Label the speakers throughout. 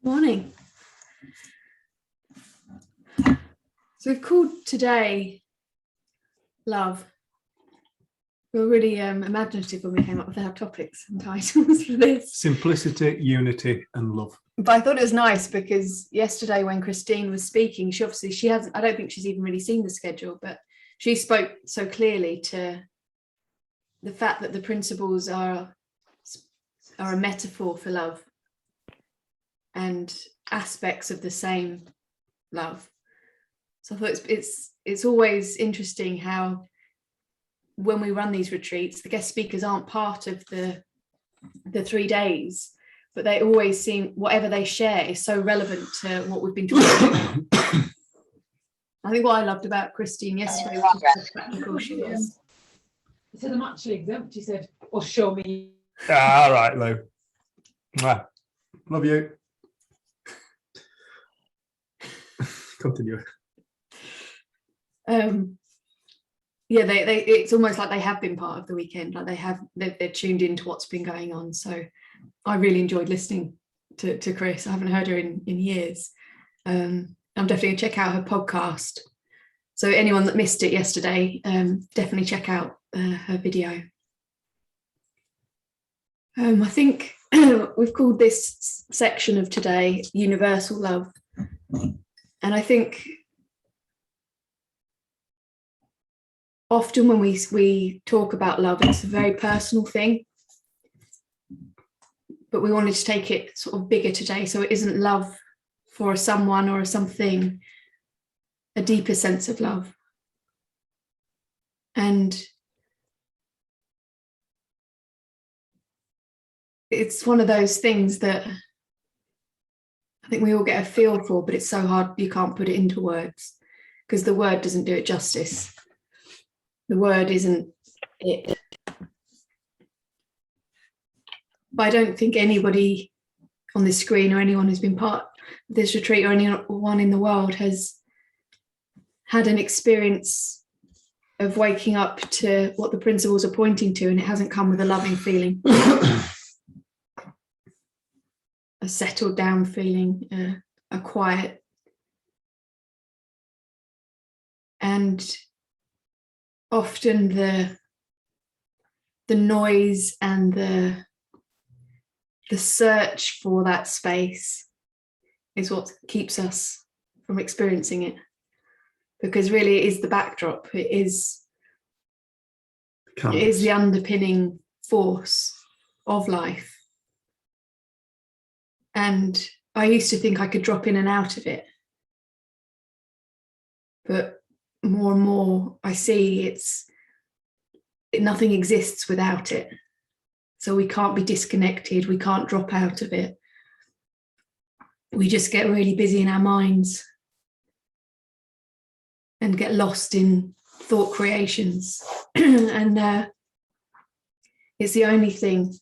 Speaker 1: Morning. So we've called today Love. We were really imaginative when we came up with our topics and titles for this.
Speaker 2: Simplicity, unity, and love.
Speaker 1: But I thought it was nice because yesterday when Christine was speaking, she hasn't, I don't think she's even really seen the schedule, but she spoke so clearly to the fact that the principles are a metaphor for love and aspects of the same love. So I thought it's always interesting how when we run these retreats, the guest speakers aren't part of the 3 days, but they always seem, whatever they share is so relevant to what we've been talking about. I think what I loved about Christine yesterday was how practical she was.
Speaker 3: He said, I'm actually exempt, he said, or show me.
Speaker 2: All right, Lou. Love you. Continue.
Speaker 1: Yeah, it's almost like they have been part of the weekend, like they're tuned into what's been going on. So I really enjoyed listening to Chris. I haven't heard her in years. I'm definitely gonna check out her podcast. So anyone that missed it yesterday, definitely check out her video. I think we've called this section of today Universal Love. And I think often when we talk about love, it's a very personal thing. But we wanted to take it sort of bigger today. So it isn't love for someone or something, a deeper sense of love. And it's one of those things that I think we all get a feel for, but it's so hard, you can't put it into words because the word doesn't do it justice. The word isn't it. But I don't think anybody on this screen or anyone who's been part of this retreat or anyone in the world has had an experience of waking up to what the principles are pointing to, and it hasn't come with a loving feeling. A settled down feeling, a quiet. And often the noise and the search for that space is what keeps us from experiencing it. Because really it is the backdrop, it is the underpinning force of life. And I used to think I could drop in and out of it. But more and more I see nothing exists without it. So we can't be disconnected, we can't drop out of it. We just get really busy in our minds and get lost in thought creations. And it's the only thing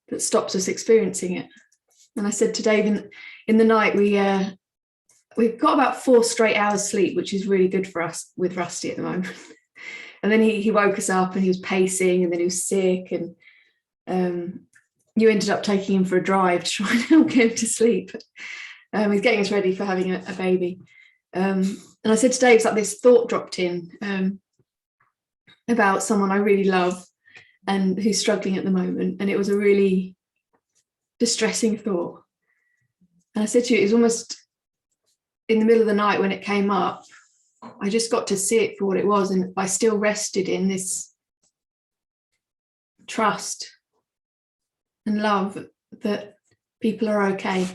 Speaker 1: that stops us experiencing it. And I said to Dave in the night, we've got about 4 straight hours sleep, which is really good for us with Rusty at the moment. And then he woke us up and he was pacing, and then he was sick, and you ended up taking him for a drive to try and help him to sleep. He's getting us ready for having a baby. And I said to Dave, it's like this thought dropped in about someone I really love and who's struggling at the moment. And it was a really distressing thought. And I said to you, it was almost in the middle of the night when it came up, I just got to see it for what it was. And I still rested in this trust and love that people are okay.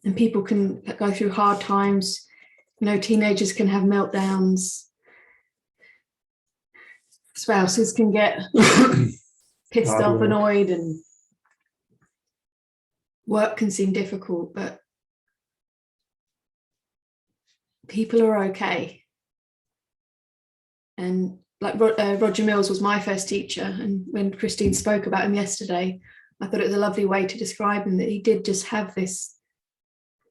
Speaker 1: And people can go through hard times. You know, teenagers can have meltdowns. Spouses can get pissed off, annoyed, and work can seem difficult, but people are okay. And like Roger Mills was my first teacher, and when Christine spoke about him yesterday, I thought it was a lovely way to describe him, that he did just have this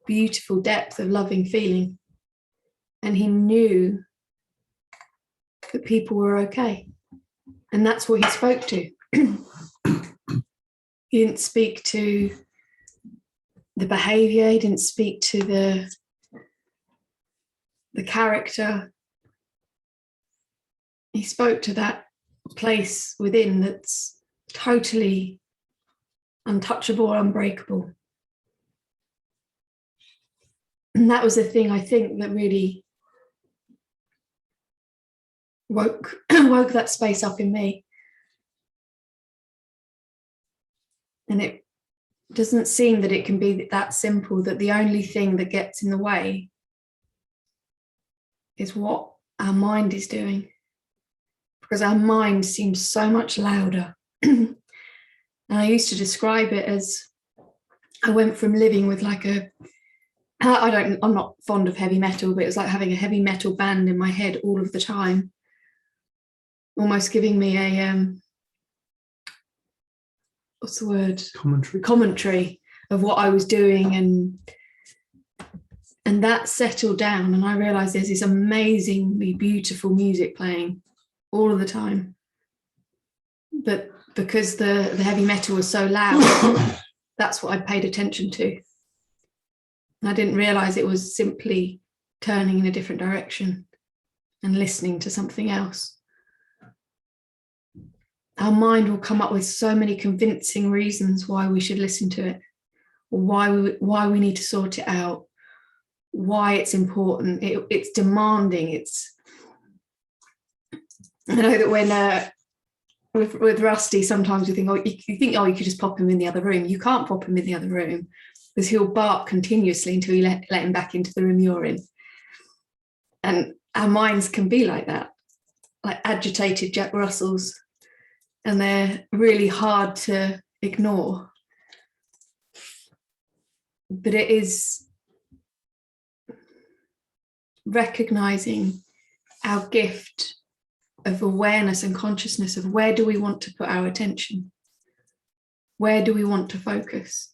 Speaker 1: beautiful depth of loving feeling, and he knew that people were okay, and that's what he spoke to. He didn't speak to the behavior, he didn't speak to the character. He spoke to that place within that's totally untouchable, unbreakable. And that was the thing, I think, that really woke that space up in me. And it doesn't seem that it can be that simple, that the only thing that gets in the way is what our mind is doing. Because our mind seems so much louder. And I used to describe it as I went from living with like I'm not fond of heavy metal, but it was like having a heavy metal band in my head all of the time, almost giving me a, what's the word? Commentary of what I was doing. And that settled down, and I realized there's this amazingly beautiful music playing all of the time. But because the heavy metal was so loud, that's what I paid attention to. And I didn't realize it was simply turning in a different direction and listening to something else. Our mind will come up with so many convincing reasons why we should listen to it, or why we need to sort it out, why it's important. It's demanding. I know that when with Rusty, sometimes you think, you could just pop him in the other room. You can't pop him in the other room, because he'll bark continuously until you let him back into the room you're in. And our minds can be like that, like agitated Jack Russells, and they're really hard to ignore. But it is recognizing our gift of awareness and consciousness of where do we want to put our attention? Where do we want to focus?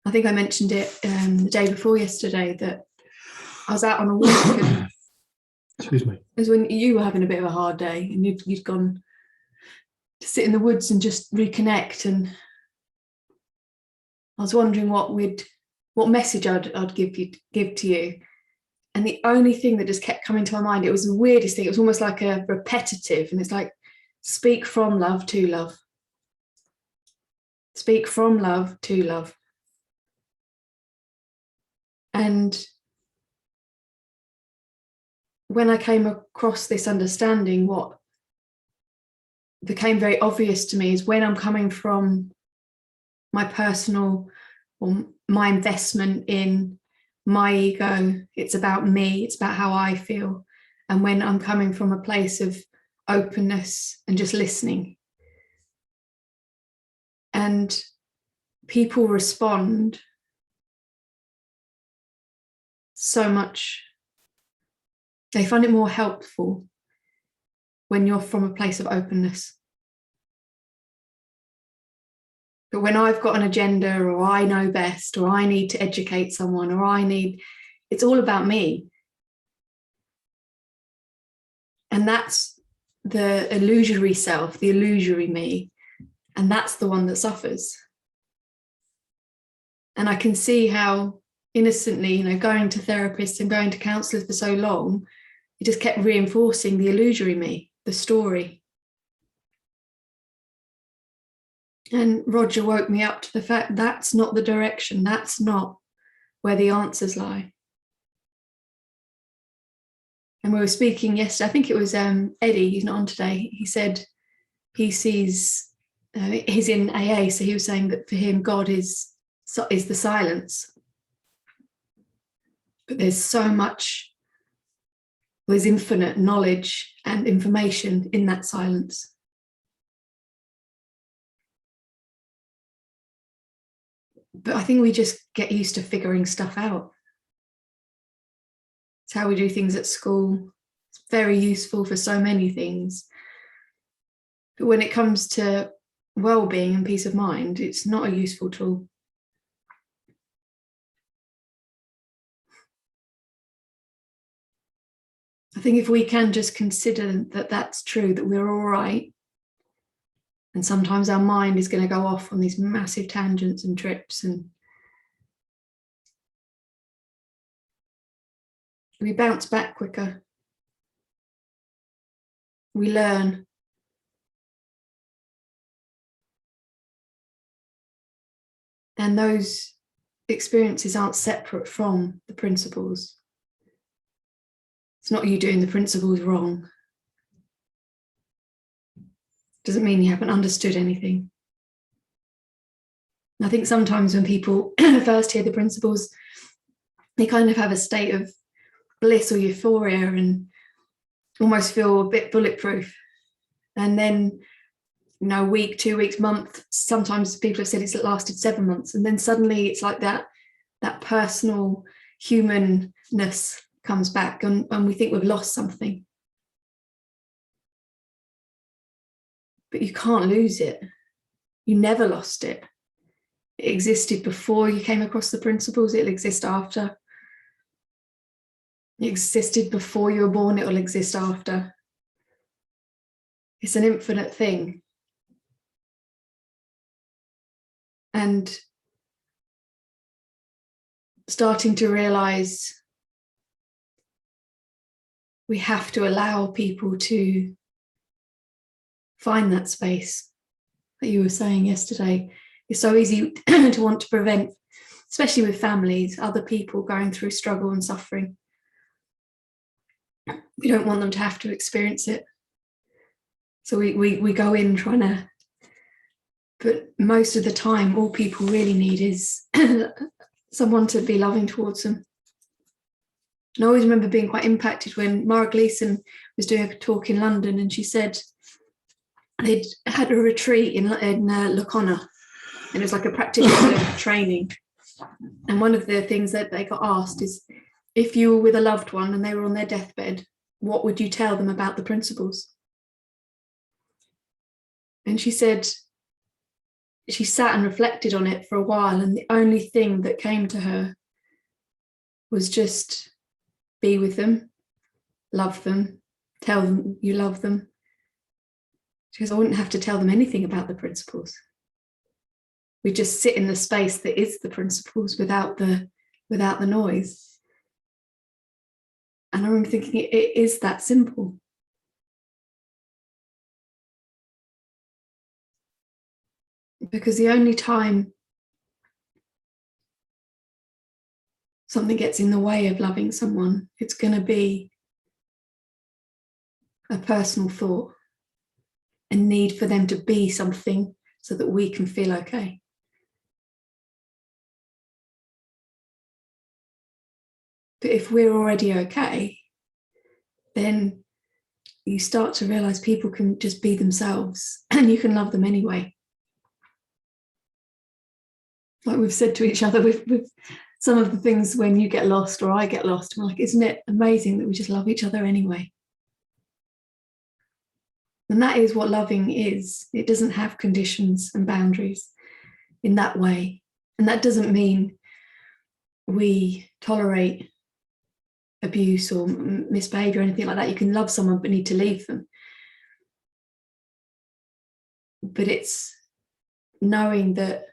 Speaker 1: I think I mentioned it the day before yesterday that I was out on a walk. And
Speaker 2: excuse me.
Speaker 1: it was when you were having a bit of a hard day and you'd gone to sit in the woods and just reconnect. And I was wondering what message I'd give to you. And the only thing that just kept coming to my mind, it was the weirdest thing. It was almost like a repetitive, and it's like, speak from love to love. Speak from love to love. And when I came across this understanding, what became very obvious to me is when I'm coming from my personal or my investment in my ego, it's about me, it's about how I feel. And when I'm coming from a place of openness and just listening. And people respond so much. They find it more helpful when you're from a place of openness. But when I've got an agenda, or I know best, or I need to educate someone, it's all about me. And that's the illusory self, the illusory me. And that's the one that suffers. And I can see how innocently, going to therapists and going to counsellors for so long, it just kept reinforcing the illusory me, the story. And Roger woke me up to the fact that's not the direction, that's not where the answers lie. And we were speaking yesterday, I think it was Eddie, he's not on today, he said he sees, he's in AA, so he was saying that for him, God is the silence. But there's so much, there's infinite knowledge and information in that silence. But I think we just get used to figuring stuff out. It's how we do things at school. It's very useful for so many things. But when it comes to well-being and peace of mind, it's not a useful tool. I think if we can just consider that that's true, that we're all right, And sometimes our mind is going to go off on these massive tangents and trips, and we bounce back quicker. We learn. And those experiences aren't separate from the principles. It's not you doing the principles wrong. Doesn't mean you haven't understood anything. I think sometimes when people first hear the principles, they kind of have a state of bliss or euphoria and almost feel a bit bulletproof. And then, a week, 2 weeks, month, sometimes people have said it's lasted 7 months. And then suddenly it's like that personal humanness comes back, and we think we've lost something. But you can't lose it. You never lost it. It existed before you came across the principles. It'll exist after. It existed before you were born. It will exist after. It's an infinite thing. And starting to realize we have to allow people to find that space that you were saying yesterday. It's so easy to want to prevent, especially with families, other people going through struggle and suffering. We don't want them to have to experience it. So we go in trying to, but most of the time, all people really need is someone to be loving towards them. And I always remember being quite impacted when Mara Gleeson was doing a talk in London, and she said they'd had a retreat in Lacona, and it was like a practitioner training. And one of the things that they got asked is, if you were with a loved one and they were on their deathbed, what would you tell them about the principles? And she said she sat and reflected on it for a while, and the only thing that came to her was just be with them, love them, tell them you love them. She goes, I wouldn't have to tell them anything about the principles. We just sit in the space that is the principles without the noise. And I remember thinking, it is that simple. Because the only time something gets in the way of loving someone, it's going to be a personal thought, a need for them to be something so that we can feel okay. But if we're already okay, then you start to realize people can just be themselves and you can love them anyway. Like we've said to each other with some of the things when you get lost or I get lost, we're like, isn't it amazing that we just love each other anyway? And that is what loving is. It doesn't have conditions and boundaries in that way. And that doesn't mean we tolerate abuse or misbehavior or anything like that. You can love someone but need to leave them. But it's knowing that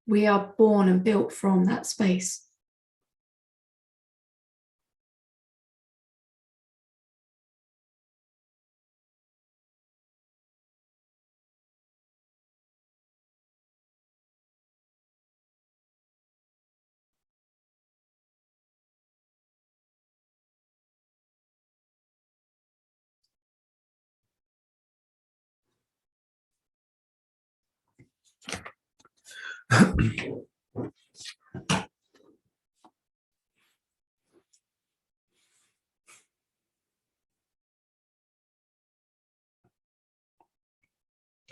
Speaker 1: we are born and built from that space.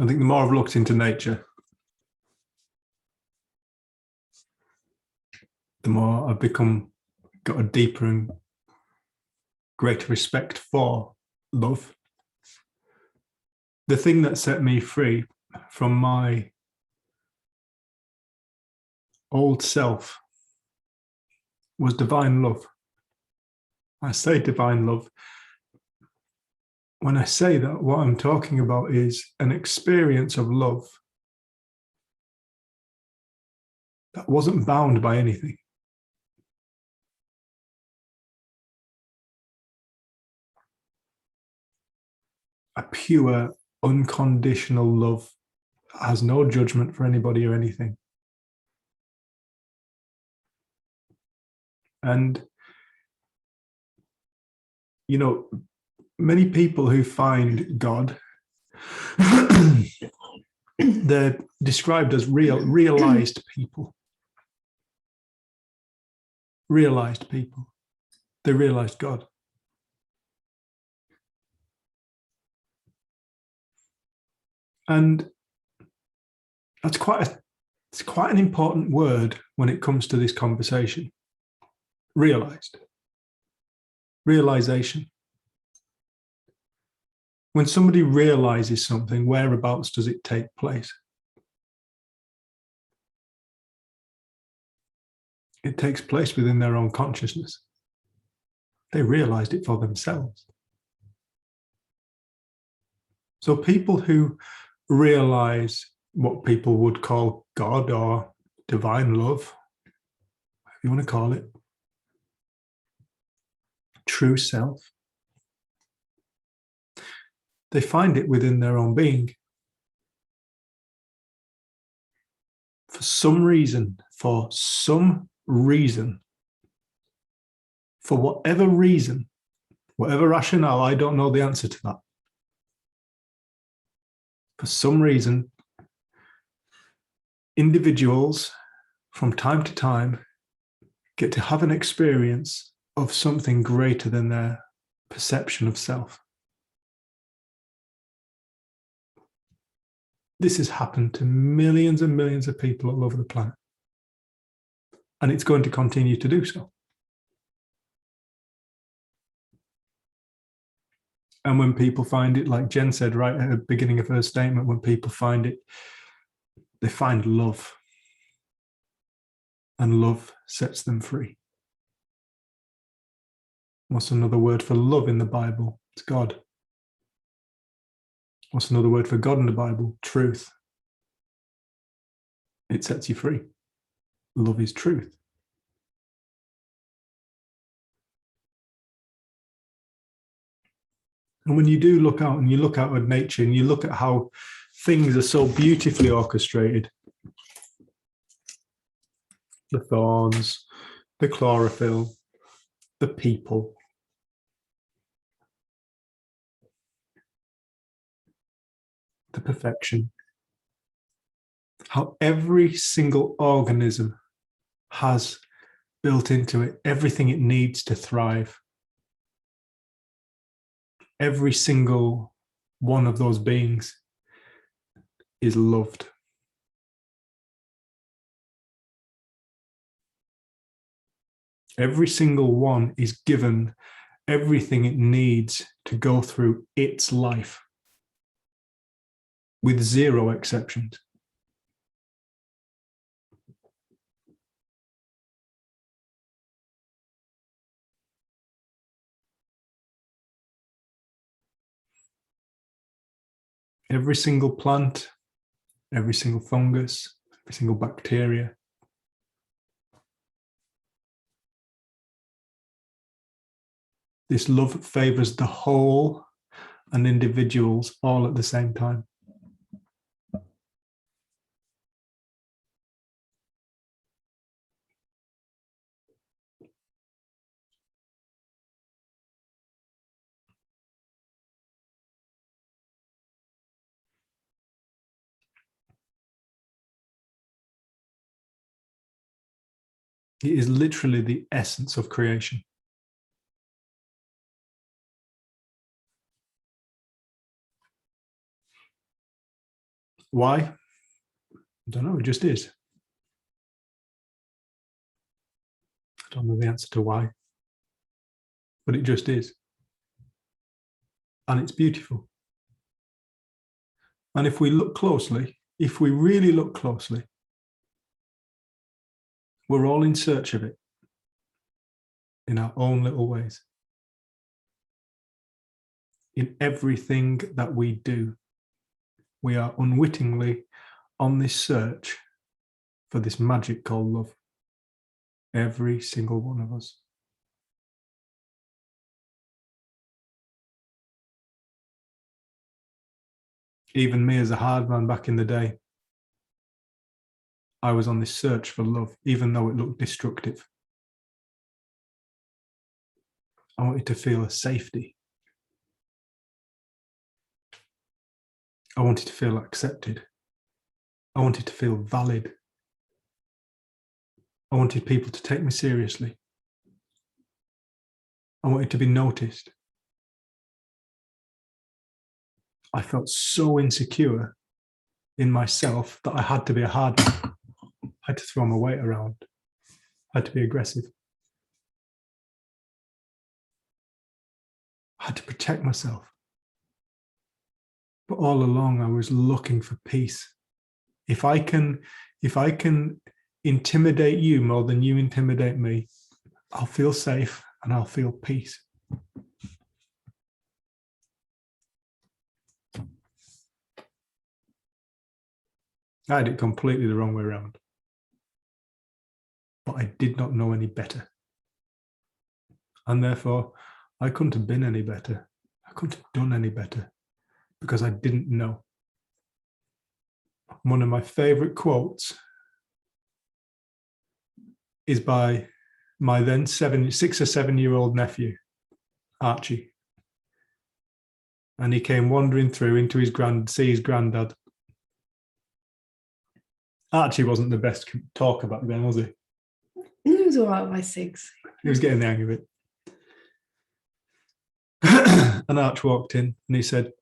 Speaker 2: I think the more I've looked into nature, the more I've got a deeper and greater respect for love. The thing that set me free from my old self was divine love. I say divine love when I say that, what I'm talking about is an experience of love that wasn't bound by anything. A pure, unconditional love that has no judgment for anybody or anything. And, you know, many people who find God, they're described as realized people. Realized people. They realized God. And it's quite an important word when it comes to this conversation. Realized. Realization. When somebody realizes something, whereabouts does it take place? It takes place within their own consciousness. They realized it for themselves. So people who realize what people would call God or divine love, whatever you want to call it, true self, they find it within their own being. For some reason, for whatever reason, whatever rationale, I don't know the answer to that. For some reason, individuals from time to time get to have an experience of something greater than their perception of self. This has happened to millions and millions of people all over the planet. And it's going to continue to do so. And when people find it, like Jen said right at the beginning of her statement, when people find it, they find love. And love sets them free. What's another word for love in the Bible? It's God. What's another word for God in the Bible? Truth. It sets you free. Love is truth. And when you do look out and you look out at nature and you look at how things are so beautifully orchestrated, the thorns, the chlorophyll, the people, the perfection, how every single organism has built into it everything it needs to thrive. Every single one of those beings is loved. Every single one is given everything it needs to go through its life, with zero exceptions. Every single plant, every single fungus, every single bacteria. This love favors the whole and individuals all at the same time. It is literally the essence of creation. Why? I don't know, it just is. I don't know the answer to why, but it just is. And it's beautiful. And if we look closely, if we really look closely, we're all in search of it in our own little ways. in everything that we do. We are unwittingly on this search for this magic called love. Every single one of us. Even me as a hard man back in the day, I was on this search for love, even though it looked destructive. I wanted to feel a safety. I wanted to feel accepted. I wanted to feel valid. I wanted people to take me seriously. I wanted to be noticed. I felt so insecure in myself that I had to be a hard man. I had to throw my weight around. I had to be aggressive. I had to protect myself. But all along, I was looking for peace. If I can intimidate you more than you intimidate me, I'll feel safe and I'll feel peace. I had it completely the wrong way around. But I did not know any better. And therefore, I couldn't have been any better. I couldn't have done any better because I didn't know. One of my favorite quotes is by my then 6 or 7 year old nephew, Archie. And he came wandering through into see his granddad. Archie wasn't the best talker back then, was he?
Speaker 1: He was all right by 6.
Speaker 2: He was getting the hang of it. And Arch walked in and he said,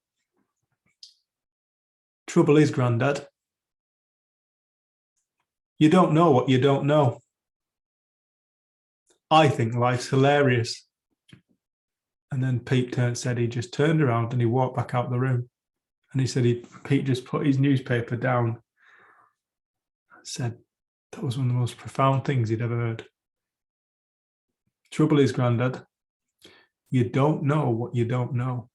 Speaker 2: "Trouble is, Grandad, you don't know what you don't know. I think life's hilarious." And then Pete said he just turned around and he walked back out the room. And he said Pete just put his newspaper down. Said that was one of the most profound things he'd ever heard. Trouble is, Grandad, you don't know what you don't know.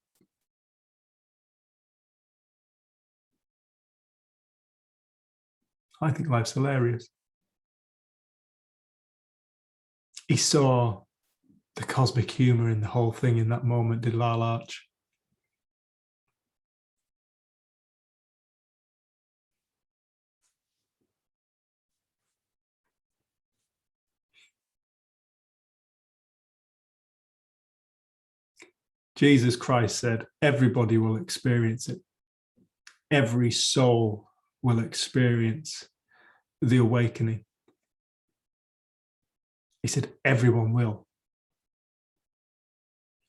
Speaker 2: I think life's hilarious. He saw the cosmic humor in the whole thing in that moment, did Lyle Arch. Jesus Christ said, everybody will experience it. Every soul will experience the awakening. He said, everyone will.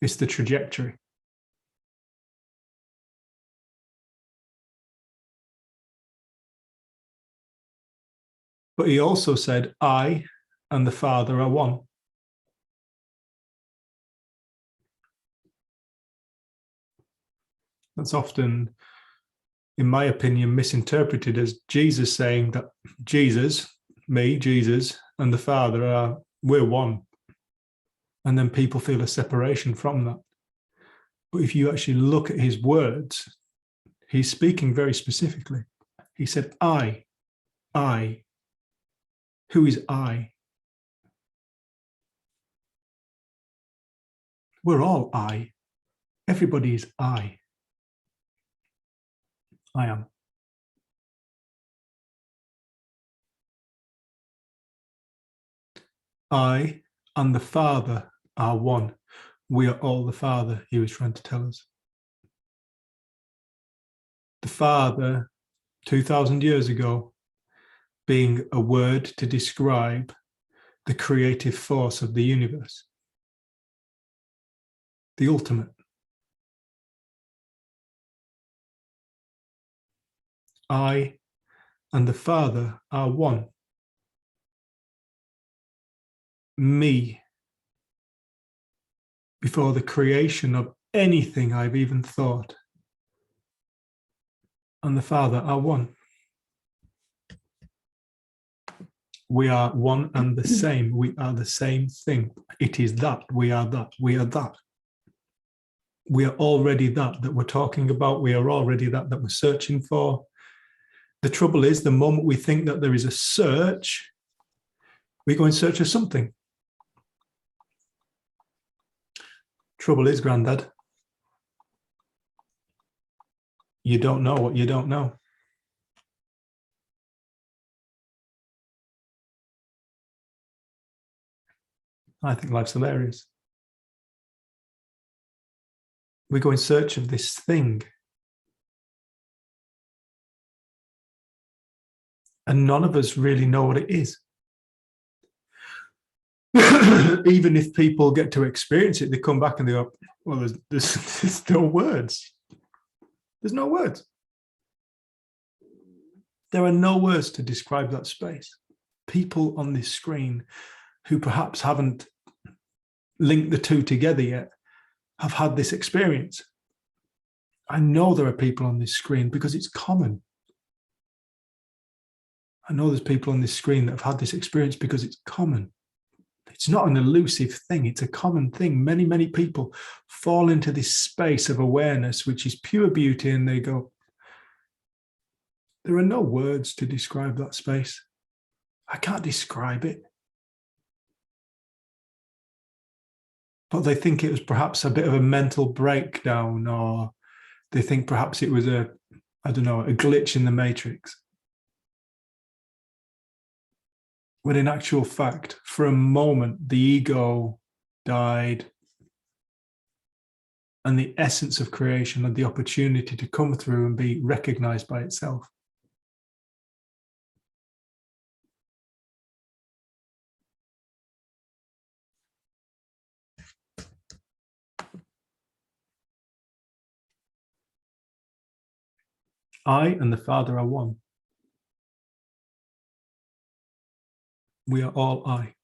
Speaker 2: It's the trajectory. But he also said, I and the Father are one. That's often, in my opinion, misinterpreted as Jesus saying that Jesus, me, Jesus, and the Father we're one. And then people feel a separation from that. But if you actually look at his words, he's speaking very specifically. He said, I. Who is I? We're all I. Everybody is I. I am. I and the Father are one. We are all the Father, he was trying to tell us. The Father, 2,000 years ago, being a word to describe the creative force of the universe. The ultimate. I and the Father are one. Me, before the creation of anything I've even thought, and the Father are one. We are one and the same. We are the same thing. It is that. We are that. We are that. We are already that we're talking about. We are already that we're searching for. The trouble is, the moment we think that there is a search, we go in search of something. Trouble is, Grandad, you don't know what you don't know. I think life's hilarious. We go in search of this thing. And none of us really know what it is. Even if people get to experience it, they come back and they go, well, there's no words. There's no words. There are no words to describe that space. People on this screen who perhaps haven't linked the two together yet have had this experience. I know there are people on this screen because it's common. I know there's people on this screen that have had this experience because it's common. It's not an elusive thing. It's a common thing. Many, many people fall into this space of awareness, which is pure beauty, and they go, there are no words to describe that space. I can't describe it. But they think it was perhaps a bit of a mental breakdown, or they think perhaps it was a glitch in the matrix. When in actual fact, for a moment, the ego died and the essence of creation had the opportunity to come through and be recognized by itself. I and the Father are one. We are all I.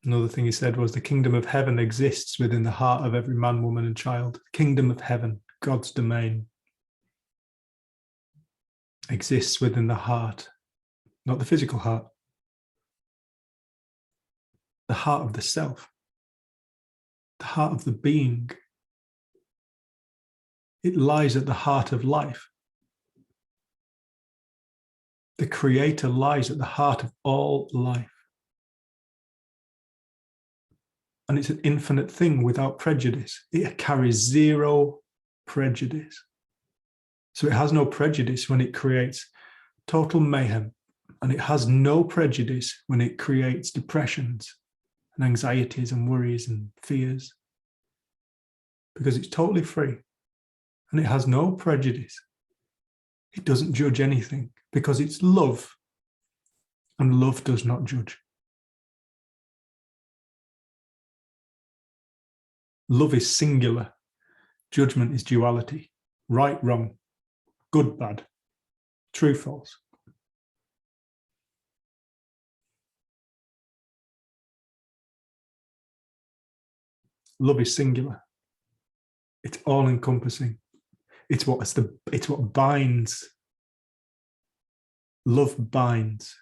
Speaker 2: Another thing he said was the kingdom of heaven exists within the heart of every man, woman, and child. The kingdom of heaven, God's domain, exists within the heart, not the physical heart, the heart of the self, the heart of the being. It lies at the heart of life. The Creator lies at the heart of all life. And it's an infinite thing without prejudice. It carries zero prejudice. So it has no prejudice when it creates total mayhem. And it has no prejudice when it creates depressions and anxieties and worries and fears. Because it's totally free. And it has no prejudice. It doesn't judge anything because it's love. And love does not judge. Love is singular. Judgment is duality. Right, wrong. Good, bad. True, false. Love is singular. It's all-encompassing. It's what binds. Love binds.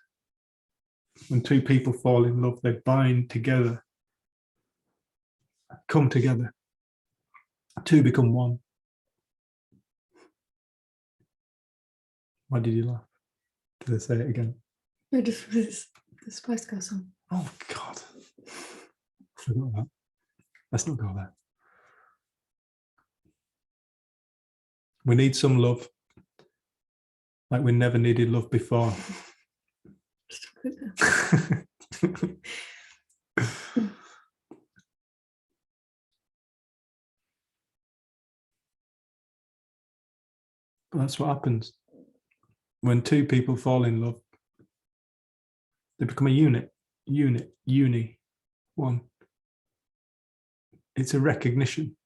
Speaker 2: When two people fall in love, they bind together. Come together. Two become one. Why did you laugh? Did I say it again?
Speaker 1: No, just the Spice Girl song.
Speaker 2: Oh, God. I forgot that. Let's not go there. We need some love. Like we never needed love before. That's what happens. When two people fall in love, they become a uni, one. It's a recognition.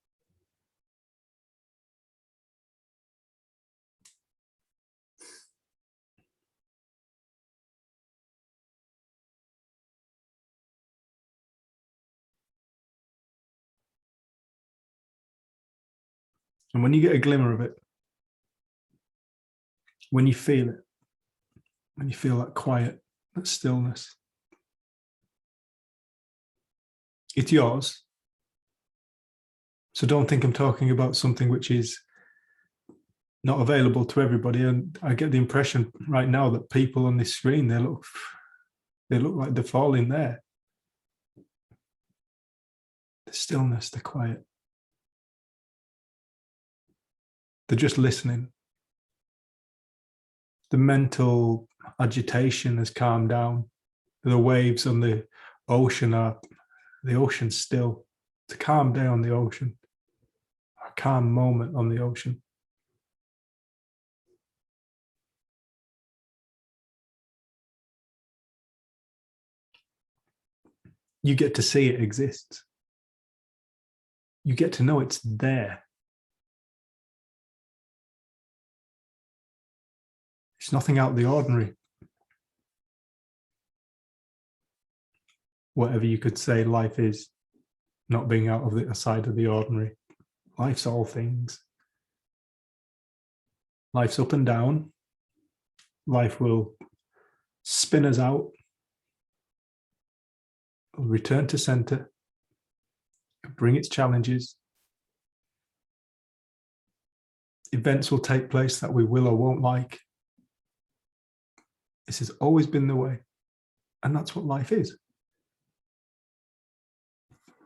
Speaker 2: And when you get a glimmer of it, when you feel it, when you feel that quiet, that stillness, It's yours. So don't think I'm talking about something which is not available to everybody. And I get the impression right now that people on this screen, they look like they're falling there. The stillness, the quiet. They're just listening. The mental agitation has calmed down. The waves on the ocean's still. It's a calm day on the ocean, a calm moment on the ocean. You get to see it exists. You get to know it's there. It's nothing out of the ordinary. Whatever you could say life is, not being out of the side of the ordinary. Life's all things. Life's up and down. Life will spin us out. It'll return to center. Bring its challenges. Events will take place that we will or won't like. This has always been the way. And that's what life is.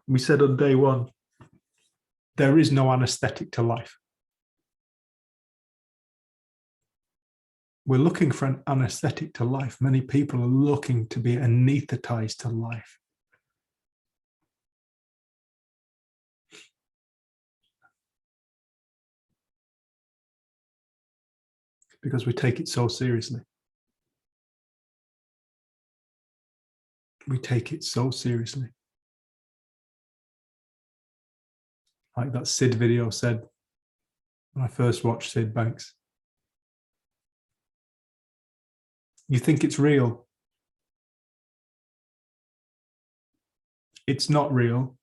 Speaker 2: We said on day one, there is no anesthetic to life. We're looking for an anesthetic to life. Many people are looking to be anesthetized to life. Because we take it so seriously. We take it so seriously. Like that Sid video said when I first watched Sid Banks. You think it's real. It's not real.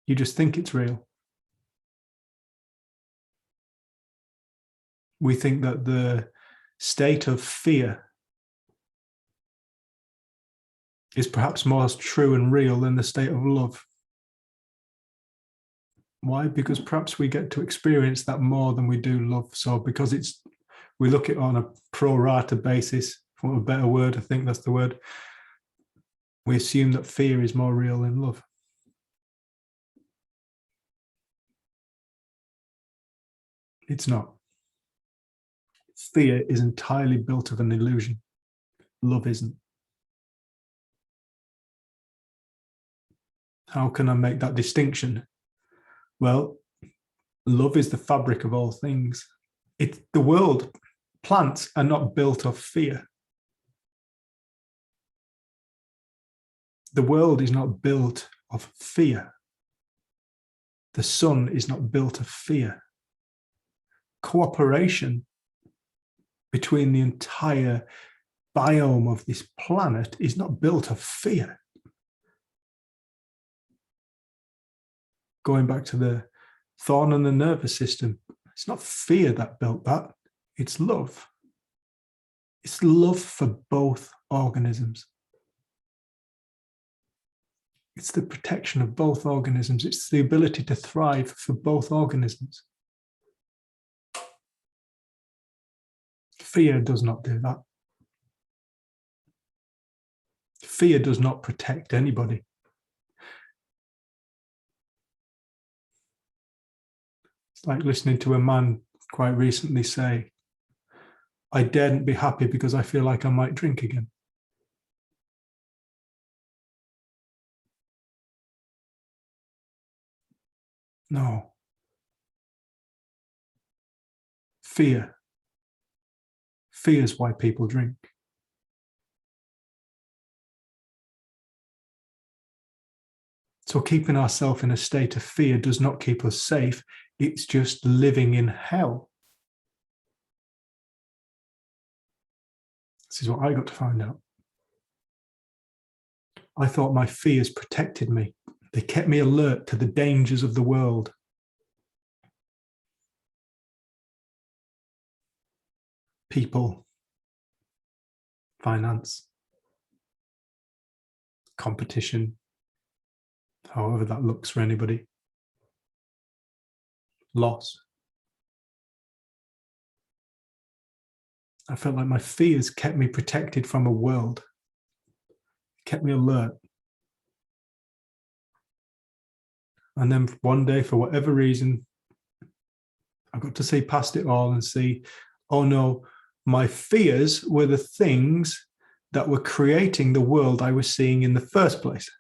Speaker 2: You just think it's real. We think that the state of fear is perhaps more true and real than the state of love. Why? Because perhaps we get to experience that more than we do love. So because we look at it on a pro rata basis, for a better word, I think that's the word, we assume that fear is more real than love. It's not. Fear is entirely built of an illusion. Love isn't. How can I make that distinction? Well, love is the fabric of all things. The world, plants are not built of fear. The world is not built of fear. The sun is not built of fear. Cooperation between the entire biome of this planet is not built of fear. Going back to the thorn and the nervous system, it's not fear that built that, it's love. It's love for both organisms. It's the protection of both organisms. It's the ability to thrive for both organisms. Fear does not do that. Fear does not protect anybody. It's like listening to a man quite recently say, I daren't be happy because I feel like I might drink again. No. Fear. Fear is why people drink. So keeping ourselves in a state of fear does not keep us safe. It's just living in hell. This is what I got to find out. I thought my fears protected me. They kept me alert to the dangers of the world. People, finance, competition, however that looks for anybody. Loss. I felt like my fears kept me protected from a world, kept me alert. And then one day, for whatever reason, I got to see past it all and see, oh no, my fears were the things that were creating the world I was seeing in the first place.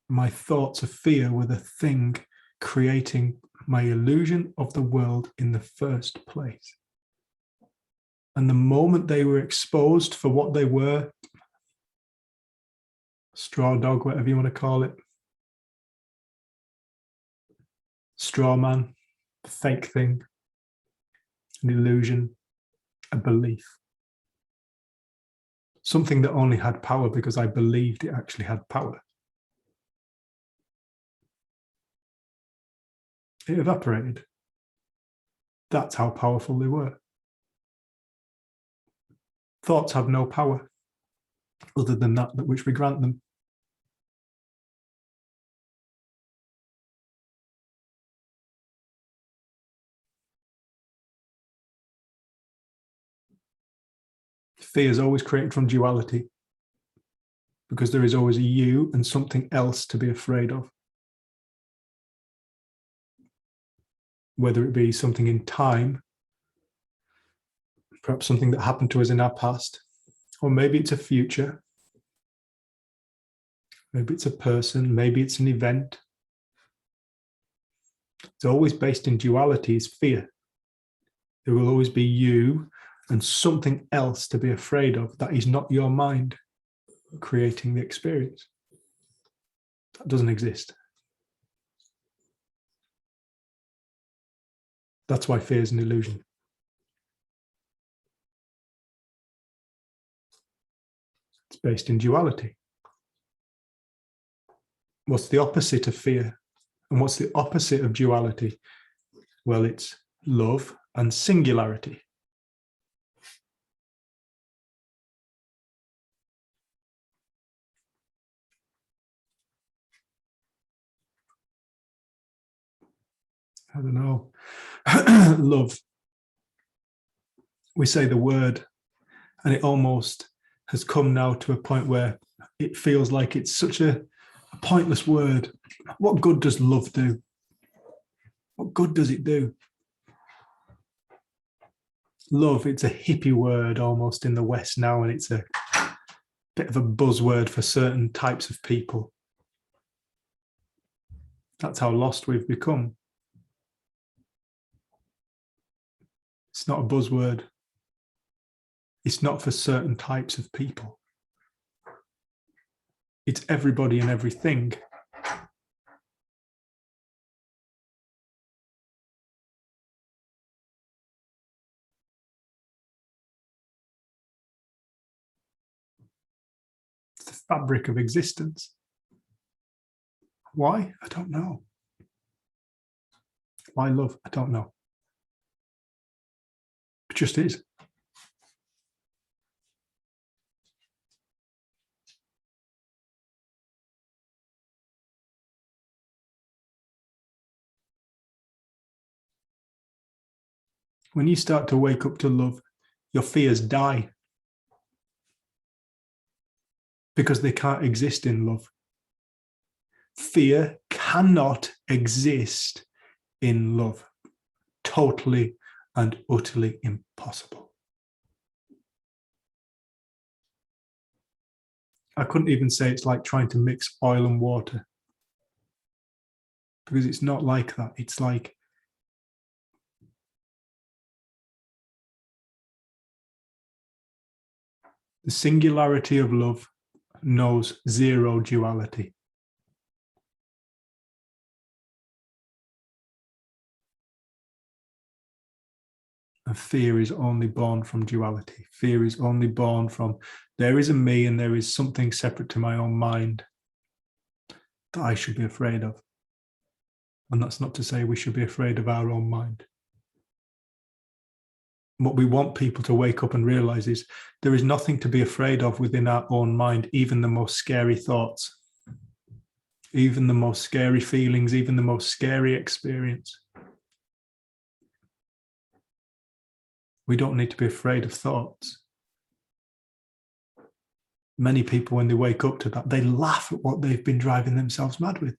Speaker 2: My thoughts of fear were the thing creating my illusion of the world in the first place. And the moment they were exposed for what they were, straw dog, whatever you want to call it, straw man, a fake thing, an illusion, a belief, something that only had power because I believed it actually had power. It evaporated. That's how powerful they were. Thoughts have no power other than that which we grant them. Fear is always created from duality because there is always a you and something else to be afraid of. Whether it be something in time, perhaps something that happened to us in our past, or maybe it's a future, maybe it's a person, maybe it's an event. It's always based in duality is fear. There will always be you and something else to be afraid of that is not your mind creating the experience. That doesn't exist. That's why fear is an illusion. It's based in duality. What's the opposite of fear? And what's the opposite of duality? Well, it's love and singularity. I don't know. Love. We say the word, and it almost has come now to a point where it feels like it's such a pointless word. What good does love do? What good does it do? Love, it's a hippie word almost in the West now, and it's a bit of a buzzword for certain types of people. That's how lost we've become. It's not a buzzword. It's not for certain types of people. It's everybody and everything. It's the fabric of existence. Why? I don't know. Why love? I don't know. It just is. When you start to wake up to love, your fears die because they can't exist in love. Fear cannot exist in love. Totally and utterly impossible. I couldn't even say it's like trying to mix oil and water, because it's not like that. It's like the singularity of love knows zero duality. And fear is only born from duality. Fear is only born from, there is a me and there is something separate to my own mind that I should be afraid of. And that's not to say we should be afraid of our own mind. What we want people to wake up and realize is there is nothing to be afraid of within our own mind, even the most scary thoughts, even the most scary feelings, even the most scary experience. We don't need to be afraid of thoughts. Many people, when they wake up to that, they laugh at what they've been driving themselves mad with.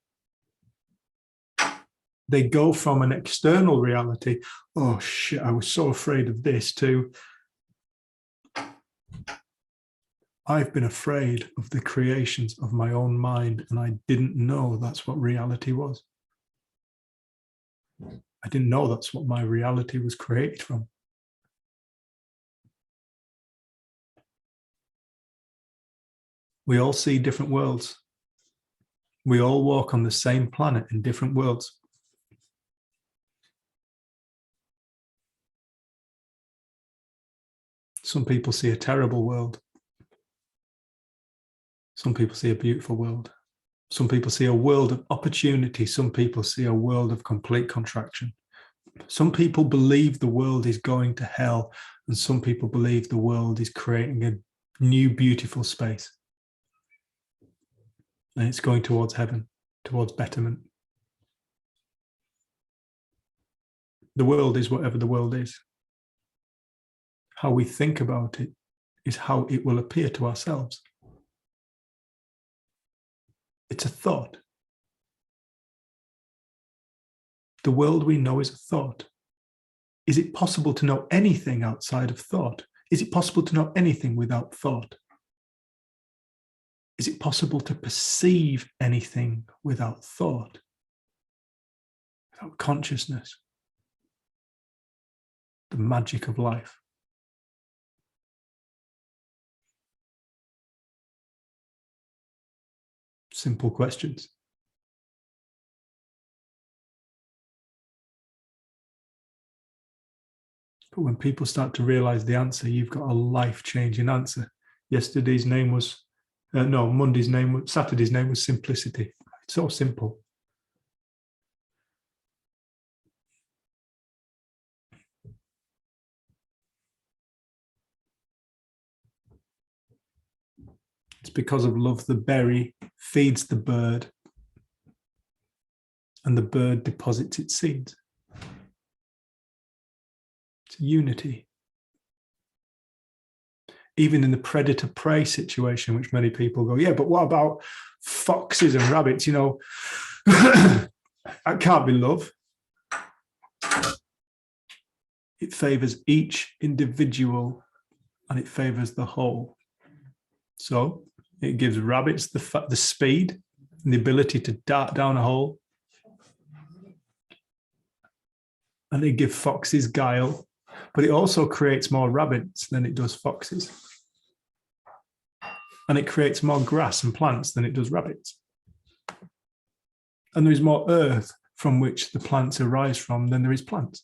Speaker 2: They go from an external reality, oh shit, I was so afraid of this, to I've been afraid of the creations of my own mind, and I didn't know that's what reality was. I didn't know that's what my reality was created from. We all see different worlds. We all walk on the same planet in different worlds. Some people see a terrible world. Some people see a beautiful world. Some people see a world of opportunity. Some people see a world of complete contraction. Some people believe the world is going to hell, and some people believe the world is creating a new, beautiful space. And it's going towards heaven, towards betterment. The world is whatever the world is. How we think about it is how it will appear to ourselves. It's a thought. The world we know is a thought. Is it possible to know anything outside of thought? Is it possible to know anything without thought? Is it possible to perceive anything without thought? Without consciousness? The magic of life. Simple questions. But when people start to realize the answer, you've got a life-changing answer. Yesterday's name was, Saturday's name was simplicity. It's so simple. It's because of love the berry feeds the bird, and the bird deposits its seeds. It's unity. Even in the predator-prey situation, which many people go, yeah, but what about foxes and rabbits? You know, that can't be love. It favors each individual and it favors the whole. So it gives rabbits the speed and the ability to dart down a hole. And it gives foxes guile, but it also creates more rabbits than it does foxes. And it creates more grass and plants than it does rabbits. And there is more earth from which the plants arise from than there is plants.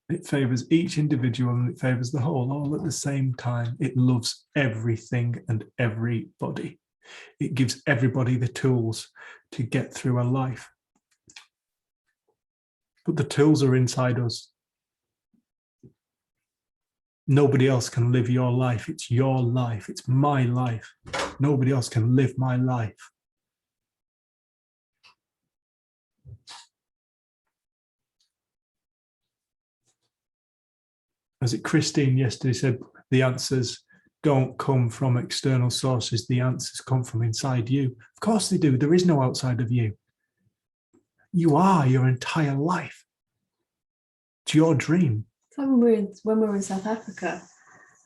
Speaker 2: It favors each individual and it favors the whole, all at the same time. It loves everything and everybody. It gives everybody the tools to get through a life. But the tools are inside us. Nobody else can live your life. It's your life. It's my life. Nobody else can live my life. As Christine yesterday said, the answers don't come from external sources. The answers come from inside you. Of course they do. There is no outside of you. You are your entire life. It's your dream.
Speaker 1: So when we were in South Africa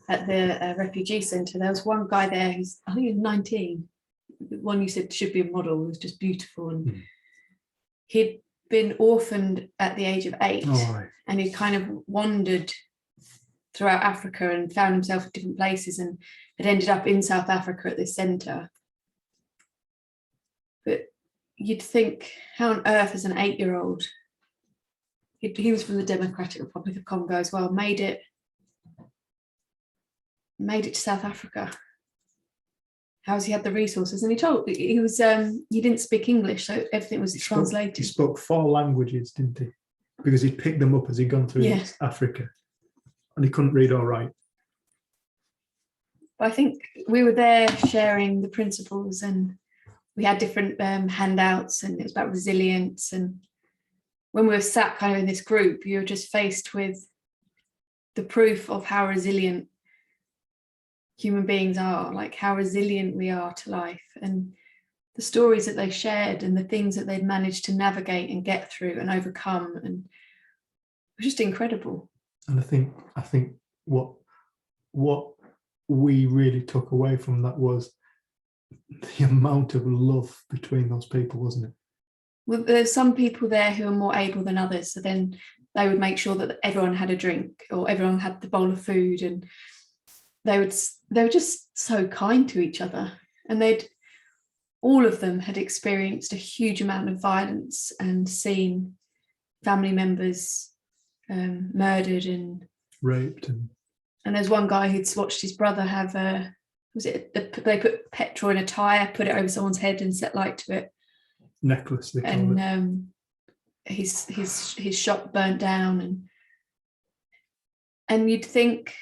Speaker 1: at the refugee centre, there was one guy there who's, I think he was 19. The one you said should be a model, was just beautiful. And he'd been orphaned at the age of 8. And he kind of wandered throughout Africa and found himself at different places and had ended up in South Africa at this centre. But you'd think, how on earth as an 8-year-old, he was from the Democratic Republic of Congo as well, made it to South Africa. how's he had the resources? And he was he didn't speak English, so everything was translated.
Speaker 2: He spoke 4 languages, didn't he? Because he'd picked them up as he'd gone through Africa, and he couldn't read or write.
Speaker 1: I think we were there sharing the principles, and we had different handouts, and it was about resilience. And when we were sat kind of in this group, you were just faced with the proof of how resilient human beings are, like how resilient we are to life, and the stories that they shared and the things that they'd managed to navigate and get through and overcome, and it was just incredible.
Speaker 2: And I think what we really took away from that was the amount of love between those people, wasn't it?
Speaker 1: Well, there's some people there who are more able than others, so then they would make sure that everyone had a drink or everyone had the bowl of food, and they were just so kind to each other. And all of them had experienced a huge amount of violence and seen family members murdered and
Speaker 2: raped.
Speaker 1: And there's one guy who'd watched his brother have they put petrol in a tyre, put it over someone's head and set light to it.
Speaker 2: Necklace, they call it.
Speaker 1: His shop burnt down, and you'd think,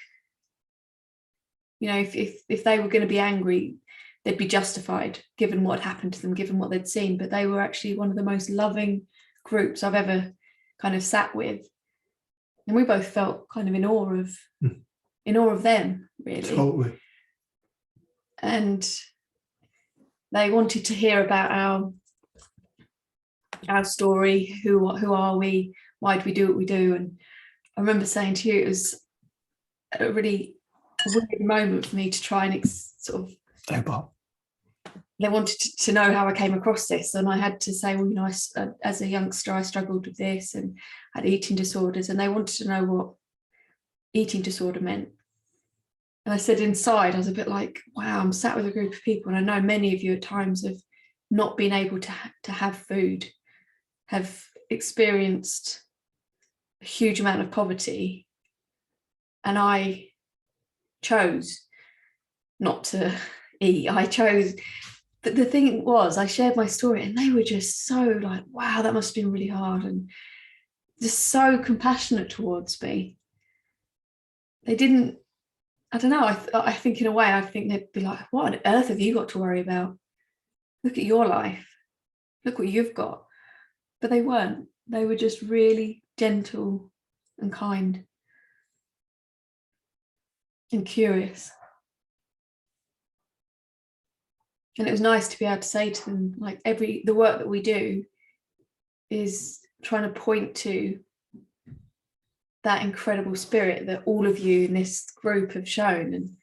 Speaker 1: you know, if they were going to be angry, they'd be justified given what had happened to them, given what they'd seen. But they were actually one of the most loving groups I've ever kind of sat with, and we both felt kind of in awe of them, really.
Speaker 2: Totally.
Speaker 1: And they wanted to hear about our story. Who are we? Why do we do what we do? And I remember saying to you, it was a really weird moment for me to try and they wanted to know how I came across this, and I had to say, well, you know, as a youngster I struggled with this and had eating disorders, and they wanted to know what eating disorder meant. And I said inside, I was a bit like, wow, I'm sat with a group of people, and I know many of you at times have not been able to have food, have experienced a huge amount of poverty, and I chose not to eat. I chose, but the thing was, I shared my story, and they were just so like, wow, that must have been really hard, and just so compassionate towards me. They didn't, I don't know, I think in a way, I think they'd be like, what on earth have you got to worry about? Look at your life. Look what you've got. But they weren't. They were just really gentle and kind and curious. And it was nice to be able to say to them, like, the work that we do is trying to point to that incredible spirit that all of you in this group have shown, and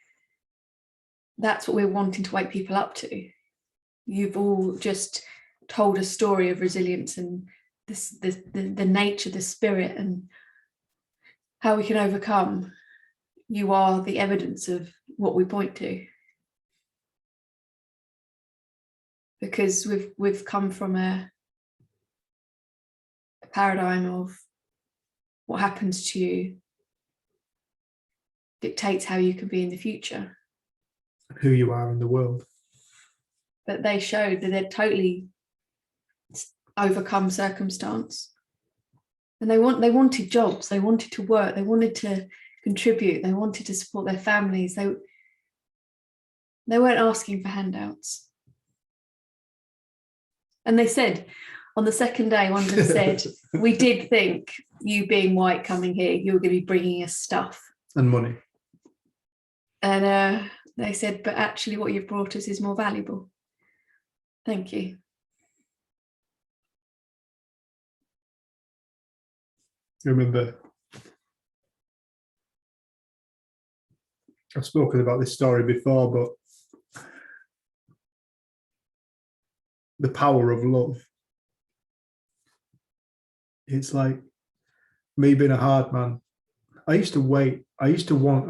Speaker 1: that's what we're wanting to wake people up to. You've all just told a story of resilience and the nature, the spirit, and how we can overcome. You are the evidence of what we point to, because we've come from a paradigm of what happens to you dictates how you can be in the future,
Speaker 2: who you are in the world.
Speaker 1: But they showed that they'd totally overcome circumstance, and they wanted jobs, they wanted to work, they wanted to contribute, they wanted to support their families. They weren't asking for handouts. And they said on the second day, one of them said, we did think you being white coming here, you were going to be bringing us stuff
Speaker 2: and money.
Speaker 1: And they said, but actually what you've brought us is more valuable. Thank you.
Speaker 2: I remember I've spoken about this story before, but the power of love. It's like me being a hard man. I used to wait. I used to want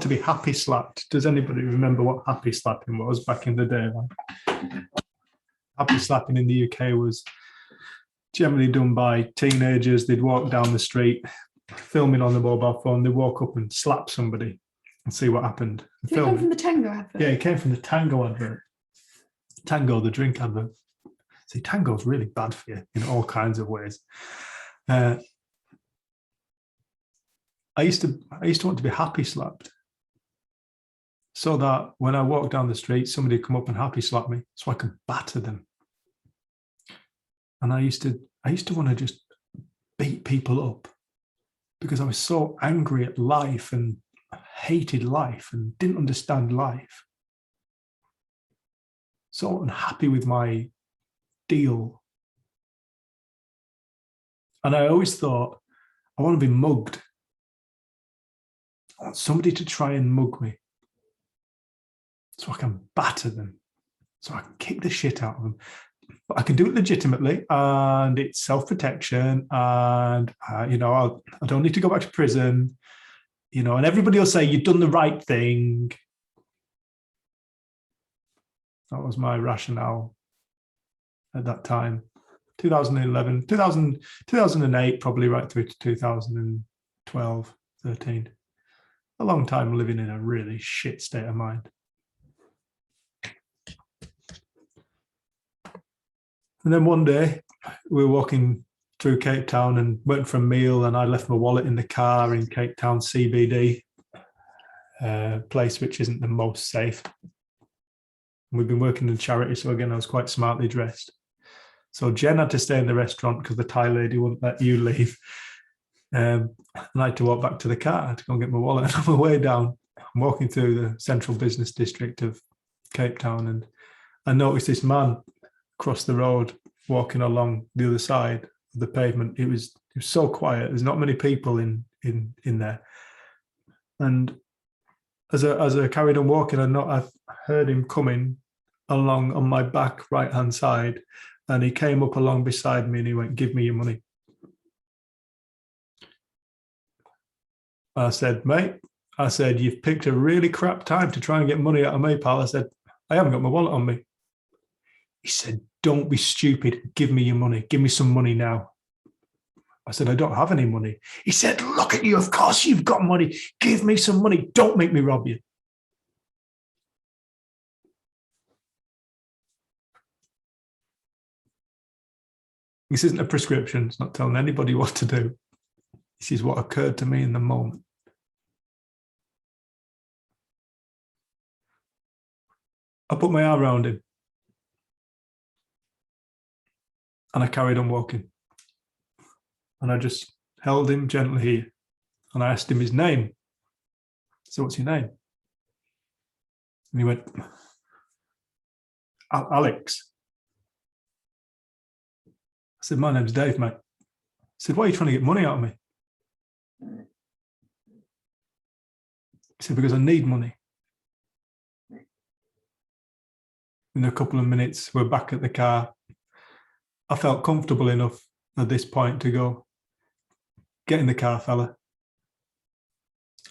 Speaker 2: to be happy slapped. Does anybody remember what happy slapping was back in the day? Like, happy slapping in the UK was generally done by teenagers. They'd walk down the street, filming on the mobile phone. They'd walk up and slap somebody and see what happened.
Speaker 1: Did it come from the Tango advert?
Speaker 2: Yeah, it came from the Tango advert. Tango, the drink advert. See, Tango's really bad for you in all kinds of ways. I used to want to be happy slapped, so that when I walk down the street, somebody would come up and happy slap me, so I could batter them. And I used to want to just beat people up because I was so angry at life and hated life and didn't understand life. So unhappy with my deal. And I always thought, I want to be mugged. I want somebody to try and mug me so I can batter them, so I can kick the shit out of them. But I can do it legitimately, and it's self-protection, and I don't need to go back to prison, and everybody will say you've done the right thing. That was my rationale at that time. 2011, 2008, probably right through to 2012, 13. A long time living in a really shit state of mind. And then one day we were walking through Cape Town and went for a meal, and I left my wallet in the car in Cape Town CBD, place which isn't the most safe. We've been working in charity, so again, I was quite smartly dressed. So Jen had to stay in the restaurant because the Thai lady wouldn't let you leave. And I had to walk back to the car to go and get my wallet. And on my way down, I'm walking through the central business district of Cape Town, and I noticed this man across the road walking along the other side of the pavement. It was so quiet. There's not many people in there. And as I carried on walking, I heard him coming along on my back right-hand side, and he came up along beside me and he went, "Give me your money." I said, "Mate," I said, "you've picked a really crap time to try and get money out of me, pal." I said, "I haven't got my wallet on me." He said, "Don't be stupid. Give me your money. Give me some money now." I said, "I don't have any money." He said, "Look at you. Of course you've got money. Give me some money. Don't make me rob you." This isn't a prescription. It's not telling anybody what to do. This is what occurred to me in the moment. I put my arm around him and I carried on walking. And I just held him gently here and I asked him his name. "So what's your name?" And he went, "Alex." I said, "My name's Dave, mate." I said, "Why are you trying to get money out of me?" He said, "Because I need money." In a couple of minutes, we're back at the car. I felt comfortable enough at this point to go, "Get in the car, fella."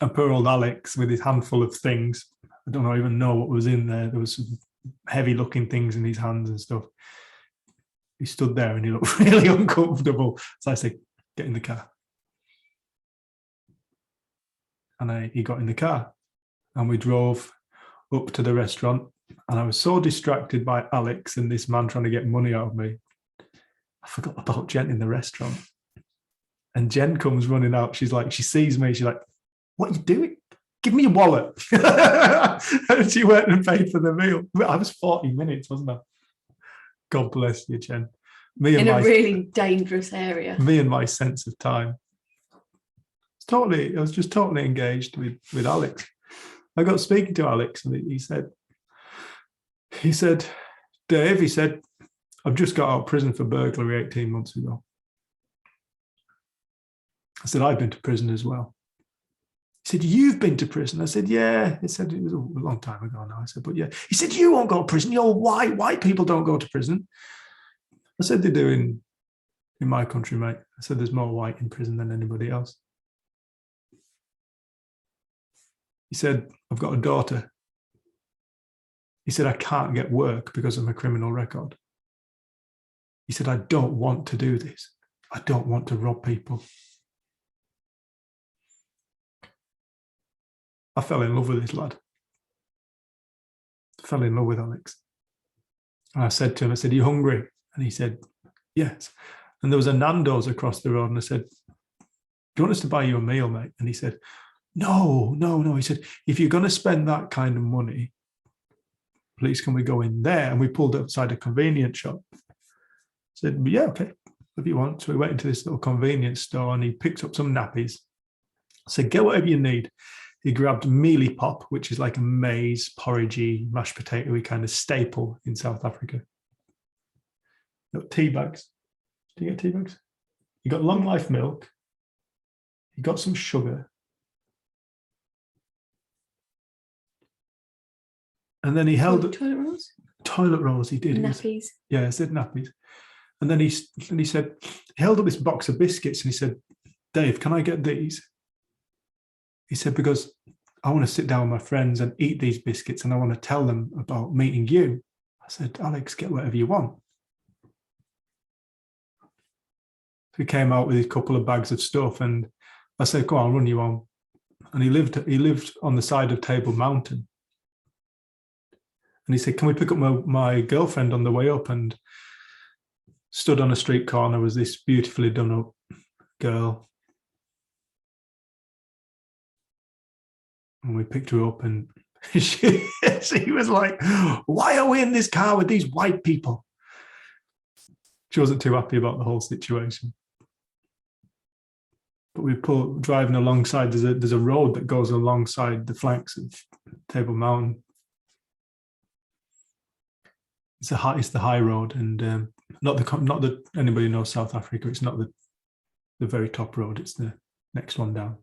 Speaker 2: And poor old Alex, with his handful of things, I don't even know what was in there. There was some heavy looking things in his hands and stuff. He stood there and he looked really uncomfortable. So I said, "Get in the car." And he got in the car and we drove up to the restaurant. And I was so distracted by Alex and this man trying to get money out of me, I forgot about Jen in the restaurant. And Jen comes running out. She's like, she sees me. She's like, "What are you doing? Give me your wallet." And she went and paid for the meal. I was 40 minutes, wasn't I? God bless you, Jen.
Speaker 1: In a really dangerous area.
Speaker 2: Me and my sense of time. I was just totally engaged with Alex. I got speaking to Alex and he said, "Dave," he said, "I've just got out of prison for burglary 18 months ago." I said, "I've been to prison as well." He said, "You've been to prison?" I said, "Yeah." He said, "It was a long time ago now." I said, "But yeah." He said, "You won't go to prison. You're white. White people don't go to prison." I said, "They do in my country, mate." I said, "There's more white in prison than anybody else." He said, "I've got a daughter." He said, "I can't get work because of my criminal record." He said, "I don't want to do this. I don't want to rob people." I fell in love with this lad. Fell in love with Alex. And I said to him, I said, "Are you hungry?" And he said, "Yes." And there was a Nando's across the road, and I said, "Do you want us to buy you a meal, mate?" And he said, "No, no, no." He said, "If you're going to spend that kind of money, please can we go in there?" And we pulled outside a convenience shop. I said, "Yeah, okay, if you want." So we went into this little convenience store and he picked up some nappies. I said, "Get whatever you need." He grabbed mealie pop, which is like a maize, porridgey, mashed potato-y kind of staple in South Africa. He got tea bags. Do you get tea bags? He got long life milk. He got some sugar. And then he held
Speaker 1: Toilet rolls?
Speaker 2: toilet rolls. He did.
Speaker 1: Nappies.
Speaker 2: Yeah, I said nappies. And then he said, he held up this box of biscuits and he said, "Dave, can I get these?" He said, "Because I want to sit down with my friends and eat these biscuits and I want to tell them about meeting you." I said, "Alex, get whatever you want." So he came out with a couple of bags of stuff and I said, "Go on, I'll run you on." And he lived on the side of Table Mountain. And he said, "Can we pick up my girlfriend on the way up?" And stood on a street corner was this beautifully done up girl. And we picked her up and she was like, "Why are we in this car with these white people?" She wasn't too happy about the whole situation. But we driving alongside, there's a road that goes alongside the flanks of Table Mountain. It's the high road, and not that anybody knows South Africa. It's not the very top road. It's the next one down.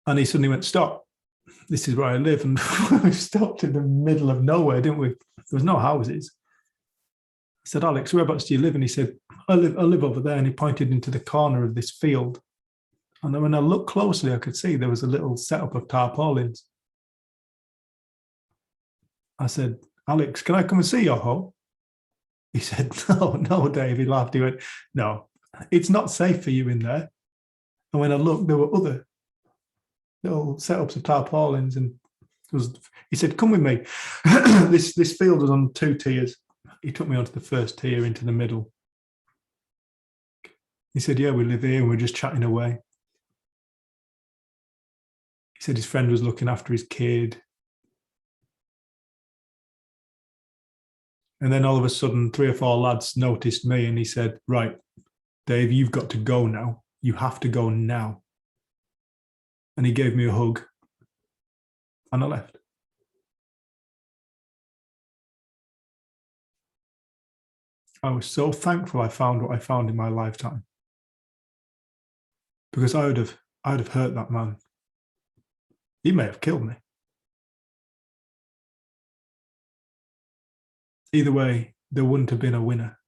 Speaker 2: And he suddenly went, "Stop! This is where I live." And we stopped in the middle of nowhere, didn't we? There was no houses. I said, "Alex, whereabouts do you live?" And he said, I live over there." And he pointed into the corner of this field. And then when I looked closely, I could see there was a little setup of tarpaulins. I said, "Alex, can I come and see your home?" He said, No, Dave." He laughed. He went, "No, it's not safe for you in there." And when I looked, there were other little setups of tarpaulins. And he said, "Come with me." This field was on 2 tiers. He took me onto the first tier into the middle. He said, "Yeah, we live here," and we're just chatting away. He said his friend was looking after his kid. And then all of a sudden, 3 or 4 lads noticed me and he said, "Right, Dave, you've got to go now. You have to go now." And he gave me a hug and I left. I was so thankful I found what I found in my lifetime, because I'd have hurt that man. He may have killed me. Either way, there wouldn't have been a winner.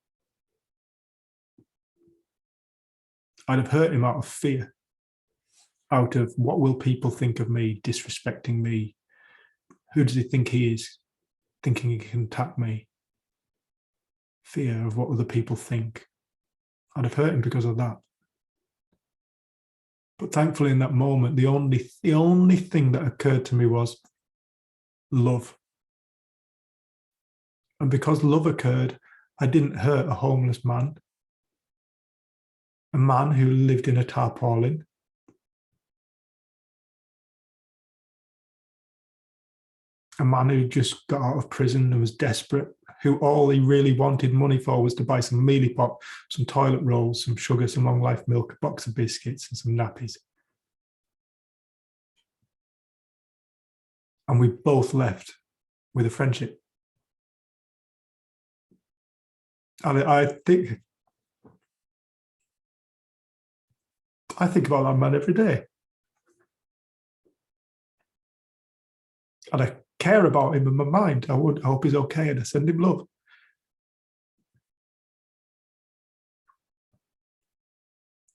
Speaker 2: I'd have hurt him out of fear, out of what will people think of me, disrespecting me. Who does he think he is, thinking he can attack me? Fear of what other people think. I'd have hurt him because of that. But thankfully in that moment, the only thing that occurred to me was love. And because love occurred, I didn't hurt a homeless man, a man who lived in a tarpaulin, a man who just got out of prison and was desperate, who all he really wanted money for was to buy some mealie pop, some toilet rolls, some sugar, some long life milk, a box of biscuits and some nappies. And we both left with a friendship. And I think about that man every day. And I care about him in my mind. I hope he's okay, and I send him love.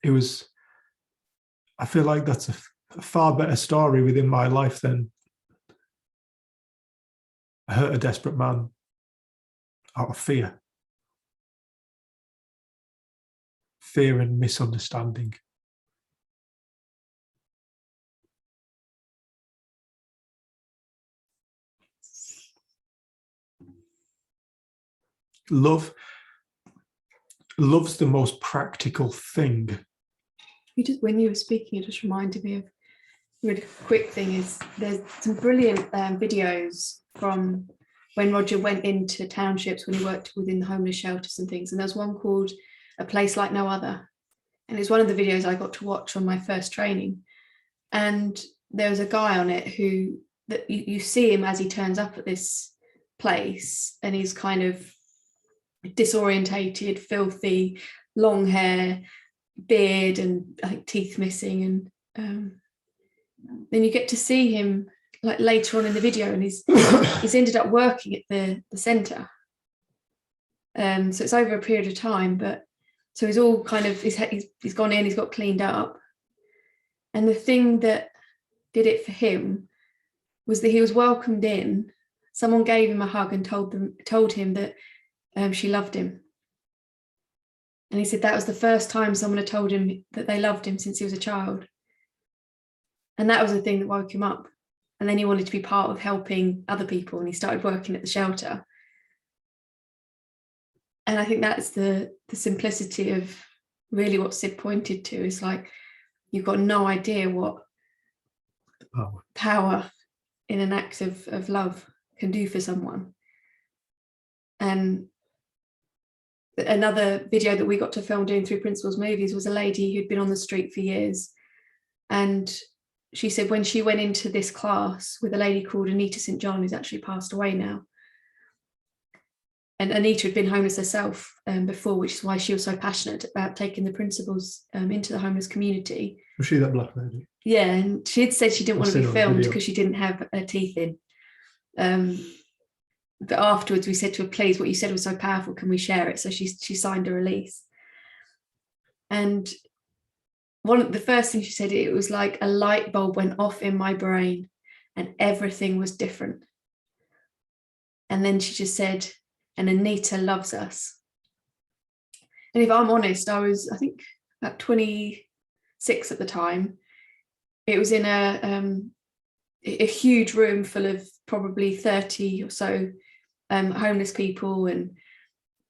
Speaker 2: I feel like that's a far better story within my life than I hurt a desperate man out of fear. Fear and misunderstanding. love's the most practical thing.
Speaker 1: When you were speaking, it just reminded me of a really quick thing. Is there's some brilliant videos from when Roger went into townships when he worked within the homeless shelters and things. And there's one called A Place Like No Other. And it's one of the videos I got to watch on my first training. And there was a guy on it who, that you see him as he turns up at this place, and he's kind of disorientated, filthy, long hair, beard, and I think teeth missing. And then you get to see him like later on in the video, and he's ended up working at the centre. So it's over a period of time, but so he's all kind of he's gone in, he's got cleaned up. And the thing that did it for him was that he was welcomed in. Someone gave him a hug and told him that she loved him. And he said that was the first time someone had told him that they loved him since he was a child. And that was the thing that woke him up. And then he wanted to be part of helping other people, and he started working at the shelter. And I think that's the simplicity of really what Sid pointed to, is like, you've got no idea what power in an act of love can do for someone. And another video that we got to film doing through Principles Movies was a lady who'd been on the street for years. And she said when she went into this class with a lady called Anita St. John, who's actually passed away now. And Anita had been homeless herself before, which is why she was so passionate about taking the principles into the homeless community.
Speaker 2: Was she that black lady?
Speaker 1: Yeah, and she had said she didn't want to be filmed because she didn't have her teeth in. But afterwards we said to her, please, what you said was so powerful, can we share it? So she signed a release. And the first thing she said, it was like a light bulb went off in my brain and everything was different. And then she just said, and Anita loves us. And if I'm honest, I was, I think, about 26 at the time. It was in a huge room full of probably 30 or so homeless people, and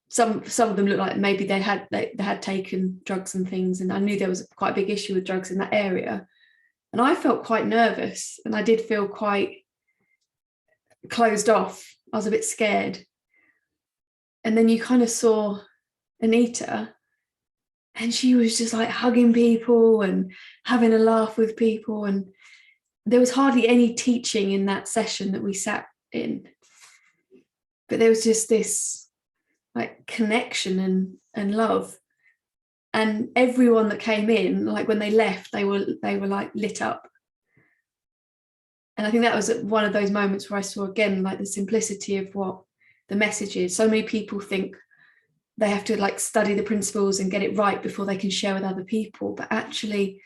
Speaker 1: some of them looked like maybe they had taken drugs and things, and I knew there was quite a big issue with drugs in that area. And I felt quite nervous, and I did feel quite closed off. I was a bit scared. And then you kind of saw Anita, and she was just like hugging people and having a laugh with people. And there was hardly any teaching in that session that we sat in. But there was just this like connection and love. And everyone that came in, like when they left, they were like lit up. And I think that was one of those moments where I saw again like the simplicity of what the message is. So many people think they have to like study the principles and get it right before they can share with other people. But actually,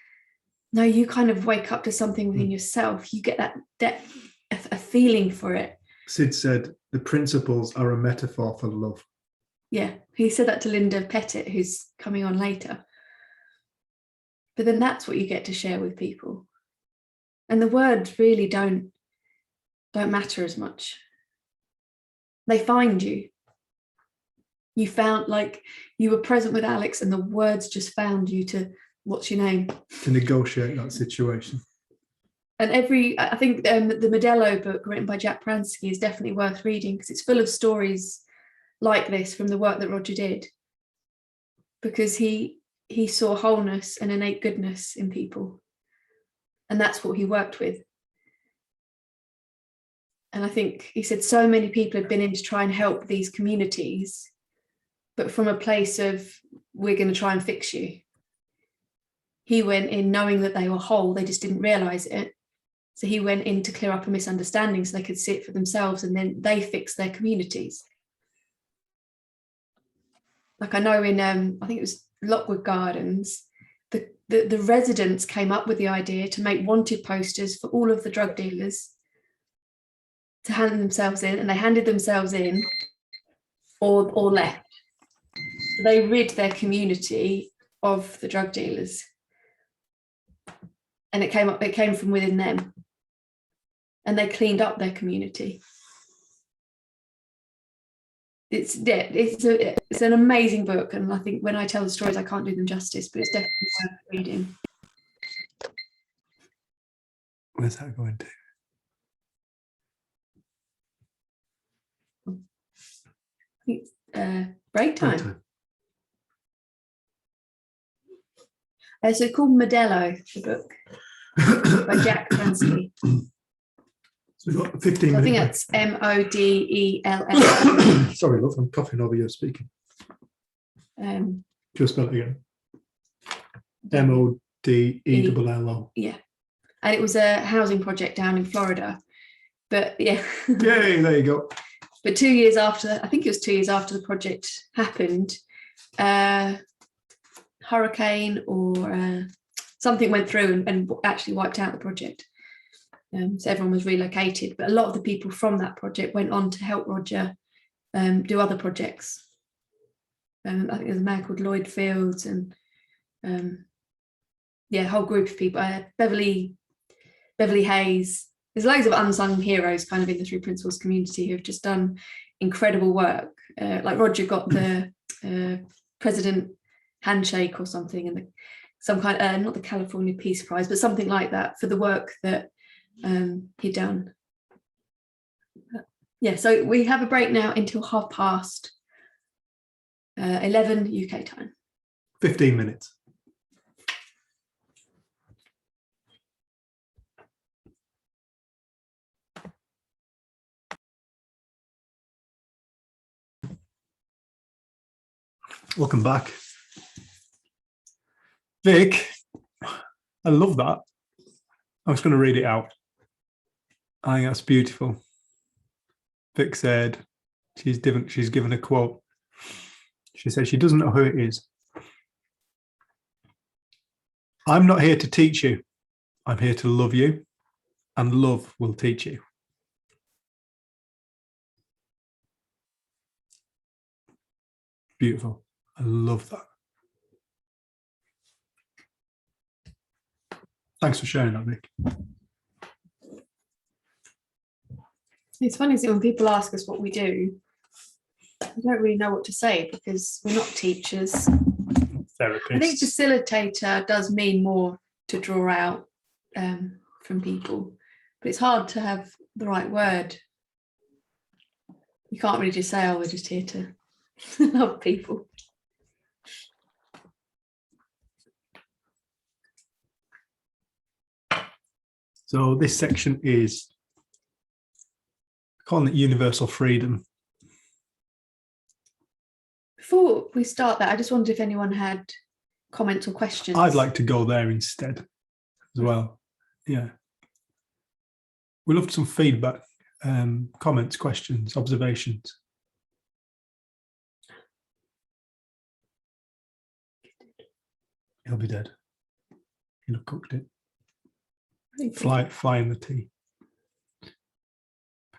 Speaker 1: no, you kind of wake up to something within yourself. You get that depth, a feeling for it.
Speaker 2: Sid said the principles are a metaphor for love.
Speaker 1: Yeah, he said that to Linda Pettit, who's coming on later. But then that's what you get to share with people. And the words really don't matter as much. They find you. You found, like, you were present with Alex and the words just found you to, what's your name?
Speaker 2: To negotiate that situation.
Speaker 1: And I think the Modelo book written by Jack Pransky is definitely worth reading, because it's full of stories like this from the work that Roger did. Because he saw wholeness and innate goodness in people. And that's what he worked with. And I think he said so many people had been in to try and help these communities, but from a place of, we're going to try and fix you. He went in knowing that they were whole, they just didn't realise it. So he went in to clear up a misunderstanding so they could see it for themselves, and then they fixed their communities. Like I know in, I think it was Lockwood Gardens, the residents came up with the idea to make wanted posters for all of the drug dealers to hand themselves in, and they handed themselves in or left. So they rid their community of the drug dealers. And it came from within them. And they cleaned up their community. it's an amazing book, and I think when I tell the stories, I can't do them justice, but it's definitely worth reading.
Speaker 2: Where's that going to?
Speaker 1: I think break time. So it's called Modelo, the book by Jack Pansky.
Speaker 2: So we've got 15
Speaker 1: So I think
Speaker 2: minutes.
Speaker 1: that's Modelo.
Speaker 2: Sorry, love, I'm coughing over your speaking. Just spell it again. Modell.
Speaker 1: Yeah, and it was a housing project down in Florida. But yeah,
Speaker 2: Yay! There you go.
Speaker 1: But 2 years after, I think it was 2 years after the project happened, hurricane or something went through and actually wiped out the project. So everyone was relocated, but a lot of the people from that project went on to help Roger do other projects. I think there's a man called Lloyd Fields and a whole group of people. Beverly Hayes. There's loads of unsung heroes kind of in the Three Principles community who've just done incredible work. Like Roger got the President handshake or something, and some kind not the California Peace Prize, but something like that for the work that he'd done. Yeah, so we have a break now until 11 UK time.
Speaker 2: 15 minutes. Welcome back. Vic, I love that. I was going to read it out. I think that's beautiful. Vic said she's given a quote. She said she doesn't know who it is. I'm not here to teach you. I'm here to love you, and love will teach you. Beautiful. I love that. Thanks for sharing that, Vic.
Speaker 1: It's funny, isn't it, when people ask us what we do, we don't really know what to say because we're not teachers.
Speaker 2: Therapists.
Speaker 1: I think facilitator does mean more to draw out from people, but it's hard to have the right word. You can't really just say, oh, we're just here to help people.
Speaker 2: So this section is calling it universal freedom.
Speaker 1: Before we start that, I just wondered if anyone had comments or questions.
Speaker 2: I'd like to go there instead as well. Yeah. We loved some feedback, comments, questions, observations. He'll be dead. He'll have cooked it. Fly in the tea.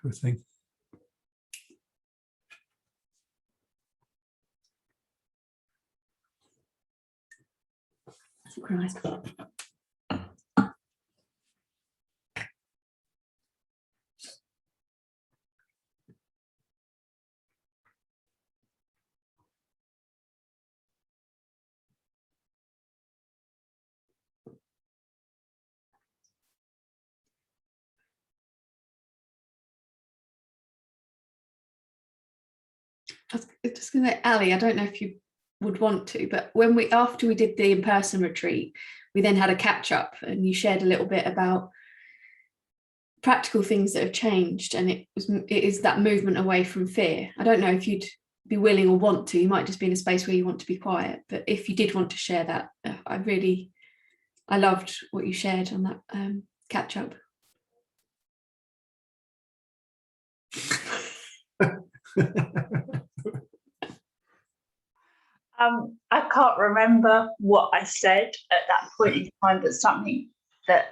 Speaker 2: Poor thing.
Speaker 1: Christ. I was just going to say, Ali, I don't know if you would want to, but after we did the in-person retreat, we then had a catch up, and you shared a little bit about practical things that have changed, and it is that movement away from fear. I don't know if you'd be willing or want to. You might just be in a space where you want to be quiet, but if you did want to share that, I loved what you shared on that catch up.
Speaker 4: I can't remember what I said at that point in time, but something that's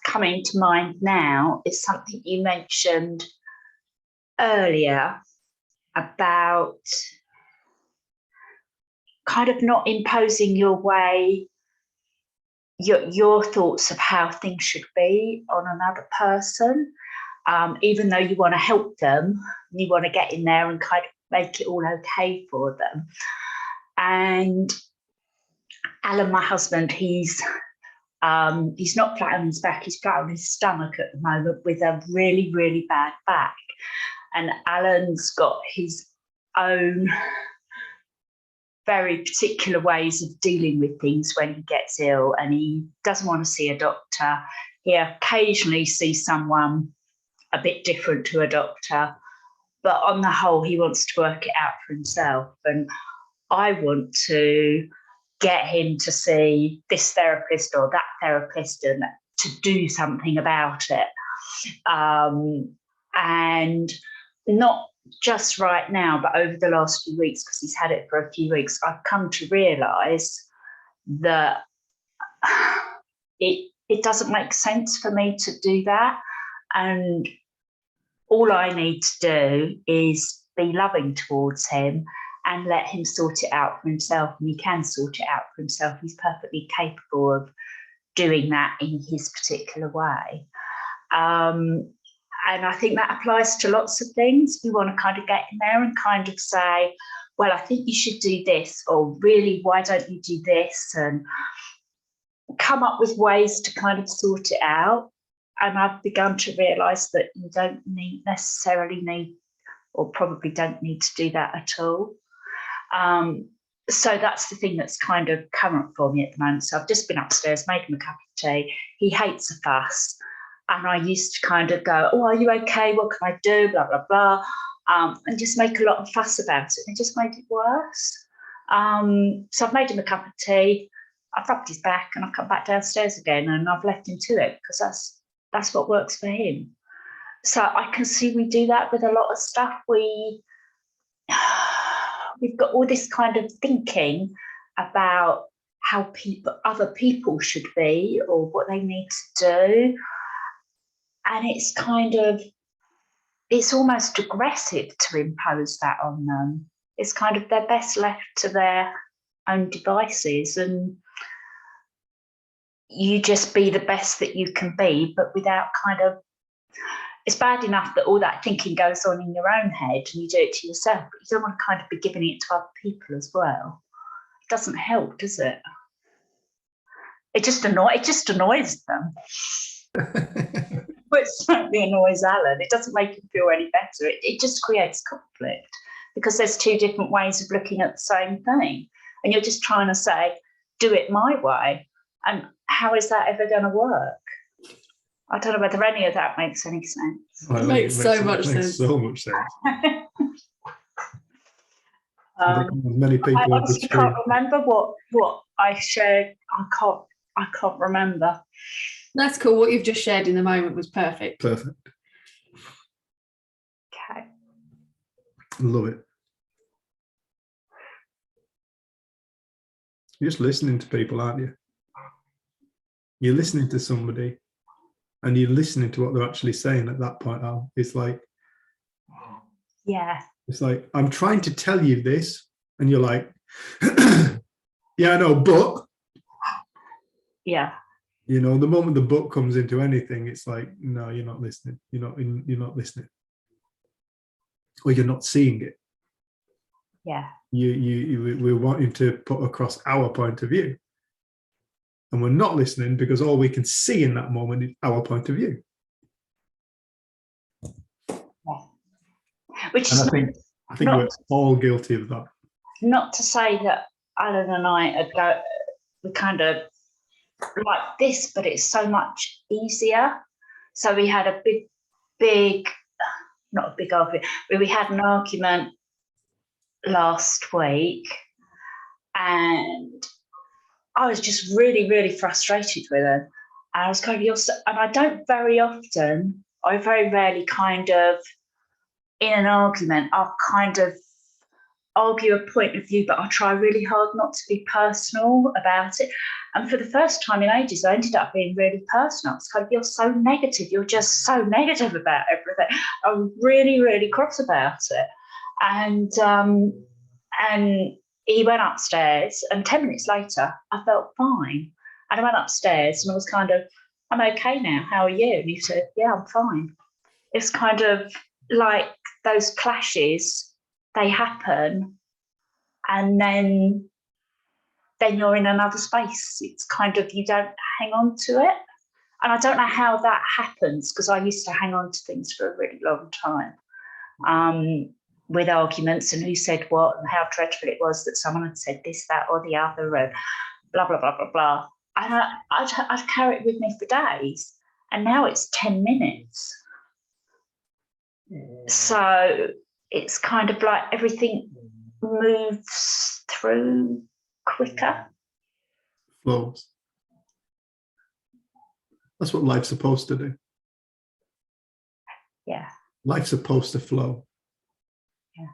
Speaker 4: coming to mind now is something you mentioned earlier about kind of not imposing your way, your thoughts of how things should be on another person, even though you want to help them, you want to get in there and kind of make it all okay for them. And Alan, my husband, he's not flat on his back, he's flat on his stomach at the moment with a really, really bad back. And Alan's got his own very particular ways of dealing with things when he gets ill, and he doesn't want to see a doctor. He occasionally sees someone a bit different to a doctor, but on the whole, he wants to work it out for himself. And I want to get him to see this therapist or that therapist and to do something about it. And not just right now, but over the last few weeks, because he's had it for a few weeks, I've come to realise that it doesn't make sense for me to do that. And all I need to do is be loving towards him and let him sort it out for himself. And he can sort it out for himself. He's perfectly capable of doing that in his particular way. And I think that applies to lots of things. We want to kind of get in there and kind of say, well, I think you should do this, or really, why don't you do this? And come up with ways to kind of sort it out. And I've begun to realise that you don't necessarily need, or probably don't need to do that at all. So that's the thing that's kind of current for me at the moment. So I've just been upstairs, made him a cup of tea. He hates a fuss. And I used to kind of go, oh, are you okay? What can I do? Blah, blah, blah. And just make a lot of fuss about it. And it just made it worse. So I've made him a cup of tea. I've rubbed his back and I've come back downstairs again and I've left him to it because that's what works for him. So I can see we do that with a lot of stuff. We've got all this kind of thinking about how other people should be or what they need to do. And it's almost aggressive to impose that on them. It's kind of they're best left to their own devices, and you just be the best that you can be, but without kind of, it's bad enough that all that thinking goes on in your own head and you do it to yourself, but you don't want to kind of be giving it to other people as well. It doesn't help, does it? It just annoys them. Which certainly annoys Alan. It doesn't make him feel any better. It just creates conflict because there's two different ways of looking at the same thing. And you're just trying to say, do it my way. And how is that ever going to work? I don't know whether any of that makes any sense.
Speaker 2: Well,
Speaker 1: It makes so much sense.
Speaker 2: So much sense.
Speaker 4: Many people I honestly can't remember what I shared. I can't remember.
Speaker 1: That's cool. What you've just shared in the moment was perfect.
Speaker 2: Perfect.
Speaker 4: Okay.
Speaker 2: Love it. You're just listening to people, aren't you? You're listening to somebody and you're listening to what they're actually saying at that point. It's like,
Speaker 4: yeah.
Speaker 2: It's like, I'm trying to tell you this. And you're like, yeah, I know, but.
Speaker 4: Yeah.
Speaker 2: You know, the moment the book comes into anything, it's like, no, you're not listening. You're not listening. Or you're not seeing it.
Speaker 4: Yeah.
Speaker 2: We're wanting to put across our point of view. And we're not listening because all we can see in that moment is our point of view.
Speaker 4: Yeah. Which
Speaker 2: and
Speaker 4: is
Speaker 2: I think we're all guilty of that.
Speaker 4: Not to say that Alan and I we kind of like this, but it's so much easier. So we had a big, not a big argument, but we had an argument last week, and I was just really, really frustrated with him. And I was kind of, and I don't very often, I very rarely kind of, in an argument, I'll kind of argue a point of view, but I try really hard not to be personal about it. And for the first time in ages, I ended up being really personal. It's kind of, you're so negative. You're just so negative about everything. I'm really, really cross about it. And he went upstairs, and 10 minutes later, I felt fine. And I went upstairs and I was kind of, I'm okay now. How are you? And he said, yeah, I'm fine. It's kind of like those clashes they happen, and then you're in another space. It's kind of, you don't hang on to it. And I don't know how that happens, because I used to hang on to things for a really long time, with arguments and who said what and how dreadful it was that someone had said this, that, or the other, and blah, blah, blah, blah, blah. And I'd carry it with me for days. And now it's 10 minutes. So it's kind of like everything moves through quicker.
Speaker 2: Flows. That's what life's supposed to do.
Speaker 4: Yeah.
Speaker 2: Life's supposed to flow.
Speaker 4: Yeah.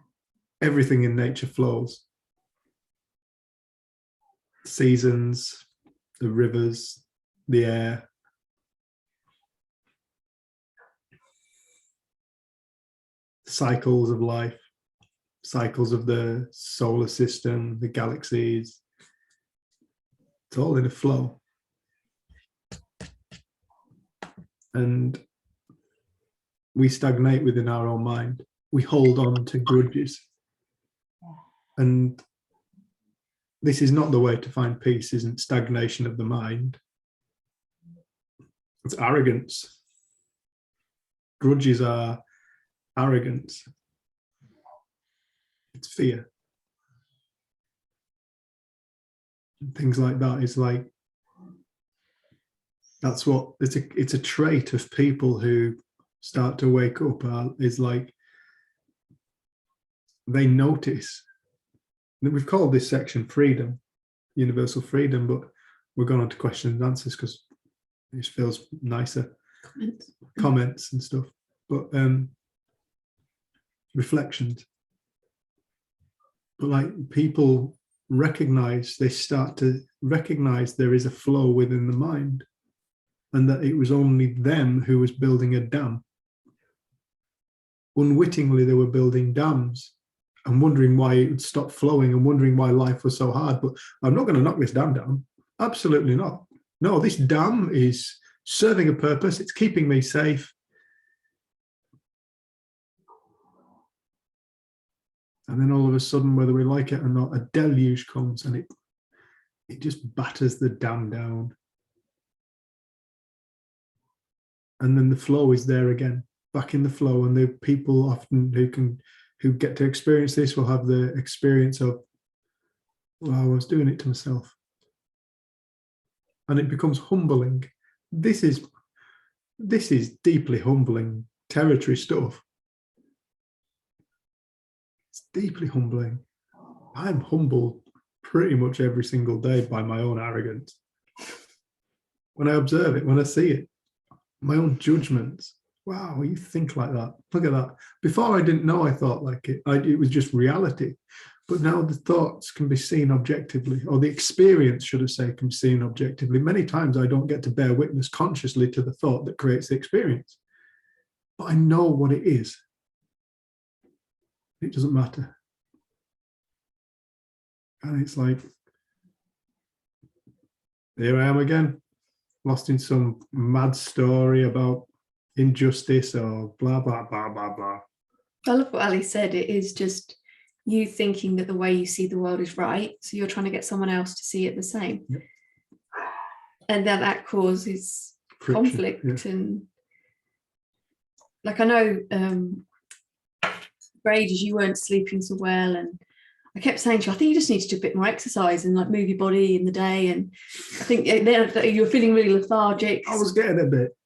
Speaker 2: Everything in nature flows. Seasons, the rivers, the air. Cycles of life, cycles of the solar system, the galaxies. It's all in a flow. And we stagnate within our own mind. We hold on to grudges. And this is not the way to find peace, isn't stagnation of the mind. It's arrogance. Grudges are arrogance. It's fear. And things like that is like, that's what it's a trait of people who start to wake up, is like they notice. We've called this section freedom, universal freedom, but we're going on to questions and answers because it feels nicer. Comments and stuff. But reflections. But like people recognize, they start to recognize there is a flow within the mind, and that it was only them who was building a dam. Unwittingly, they were building dams and wondering why it would stop flowing and wondering why life was so hard. But I'm not going to knock this dam down. Absolutely not. No, this dam is serving a purpose. It's keeping me safe. And then all of a sudden, whether we like it or not, a deluge comes and it just batters the dam down. And then the flow is there again, back in the flow. And the people often who get to experience this will have the experience of, well, I was doing it to myself. And it becomes humbling. This is deeply humbling territory stuff. It's deeply humbling. I'm humbled pretty much every single day by my own arrogance. When I observe it, when I see it, my own judgments. Wow, you think like that. Look at that. Before I didn't know I thought like it. It was just reality. But now the thoughts can be seen objectively, or the experience, should I say, can be seen objectively. Many times I don't get to bear witness consciously to the thought that creates the experience. But I know what it is. It doesn't matter. And it's like, here I am again, lost in some mad story about injustice or blah, blah, blah, blah, blah.
Speaker 1: I love what Ali said. It is just you thinking that the way you see the world is right. So you're trying to get someone else to see it the same.
Speaker 2: Yep.
Speaker 1: And then that causes
Speaker 2: Friction,
Speaker 1: conflict.
Speaker 2: yeah.
Speaker 1: And like, I know for ages you weren't sleeping so well, and I kept saying to you, I think you just need to do a bit more exercise and like move your body in the day. And I think you were feeling really lethargic.
Speaker 2: I was getting a bit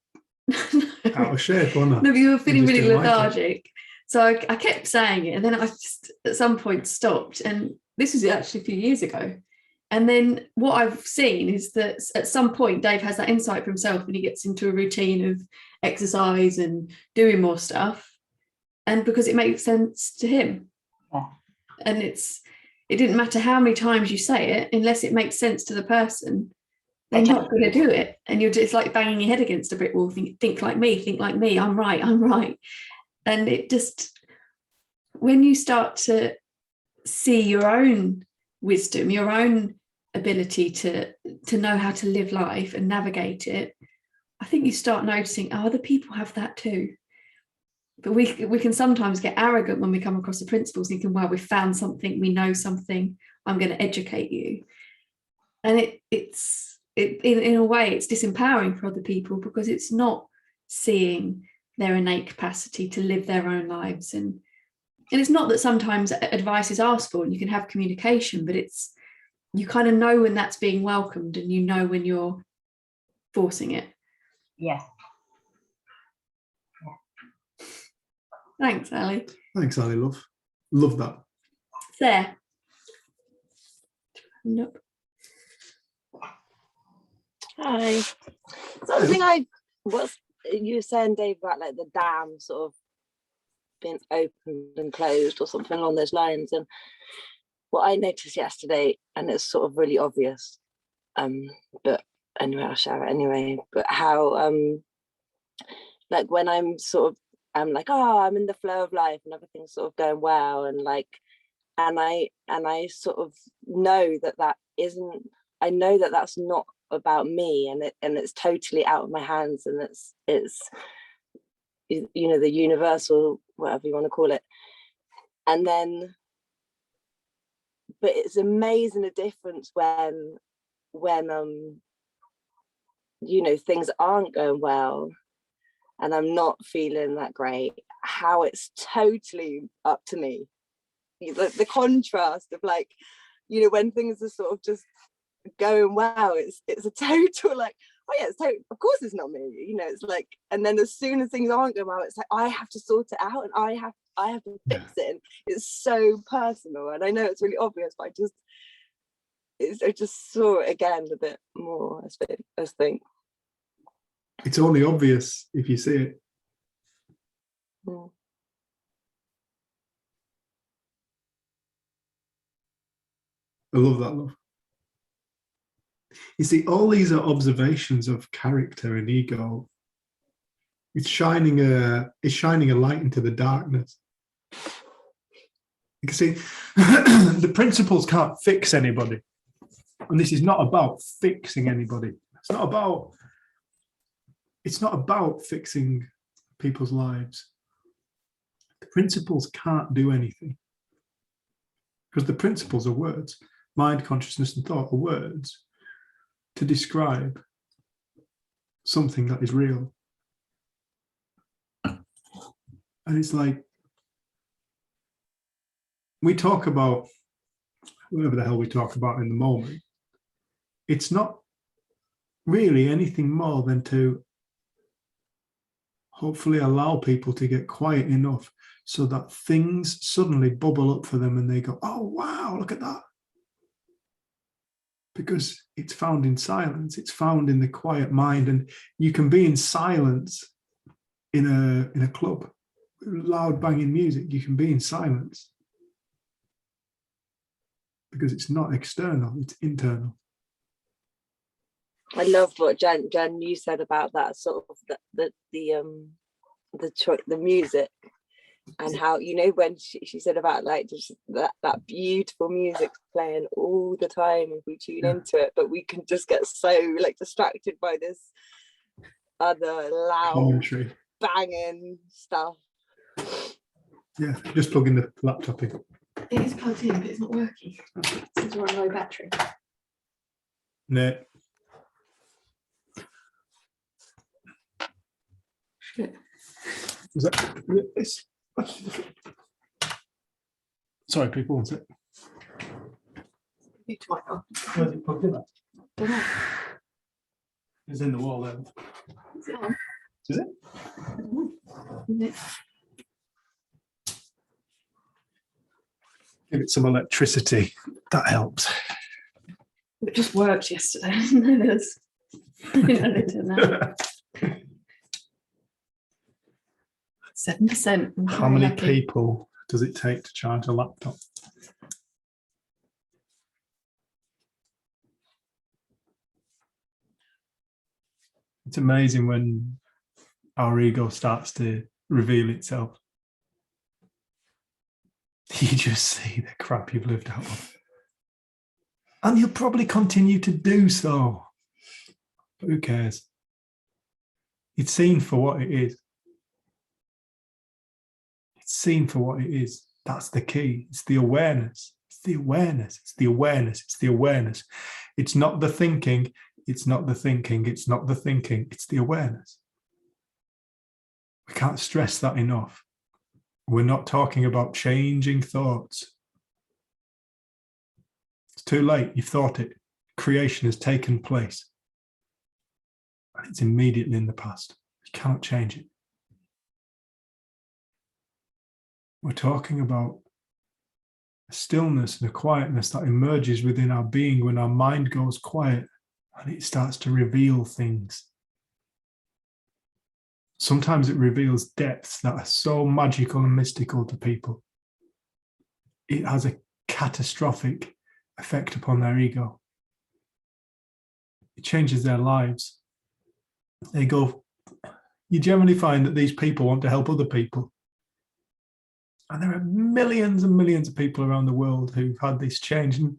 Speaker 2: out of shape, wasn't I?
Speaker 1: No, but you were feeling really
Speaker 2: didn't like it.
Speaker 1: lethargic. So I kept saying it, and then I just at some point stopped. And this was actually a few years ago. And then what I've seen is that at some point Dave has that insight for himself when he gets into a routine of exercise and doing more stuff. And because it makes sense to him.
Speaker 4: Yeah.
Speaker 1: And it didn't matter how many times you say it, unless it makes sense to the person, they're not going to do it. And it's like banging your head against a brick wall. Think like me, I'm right. And it just, when you start to see your own wisdom, your own ability to know how to live life and navigate it, I think you start noticing, oh, other people have that too. But we can sometimes get arrogant when we come across the principles, thinking, well, we found something, we know something, I'm going to educate you. And in a way, it's disempowering for other people, because it's not seeing their innate capacity to live their own lives. And it's not that sometimes advice is asked for and you can have communication, but you kind of know when that's being welcomed, and you know when you're forcing it.
Speaker 4: Yeah.
Speaker 1: Thanks, Ali.
Speaker 2: Thanks, Ali, love. Love that.
Speaker 1: There. Nope.
Speaker 5: Hi. Something what you were saying, Dave, about like the dam sort of being opened and closed or something along those lines. And what I noticed yesterday, and it's sort of really obvious, but anyway, I'll share it anyway, but how like when I'm like, oh, I'm in the flow of life and everything's sort of going well, and like, and I sort of know that isn't, I know that that's not about me, and it's totally out of my hands, and it's you know, the universal, whatever you want to call it. And then, but it's amazing the difference when you know, things aren't going well and I'm not feeling that great, how it's totally up to me. The contrast of, like, you know, when things are sort of just going well, it's a total like, oh yeah, it's total, of course it's not me, you know, it's like, and then as soon as things aren't going well, it's like I have to sort it out and I have to fix it, and it's so personal. And I know it's really obvious, but I just saw it again a bit more, I think.
Speaker 2: It's only obvious if you see it.
Speaker 5: Mm.
Speaker 2: I love that, love. You see, all these are observations of character and ego. It's shining a light into the darkness. You can see the principles can't fix anybody. And this is not about fixing anybody. It's not about fixing people's lives. The principles can't do anything, because the principles are words. Mind, consciousness, and thought are words to describe something that is real. And it's like, we talk about whatever the hell we talk about in the moment. It's not really anything more than to hopefully allow people to get quiet enough so that things suddenly bubble up for them and they go, oh, wow, look at that. Because it's found in silence, it's found in the quiet mind. And you can be in silence in a club, loud banging music, you can be in silence. Because it's not external, it's internal.
Speaker 5: I loved what Jen you said about that sort of the music, and how, you know, when she said about like just that beautiful music playing all the time if we tune into it, but we can just get so like distracted by this other loud
Speaker 2: commentary,
Speaker 5: banging stuff.
Speaker 2: Yeah, just plugging the laptop in.
Speaker 1: It is plugged in, but it's not working. Since we're on low battery.
Speaker 2: No.
Speaker 1: Shit.
Speaker 2: Is that this? Sorry, people, one sec.
Speaker 1: It might not.
Speaker 2: Where's it plugged in at?
Speaker 1: Don't know.
Speaker 2: It's in the wall there.
Speaker 1: Is it on?
Speaker 2: Is it?
Speaker 1: I don't know. Isn't it?
Speaker 2: Give it some electricity. That helps.
Speaker 1: It just worked yesterday. It is. I don't know. 7%.
Speaker 2: How many people does it take to charge a laptop? It's amazing when our ego starts to reveal itself. You just see the crap you've lived out of. And you'll probably continue to do so. But who cares? It's seen for what it is. It's seen for what it is. That's the key. It's the awareness. It's the awareness. It's the awareness. It's the awareness. It's not the thinking. It's not the thinking. It's not the thinking. It's the awareness. We can't stress that enough. We're not talking about changing thoughts. It's too late. You've thought it. Creation has taken place. And it's immediately in the past. You cannot change it. We're talking about a stillness and a quietness that emerges within our being when our mind goes quiet and it starts to reveal things. Sometimes it reveals depths that are so magical and mystical to people. It has a catastrophic effect upon their ego. It changes their lives. They go, you generally find that these people want to help other people. And there are millions and millions of people around the world who've had this change and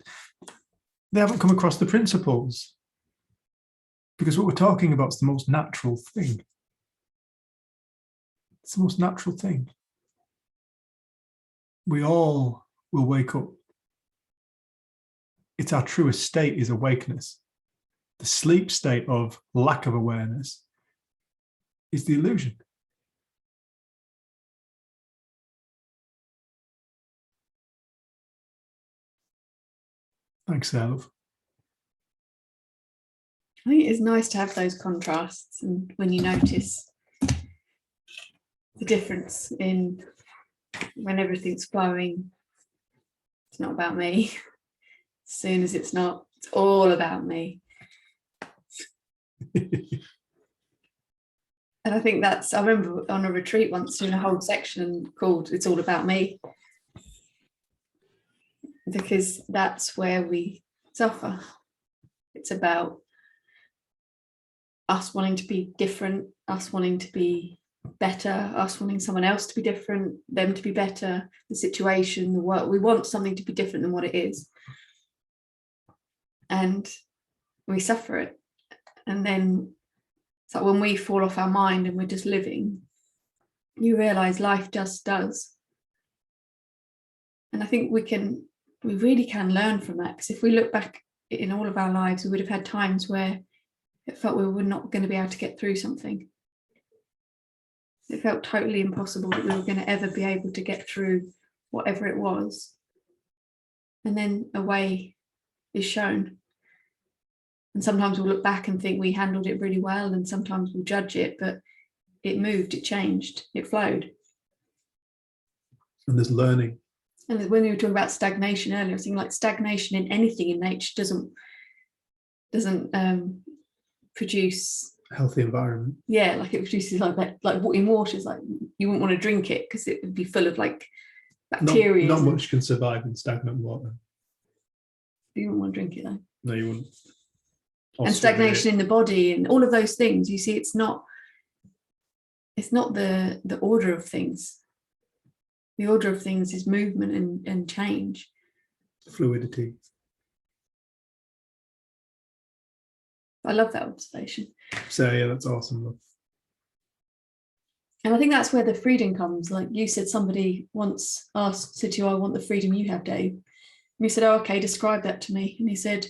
Speaker 2: they haven't come across the principles. Because what we're talking about is the most natural thing. It's the most natural thing. We all will wake up. It's our truest state is awakeness. The sleep state of lack of awareness is the illusion. Thanks, Elf.
Speaker 1: I think it's nice to have those contrasts, and when you notice the difference in when everything's flowing, it's not about me. As soon as it's not, it's all about me. And I think I remember on a retreat once doing a whole section called It's All About Me. Because that's where we suffer. It's about us wanting to be different, us wanting to be better, us wanting someone else to be different, them to be better, the situation, the work. We want something to be different than what it is. And we suffer it. And then it's like when we fall off our mind and we're just living, you realise life just does. And I think we really can learn from that, because if we look back in all of our lives, we would have had times where it felt we were not going to be able to get through something. It felt totally impossible that we were going to ever be able to get through whatever it was. And then a way is shown. And sometimes we'll look back and think we handled it really well, and sometimes we'll judge it, but it moved, it changed, it flowed.
Speaker 2: And there's learning.
Speaker 1: And when we were talking about stagnation earlier, I was thinking like stagnation in anything in nature doesn't produce
Speaker 2: A healthy environment.
Speaker 1: Yeah, like it produces like that, like in water, is like you wouldn't want to drink it because it would be full of like bacteria.
Speaker 2: Not much can survive in stagnant water.
Speaker 1: You wouldn't want to drink it though.
Speaker 2: No, you wouldn't.
Speaker 1: And stagnation in the body and all of those things, you see, it's not the order of things. The order of things is movement and change.
Speaker 2: Fluidity.
Speaker 1: I love that observation.
Speaker 2: So yeah, that's awesome.
Speaker 1: And I think that's where the freedom comes. Like you said, somebody once said to you, I want the freedom you have, Dave. And you said, oh, okay, describe that to me. And he said,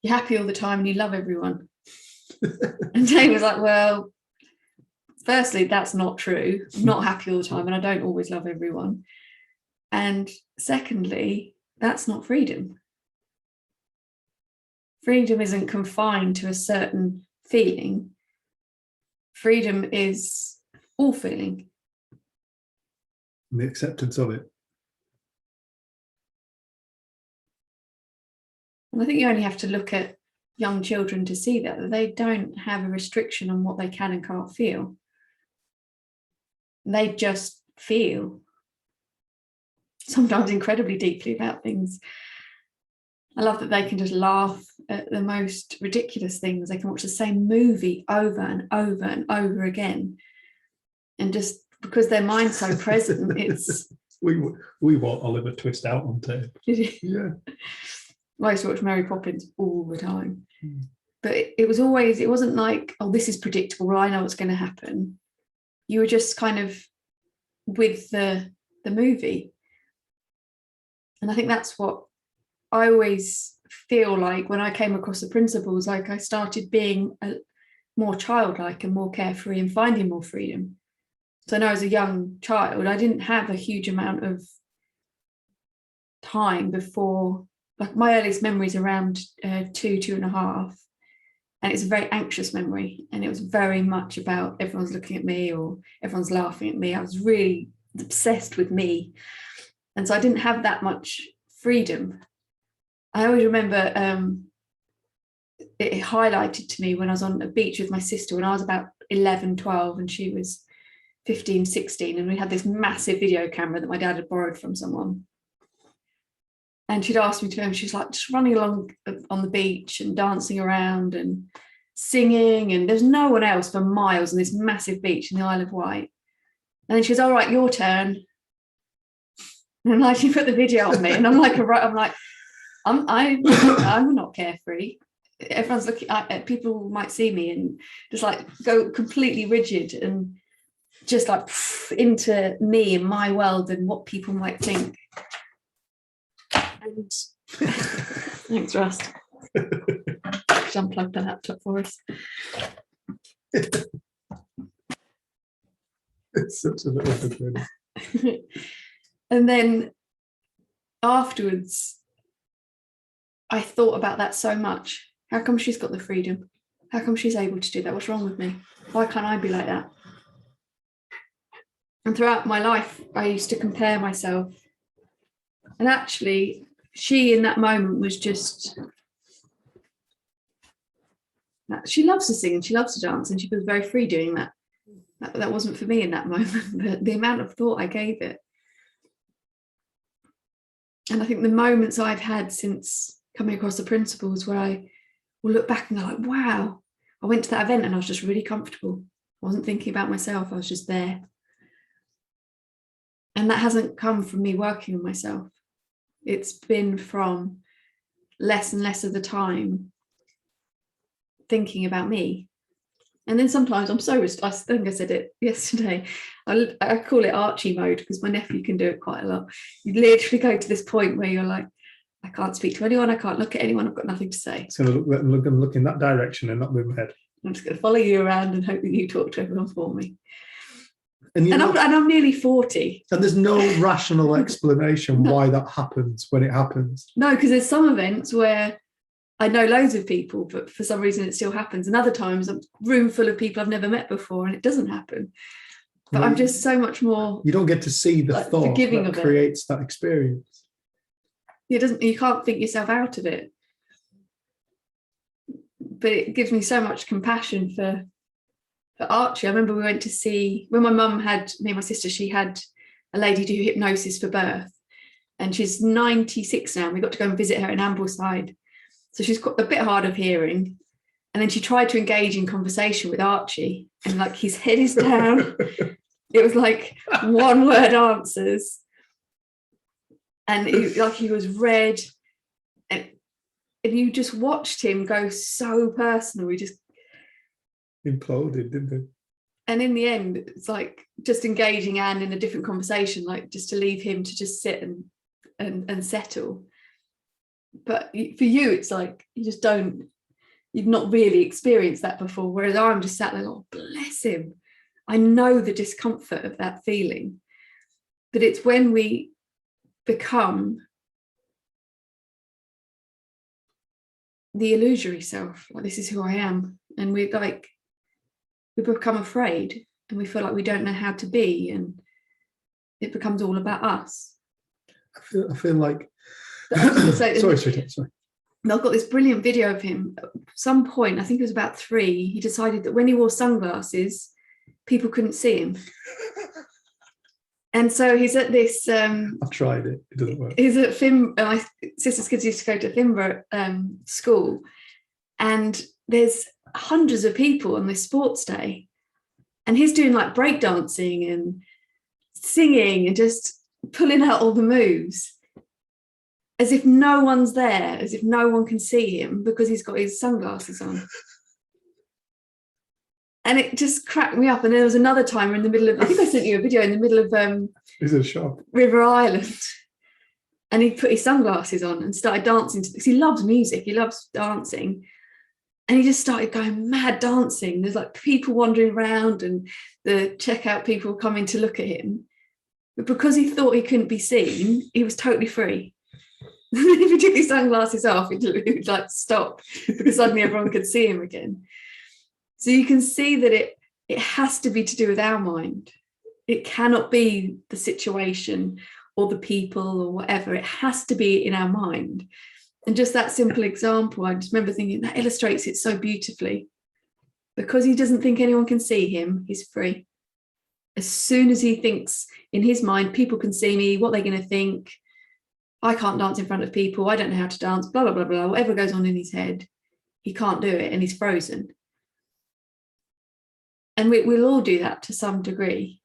Speaker 1: you're happy all the time and you love everyone. And Dave was like, well, firstly, that's not true. I'm not happy all the time and I don't always love everyone. And secondly, that's not freedom. Freedom isn't confined to a certain feeling. Freedom is all feeling.
Speaker 2: And the acceptance of it.
Speaker 1: And I think you only have to look at young children to see that they don't have a restriction on what they can and can't feel. They just feel, sometimes incredibly deeply, about things. I love that they can just laugh at the most ridiculous things. They can watch the same movie over and over and over again. And just because their mind's so present, it's...
Speaker 2: We want Oliver Twist out on tape. Yeah.
Speaker 1: I used to watch Mary Poppins all the time. But it wasn't like, oh, this is predictable, I know what's going to happen. You were just kind of with the the movie. And I think that's what I always feel like when I came across the principles, like I started being more childlike and more carefree and finding more freedom. So I know as a young child, I didn't have a huge amount of time before, like my earliest memories around 2.5, and it's a very anxious memory, and it was very much about everyone's looking at me or everyone's laughing at me. I was really obsessed with me, and so I didn't have that much freedom. I always remember it highlighted to me when I was on a beach with my sister when I was about 11, 12, and she was 15, 16, and we had this massive video camera that my dad had borrowed from someone. And she'd asked me to film. She was like just running along on the beach and dancing around and singing, and there's no one else for miles on this massive beach in the Isle of Wight. And then she goes, "All right, your turn." And like she put the video on me, and I'm like, I'm not carefree. Everyone's looking at, people might see me and just like go completely rigid and just like into me and my world and what people might think. And thanks, Russ. Just unplugged the laptop for us.
Speaker 2: It's such a little bit.
Speaker 1: And then afterwards, I thought about that so much. How come she's got the freedom? How come she's able to do that? What's wrong with me? Why can't I be like that? And throughout my life, I used to compare myself. And actually, she in that moment was just, she loves to sing and she loves to dance, and she was very free doing that. That wasn't for me in that moment, but the amount of thought I gave it. And I think the moments I've had since coming across the principles where I will look back and go like, wow, I went to that event and I was just really comfortable. I wasn't thinking about myself, I was just there. And that hasn't come from me working on myself. It's been from less and less of the time thinking about me. And then sometimes I'm so, I think I said it yesterday, I call it Archie mode because my nephew can do it quite a lot. You literally go to this point where you're like, I can't speak to anyone, I can't look at anyone, I've got nothing to say.
Speaker 2: It's going to look in that direction and not move my head.
Speaker 1: I'm just going to follow you around and hope that you talk to everyone for me.
Speaker 2: And
Speaker 1: I'm nearly 40.
Speaker 2: And there's no rational explanation why that happens when it happens.
Speaker 1: No, because there's some events where I know loads of people, but for some reason it still happens. And other times a room full of people I've never met before and it doesn't happen. But I'm just so much more.
Speaker 2: You don't get to see the
Speaker 1: like,
Speaker 2: thought
Speaker 1: forgiving
Speaker 2: that
Speaker 1: of
Speaker 2: creates that experience.
Speaker 1: You can't think yourself out of it. But it gives me so much compassion for Archie. I remember we went to see, when my mum had, me and my sister, she had a lady do hypnosis for birth. And she's 96 now. We got to go and visit her in Ambleside. So she's got a bit hard of hearing. And then she tried to engage in conversation with Archie. And like his head is down. It was like one word answers. And he was red. And you just watched him go so personal. We just
Speaker 2: imploded, didn't it?
Speaker 1: And in the end, it's like just engaging Anne in a different conversation, like just to leave him to just sit and settle. But for you, it's like you've not really experienced that before. Whereas I'm just sat there, oh, bless him. I know the discomfort of that feeling. But it's when we become the illusory self, like this is who I am. And we become afraid and we feel like we don't know how to be, and it becomes all about us.
Speaker 2: I feel like sorry.
Speaker 1: And I've got this brilliant video of him. At some point, I think it was about 3, he decided that when he wore sunglasses, people couldn't see him. And so he's at this.
Speaker 2: I've tried it. It doesn't work.
Speaker 1: He's at my sister's kids used to go to Finborough school, and there's hundreds of people on this sports day, and he's doing like breakdancing and singing and just pulling out all the moves as if no one's there, as if no one can see him because he's got his sunglasses on. And it just cracked me up. And there was another time in the middle of, I think I sent you a video in the middle of
Speaker 2: Is it a shop?
Speaker 1: River Island. And he put his sunglasses on and started dancing because he loves music. He loves dancing. And he just started going mad dancing. There's like people wandering around and the checkout people coming to look at him. But because he thought he couldn't be seen, he was totally free. If he took his sunglasses off, he would like stop because suddenly everyone could see him again. So you can see that it has to be to do with our mind. It cannot be the situation or the people or whatever. It has to be in our mind. And just that simple example, I just remember thinking that illustrates it so beautifully. Because he doesn't think anyone can see him, he's free. As soon as he thinks in his mind, people can see me, what they're going to think, I can't dance in front of people, I don't know how to dance, blah, blah, blah, blah, whatever goes on in his head, he can't do it and he's frozen. And we'll all do that to some degree.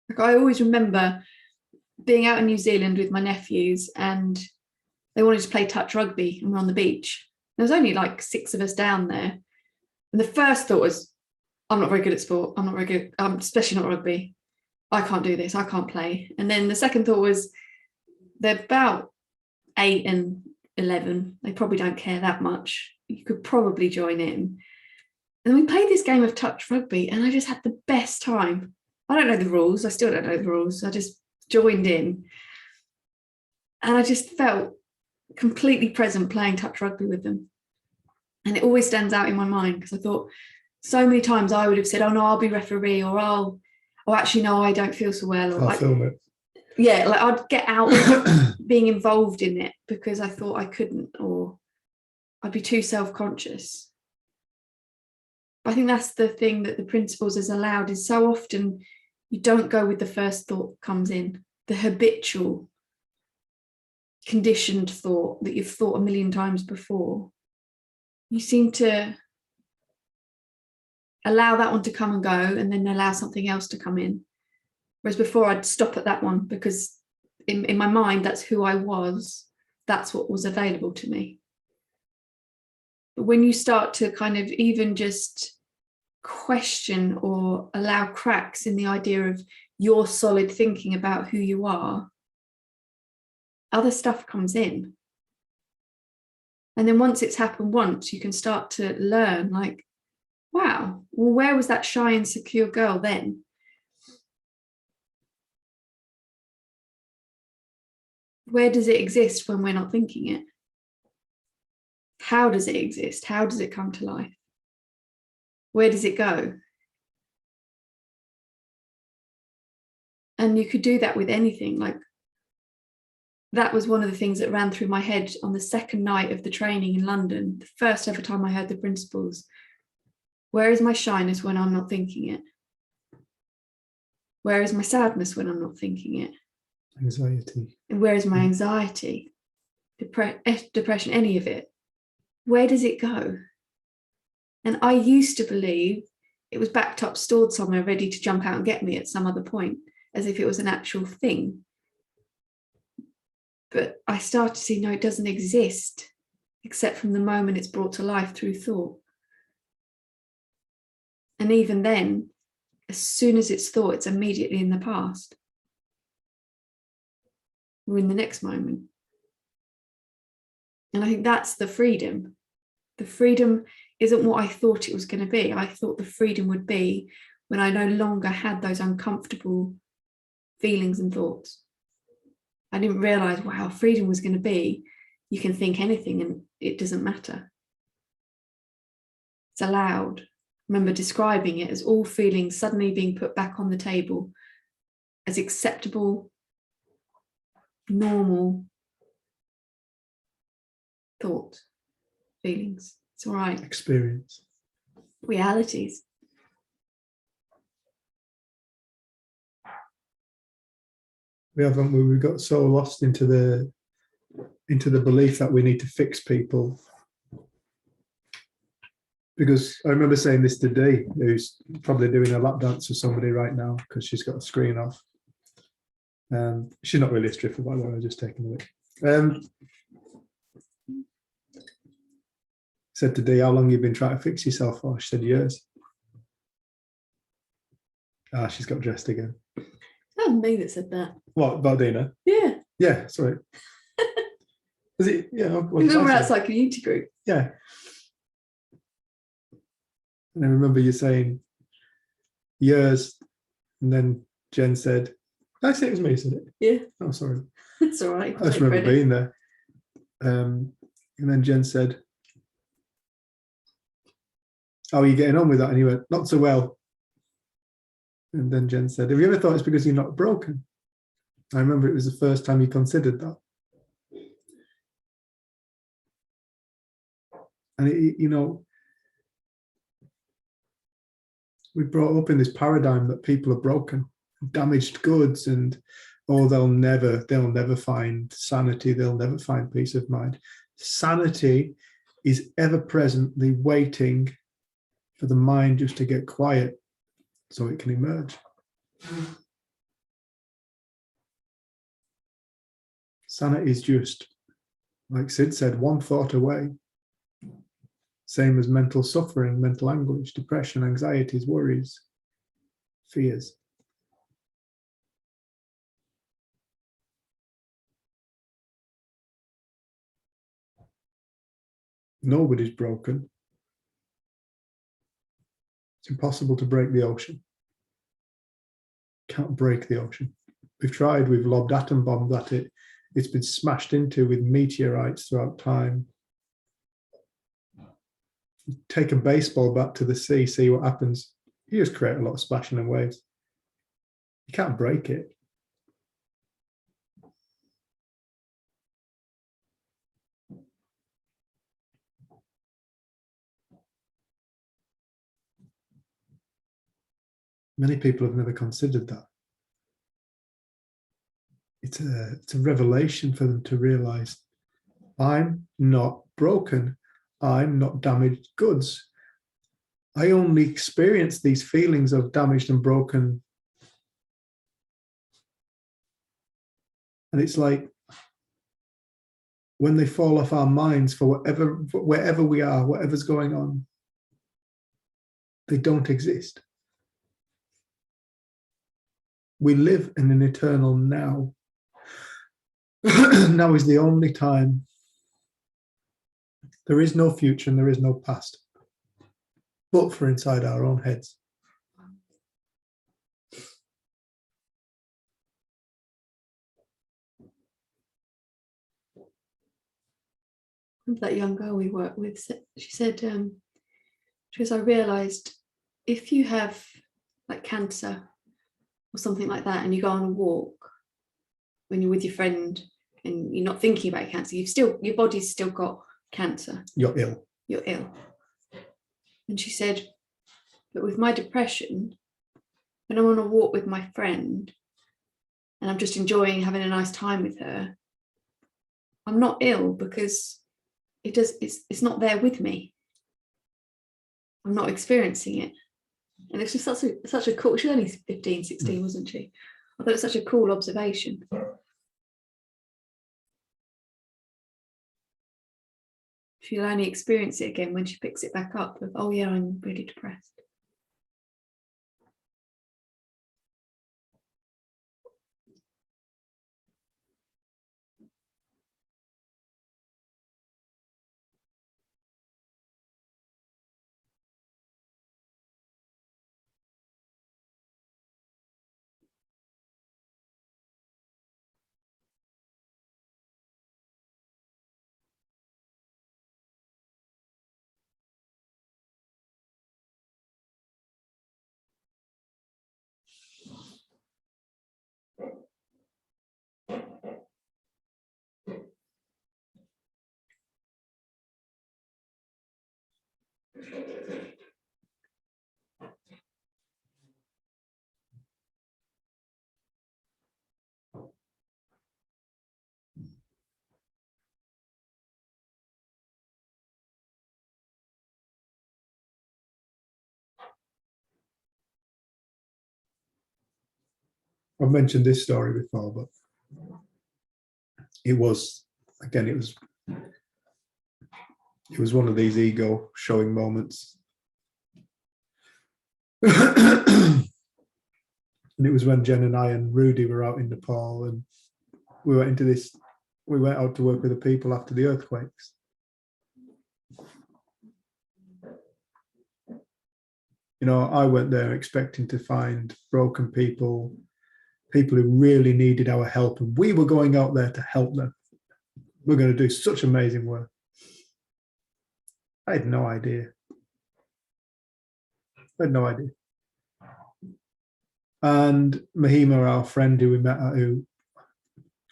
Speaker 1: Like I always remember being out in New Zealand with my nephews and they wanted to play touch rugby and we're on the beach. There was only like 6 of us down there. And the first thought was, I'm not very good at sport. I'm not very good, especially not rugby. I can't do this. I can't play. And then the second thought was, they're about 8 and 11. They probably don't care that much. You could probably join in. And we played this game of touch rugby and I just had the best time. I don't know the rules. I still don't know the rules. I just joined in. And I just felt completely present playing touch rugby with them. And it always stands out in my mind because I thought so many times I would have said, oh no, I'll be referee, or oh actually no, I don't feel so well. Or
Speaker 2: I'll film it.
Speaker 1: Yeah, like I'd get out of being involved in it because I thought I couldn't, or I'd be too self-conscious. I think that's the thing that the principles has allowed, is so often you don't go with the first thought that comes in, the habitual conditioned thought that you've thought a million times before. You seem to allow that one to come and go and then allow something else to come in. Whereas before I'd stop at that one because in my mind, that's who I was. That's what was available to me. But when you start to kind of even just question or allow cracks in the idea of your solid thinking about who you are, other stuff comes in. And then once it's happened once, you can start to learn like, wow, well, where was that shy and secure girl then? Where does it exist when we're not thinking it? How does it exist? How does it come to life? Where does it go? And you could do that with anything. Like that was one of the things that ran through my head on the second night of the training in London, the first ever time I heard the principles. Where is my shyness when I'm not thinking it? Where is my sadness when I'm not thinking it?
Speaker 2: Anxiety.
Speaker 1: And where is my anxiety? Depression, any of it? Where does it go? And I used to believe it was backed up, stored somewhere, ready to jump out and get me at some other point, as if it was an actual thing. But I started to see, no, it doesn't exist, except from the moment it's brought to life through thought. And even then, as soon as it's thought, it's immediately in the past. We're in the next moment. And I think that's the freedom. The freedom isn't what I thought it was going to be. I thought the freedom would be when I no longer had those uncomfortable feelings and thoughts. I didn't realize, wow, freedom was going to be, you can think anything and it doesn't matter. It's allowed. I remember describing it as all feelings suddenly being put back on the table as acceptable, normal thoughts, feelings. It's all right.
Speaker 2: Experience.
Speaker 1: Realities.
Speaker 2: We haven't we got so lost into the belief that we need to fix people. Because I remember saying this to Dee, who's probably doing a lap dance for somebody right now because she's got a screen off. She's not really a stripper, by the way, I was just taking it. Said to Dee, how long have you been trying to fix yourself for? She said, years. Ah, she's got dressed again.
Speaker 1: That was me that said that.
Speaker 2: What, about Dina?
Speaker 1: Yeah.
Speaker 2: Yeah, sorry. Is it? Yeah. What
Speaker 1: Because
Speaker 2: did
Speaker 1: when we're
Speaker 2: I say?
Speaker 1: outside community group.
Speaker 2: Yeah. And I remember you saying yours, and then Jen said, did I say it was me, said it?
Speaker 1: Yeah.
Speaker 2: Oh, sorry.
Speaker 1: It's all right.
Speaker 2: I just remember being there. And then Jen said, how are you getting on with that? And he went, not so well. And then Jen said, have you ever thought it's because you're not broken? I remember it was the first time you considered that. And, you know, we brought up in this paradigm that people are broken, damaged goods, and oh, they'll never find sanity, they'll never find peace of mind. Sanity is ever presently waiting for the mind just to get quiet so it can emerge. Sanity is just, like Sid said, one thought away. Same as mental suffering, mental anguish, depression, anxieties, worries, fears. Nobody's broken. It's impossible to break the ocean. Can't break the ocean. We've tried, we've lobbed atom bombs at it. It's been smashed into with meteorites throughout time. Take a baseball bat to the sea, see what happens. You just create a lot of splashing and waves. You can't break it. Many people have never considered that. It's a revelation for them to realize, I'm not broken. I'm not damaged goods. I only experience these feelings of damaged and broken. And it's like when they fall off our minds for wherever we are, whatever's going on, they don't exist. We live in an eternal now. Now is the only time. There is no future and there is no past, but for inside our own heads.
Speaker 1: That young girl we work with, she said, because I realised if you have like cancer or something like that and you go on a walk when you're with your friend and you're not thinking about cancer, your body's still got cancer.
Speaker 2: You're ill.
Speaker 1: You're ill. And she said, but with my depression, when I'm on a walk with my friend and I'm just enjoying having a nice time with her, I'm not ill because it's not there with me. I'm not experiencing it. And it's just such a cool, she was only 15, 16, wasn't she? I thought it was such a cool observation. She'll only experience it again when she picks it back up of, oh yeah, I'm really depressed.
Speaker 2: I've mentioned this story before, but it was one of these ego showing moments. And it was when Jen and I and Rudy were out in Nepal, and we went out to work with the people after the earthquakes. You know, I went there expecting to find broken people who really needed our help, and we were going out there to help them. We're going to do such amazing work. I had no idea. And Mahima, our friend who we met, who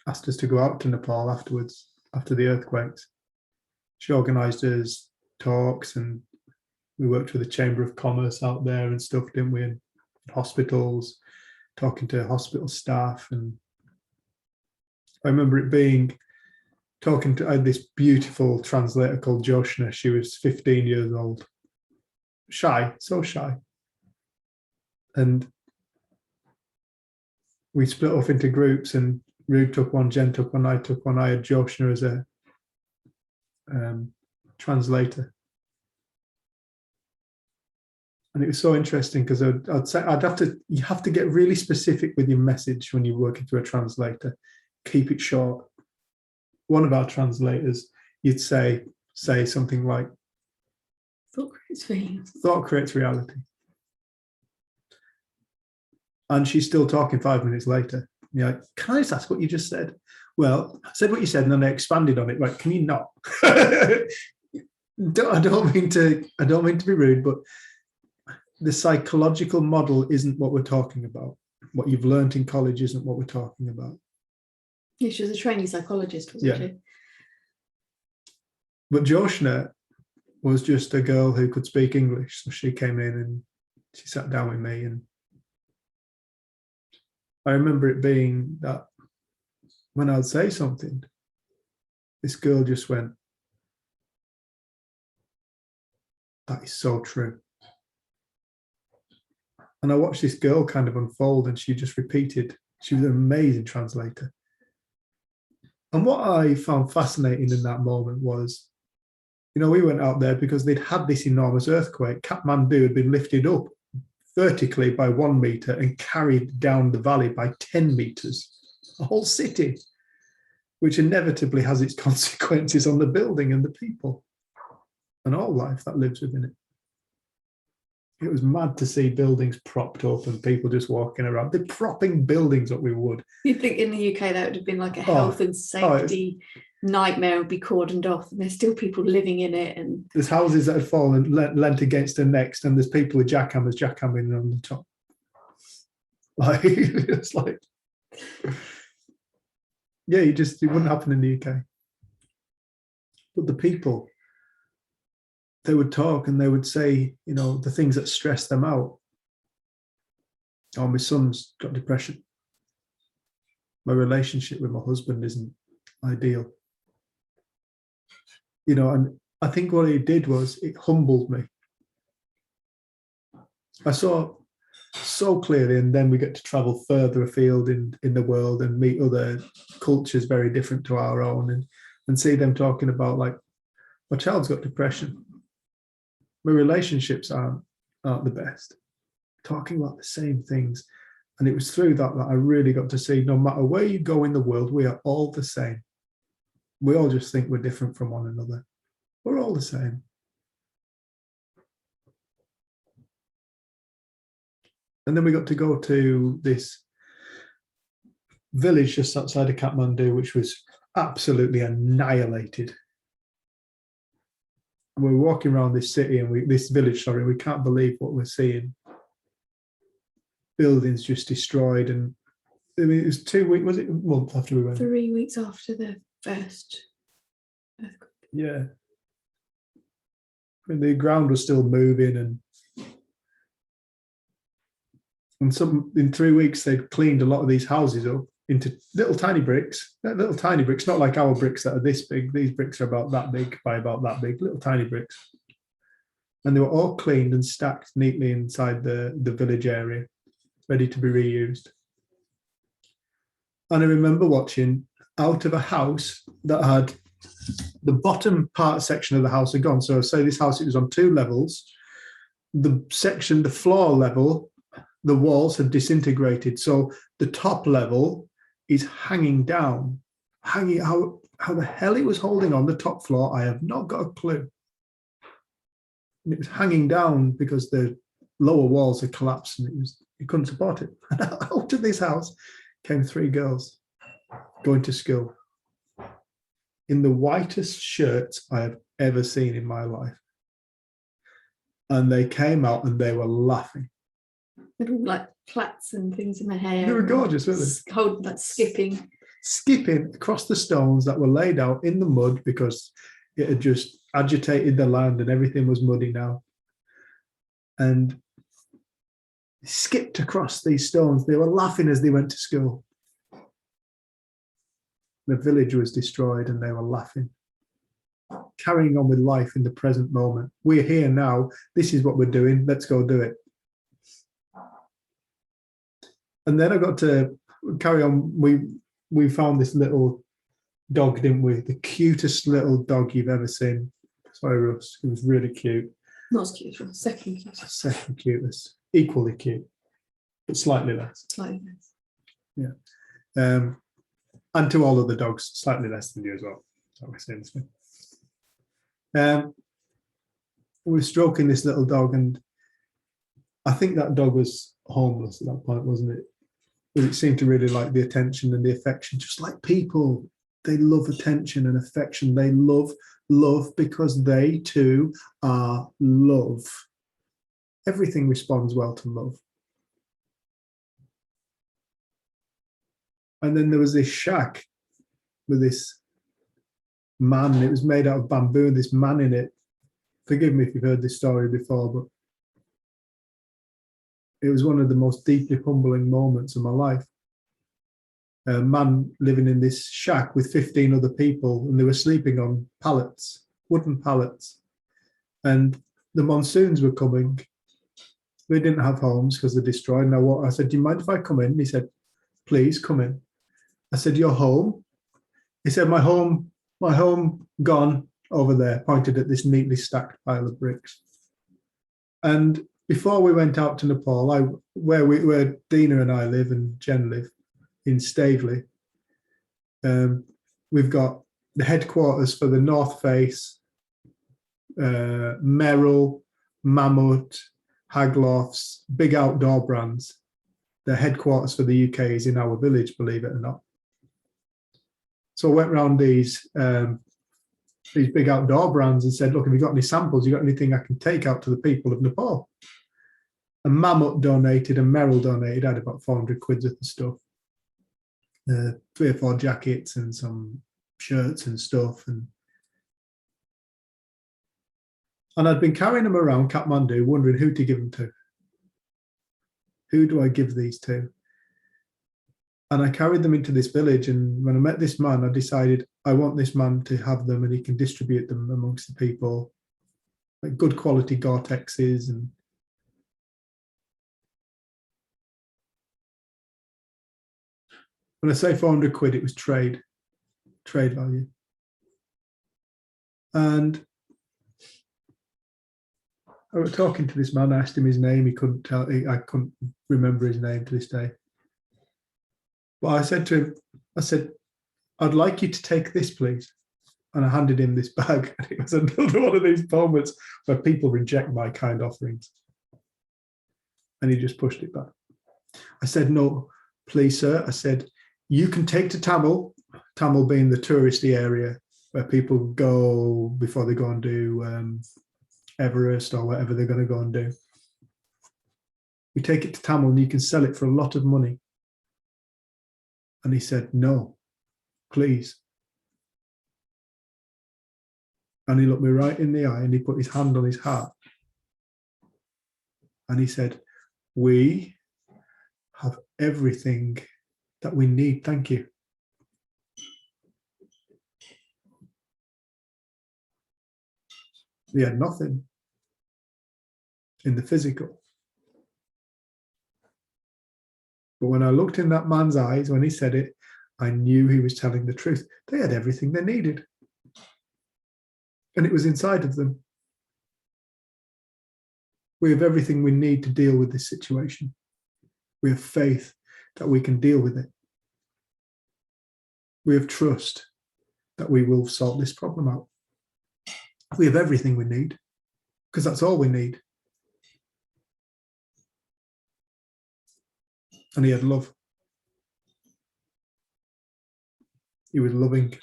Speaker 2: asked us to go out to Nepal afterwards, after the earthquakes, she organised us talks, and we worked with the Chamber of Commerce out there and stuff, didn't we? In hospitals, talking to hospital staff. And I remember it being, I had this beautiful translator called Joshna. She was 15 years old. Shy, so shy. And we split off into groups, and Rude took one, Jen took one, I took one. I had Joshna as a translator. And it was so interesting because you have to get really specific with your message when you're working through a translator. Keep it short. One of our translators, you'd say something like,
Speaker 1: Thought creates feelings.
Speaker 2: Thought creates reality. And she's still talking 5 minutes later. You're like, can I just ask what you just said? Well, I said what you said and then I expanded on it. Right, can you not? I don't mean to be rude, but the psychological model isn't what we're talking about. What you've learned in college isn't what we're talking about.
Speaker 1: Yeah, she was a trainee psychologist, wasn't she?
Speaker 2: But Joshna was just a girl who could speak English. So she came in and she sat down with me, and I remember it being that when I'd say something, this girl just went, that is so true. And I watched this girl kind of unfold, and she just repeated. She was an amazing translator. And what I found fascinating in that moment was, you know, we went out there because they'd had this enormous earthquake. Kathmandu had been lifted up vertically by 1 meter and carried down the valley by 10 meters, a whole city, which inevitably has its consequences on the building and the people and all life that lives within it. It was mad to see buildings propped up and people just walking around. They're propping buildings up with wood.
Speaker 1: You'd think in the UK that would have been like a health and safety nightmare, would be cordoned off, and there's still people living in it. And
Speaker 2: there's houses that have fallen, lent against the next, and there's people with jackhammering on the top. Like, it's like, yeah, it wouldn't happen in the UK. But the people, they would talk and they would say, you know, the things that stress them out. Oh, my son's got depression. My relationship with my husband isn't ideal. You know, and I think what it did was it humbled me. I saw so clearly, and then we get to travel further afield in the world and meet other cultures very different to our own, and see them talking about, like, my child's got depression. My relationships aren't the best. Talking about the same things. And it was through that I really got to see, no matter where you go in the world, we are all the same. We all just think we're different from one another. We're all the same. And then we got to go to this village just outside of Kathmandu, which was absolutely annihilated. And we're walking around this city and this village, we can't believe what we're seeing. Buildings just destroyed, and I mean, it was 2 weeks, was it a month after we went?
Speaker 1: 3 weeks after the first earthquake.
Speaker 2: Yeah. I mean, the ground was still moving, and in 3 weeks they'd cleaned a lot of these houses up into little tiny bricks, not like our bricks that are this big. These bricks are about that big by about that big, little tiny bricks. And they were all cleaned and stacked neatly inside the village area, ready to be reused. And I remember watching out of a house that had the bottom part section of the house had gone. So say this house, it was on 2 levels. The floor level the walls had disintegrated. So the top level is hanging down, hanging out. How the hell it was holding on the top floor, I have not got a clue. And it was hanging down because the lower walls had collapsed and it couldn't support it. And out of this house came 3 girls going to school in the whitest shirts I have ever seen in my life. And they came out and they were laughing.
Speaker 1: Little like plaits and things in my hair.
Speaker 2: They were gorgeous, weren't they?
Speaker 1: Holding, like
Speaker 2: Skipping across the stones that were laid out in the mud because it had just agitated the land and everything was muddy now. And skipped across these stones. They were laughing as they went to school. The village was destroyed and they were laughing. Carrying on with life in the present moment. We're here now. This is what we're doing. Let's go do it. And then I got to carry on. We found this little dog, didn't we? The cutest little dog you've ever seen. Sorry, Russ. It was really cute.
Speaker 1: Not as cute as Ross, second cutest.
Speaker 2: Second cutest. Equally cute, but slightly less.
Speaker 1: Slightly less.
Speaker 2: Yeah. And to all of the dogs, slightly less than you as well. That's what we're saying this way. We were stroking this little dog, and I think that dog was homeless at that point, wasn't it? But it seemed to really like the attention and the affection, just like people. They love attention and affection. They love because they too are love. Everything responds well to love. And then there was this shack with this man. It was made out of bamboo and this man in it. Forgive me if you've heard this story before, but it was one of the most deeply humbling moments of my life. A man living in this shack with 15 other people, and they were sleeping on pallets, wooden pallets. And the monsoons were coming. They didn't have homes because they're destroyed. Now, I said, do you mind if I come in? He said, please come in. I said, your home? He said, my home gone over there, pointed at this neatly stacked pile of bricks. And before we went out to Nepal, where Dina and I live and Jen live, in Staveley, we've got the headquarters for the North Face, Merrill, Mammoth, Haglofts, big outdoor brands. The headquarters for the UK is in our village, believe it or not. So I went around these big outdoor brands and said, look, have you got any samples? You got anything I can take out to the people of Nepal? And Mammoth donated and Merrill donated. I had about 400 quid worth of stuff. 3 or 4 jackets and some shirts and stuff. And I'd been carrying them around Kathmandu, wondering who to give them to. Who do I give these to? And I carried them into this village. And when I met this man, I decided I want this man to have them and he can distribute them amongst the people. Like good quality Gore-Texes. And when I say 400 quid, it was trade value. And I was talking to this man, I asked him his name, he couldn't tell, I couldn't remember his name to this day. But I said to him, I'd like you to take this, please. And I handed him this bag. And it was another one of these moments where people reject my kind offerings. And he just pushed it back. I said, no, please, sir. I said, you can take to Tamil being the touristy area where people go before they go and do Everest or whatever they're going to go and do. You take it to Tamil and you can sell it for a lot of money. And he said, no, please. And he looked me right in the eye and he put his hand on his heart. And he said, we have everything that we need, thank you. We had nothing in the physical. But when I looked in that man's eyes, when he said it, I knew he was telling the truth. They had everything they needed. And it was inside of them. We have everything we need to deal with this situation. We have faith that we can deal with it. We have trust that we will solve this problem out. We have everything we need, because that's all we need. And he had love. He was loving.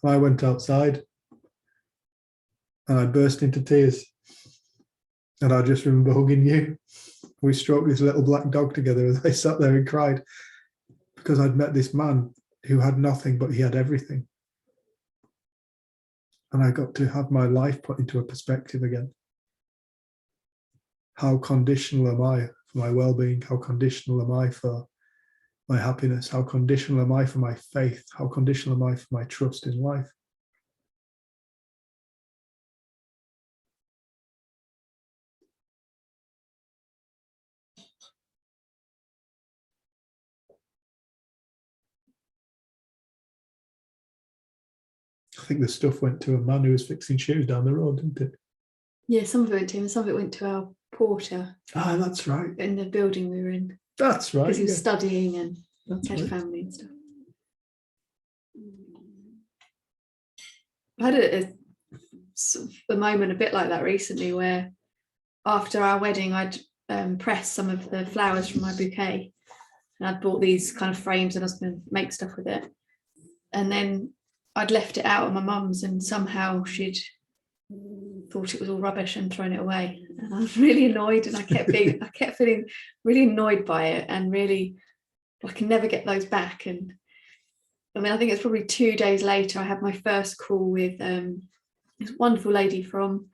Speaker 2: I went outside and I burst into tears. And I just remember hugging you. We stroked this little black dog together as I sat there and cried, because I'd met this man who had nothing, but he had everything. And I got to have my life put into a perspective again. How conditional am I for my well-being? How conditional am I for my happiness? How conditional am I for my faith? How conditional am I for my trust in life? I think the stuff went to a man who was fixing shoes down the road, didn't it?
Speaker 1: Yeah, some of it went to him, and some of it went to our porter
Speaker 2: Ah, that's right.
Speaker 1: in the building we were in,
Speaker 2: That's right.
Speaker 1: because he was
Speaker 2: Yeah,
Speaker 1: studying and
Speaker 2: that's
Speaker 1: had
Speaker 2: right.
Speaker 1: family and stuff. I had a moment a bit like that recently, where after our wedding I'd pressed some of the flowers from my bouquet, and I'd bought these kind of frames and I was going to make stuff with it, and then I'd left it out at my mum's, and somehow she'd thought it was all rubbish and thrown it away, and I was really annoyed, and I kept feeling really annoyed by it, and really I can never get those back. And I mean, I think it's probably 2 days later I had my first call with this wonderful lady from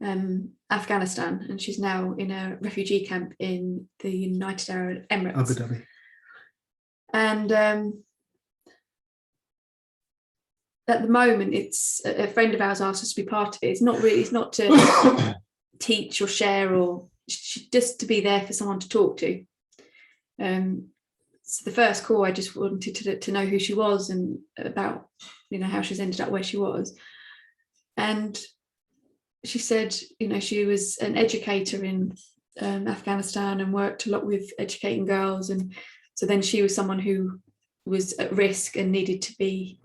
Speaker 1: Afghanistan, and she's now in a refugee camp in the United Arab Emirates,
Speaker 2: Abu Dhabi.
Speaker 1: and at the moment, it's a friend of ours asked us to be part of it. It's not to teach or share, or just to be there for someone to talk to. So the first call, I just wanted to know who she was and about, how she's ended up where she was. And she said, she was an educator in Afghanistan and worked a lot with educating girls. And so then she was someone who was at risk and needed to leave.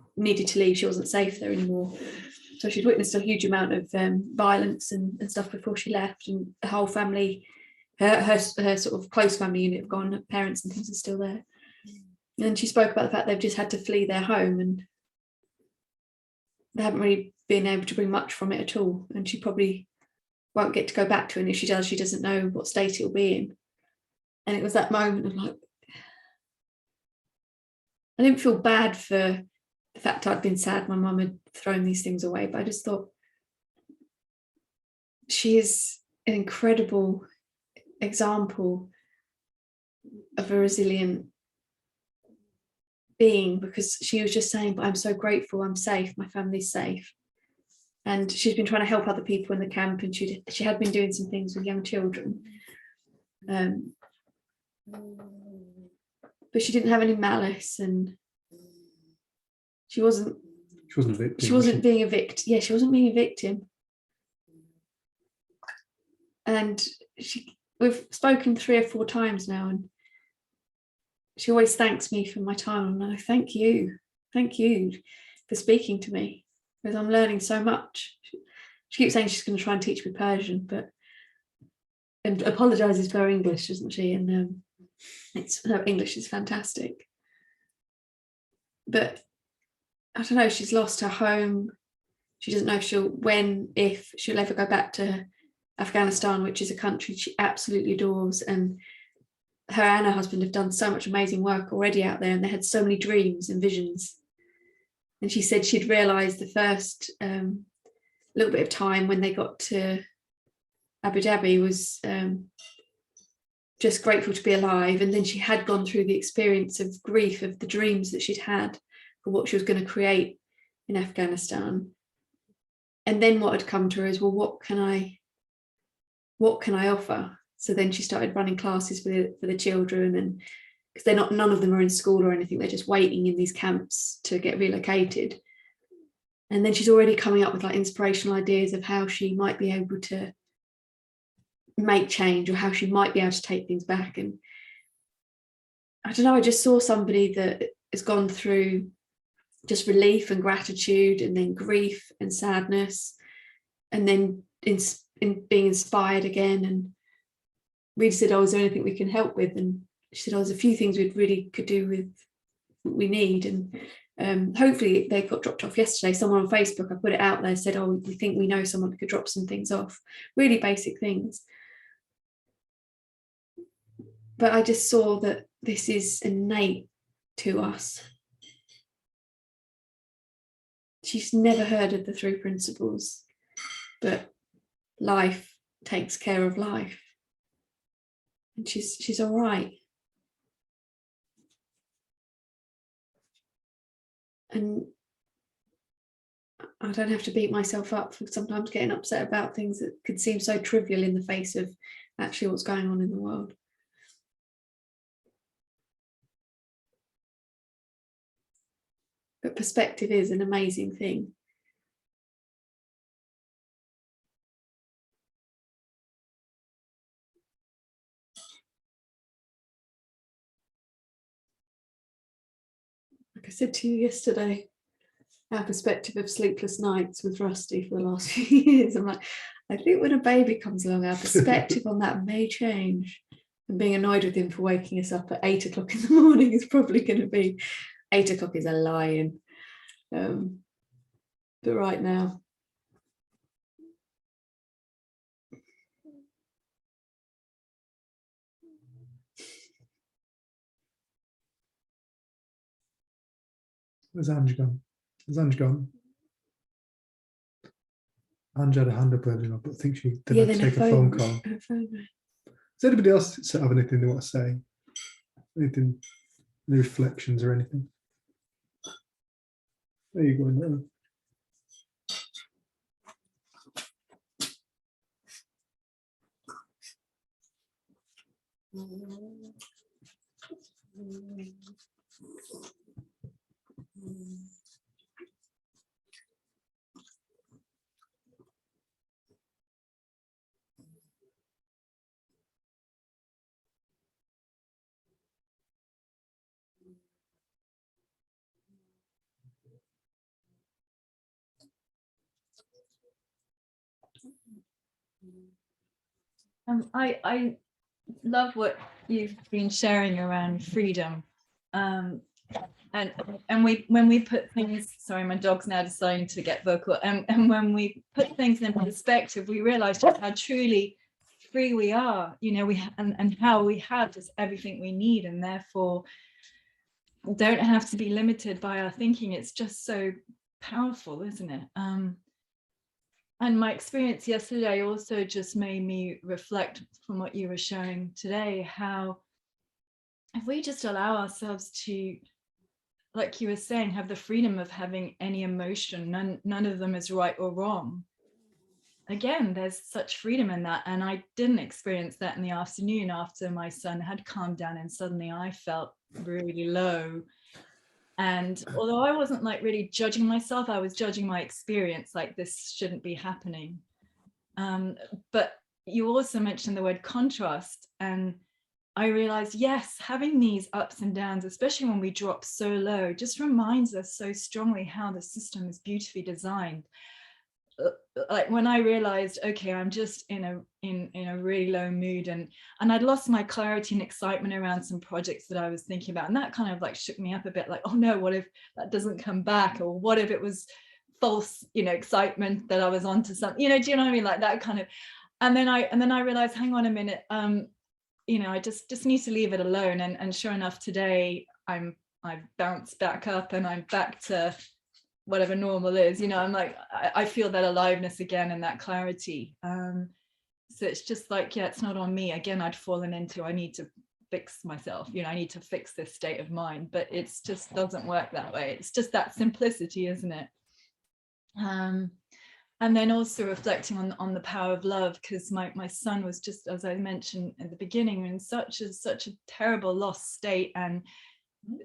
Speaker 1: She wasn't safe there anymore. So she'd witnessed a huge amount of violence and stuff before she left, and the whole family, her sort of close family unit have gone, her parents and things are still there. And she spoke about the fact they've just had to flee their home, and they haven't really been able to bring much from it at all, and she probably won't get to go back to it, and if she does, she doesn't know what state it'll be in. And it was that moment of like, I didn't feel bad for the fact I'd been sad my mum had thrown these things away, but I just thought she is an incredible example of a resilient being, because she was just saying, but I'm so grateful, I'm safe, my family's safe. And she's been trying to help other people in the camp, and she had been doing some things with young children, but she didn't have any malice, and she wasn't
Speaker 2: She wasn't a victim.
Speaker 1: She wasn't being a victim. Yeah, she wasn't being a victim. And we've spoken 3 or 4 times now, and she always thanks me for my time. And I thank you for speaking to me, because I'm learning so much. She keeps saying she's going to try and teach me Persian, and apologises for her English, doesn't she? And her English is fantastic. But I don't know, she's lost her home. She doesn't know if she'll ever go back to Afghanistan, which is a country she absolutely adores. And her and her husband have done so much amazing work already out there, and they had so many dreams and visions. And she said she'd realised the first little bit of time when they got to Abu Dhabi was just grateful to be alive. And then she had gone through the experience of grief of the dreams that she'd had for what she was going to create in Afghanistan. And then what had come to her is, well, what can I offer? So then she started running classes for the children, and because none of them are in school or anything, they're just waiting in these camps to get relocated. And then she's already coming up with like inspirational ideas of how she might be able to make change, or how she might be able to take things back. And I don't know, I just saw somebody that has gone through just relief and gratitude, and then grief and sadness, and then in being inspired again. And we said, oh, is there anything we can help with? And she said, oh, there's a few things we really could do with what we need. And hopefully they got dropped off yesterday. Someone on Facebook, I put it out there, said, oh, we think we know someone who could drop some things off, really basic things. But I just saw that this is innate to us. She's never heard of the 3 principles, but life takes care of life. And she's all right. And I don't have to beat myself up for sometimes getting upset about things that could seem so trivial in the face of actually what's going on in the world. But perspective is an amazing thing. Like I said to you yesterday, our perspective of sleepless nights with Rusty for the last few years. I'm like, I think when a baby comes along, our perspective on that may change. And being annoyed with him for waking us up at 8 o'clock in the morning is probably going to be 8 o'clock is a lion. But right now,
Speaker 2: Where's Ange gone? Is Ange gone? Ange had a hand up earlier, but I think she didn't take a phone call. Does anybody else have anything they want to say? Anything, any reflections or anything? There you go. Now.
Speaker 6: I love what you've been sharing around freedom, and when we put things, sorry, my dog's now deciding to get vocal, and when we put things in perspective, we realize just how truly free we are, you know, and how we have just everything we need, and therefore don't have to be limited by our thinking. It's just so powerful, isn't it? And my experience yesterday also just made me reflect from what you were sharing today, how if we just allow ourselves to, like you were saying, have the freedom of having any emotion, none of them is right or wrong. Again, there's such freedom in that. And I didn't experience that in the afternoon after my son had calmed down and suddenly I felt really low. And although I wasn't like really judging myself, I was judging my experience, like this shouldn't be happening. But you also mentioned the word contrast, and I realized, yes, having these ups and downs, especially when we drop so low, just reminds us so strongly how the system is beautifully designed. Like when I realized, okay, I'm just in a really low mood, and I'd lost my clarity and excitement around some projects that I was thinking about, and that kind of like shook me up a bit, like, oh no, what if that doesn't come back, or what if it was false, you know, excitement that I was onto something, you know, do you know what I mean, like that kind of, and then I realized, hang on a minute, you know, I just need to leave it alone, and sure enough, today I've bounced back up and I'm back to whatever normal is, you know, I'm like, I feel that aliveness again and that clarity. So it's just like, yeah, it's not on me. Again, I'd fallen into, I need to fix myself, you know, I need to fix this state of mind, but it's just doesn't work that way. It's just that simplicity, isn't it? And then also reflecting on the power of love, because my son was just, as I mentioned at the beginning, in such a terrible lost state, and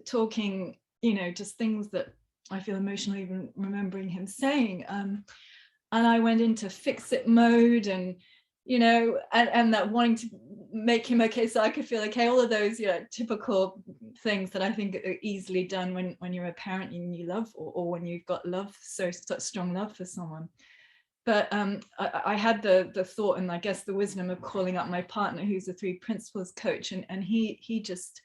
Speaker 6: talking, you know, just things that I feel emotional even remembering him saying, and I went into fix it mode, and and that wanting to make him okay so I could feel okay, all of those typical things that I think are easily done when you're a parent and you love, or when you've got love, such strong love for someone. But I had the thought, and I guess the wisdom of calling up my partner, who's a 3 principles coach, and he just,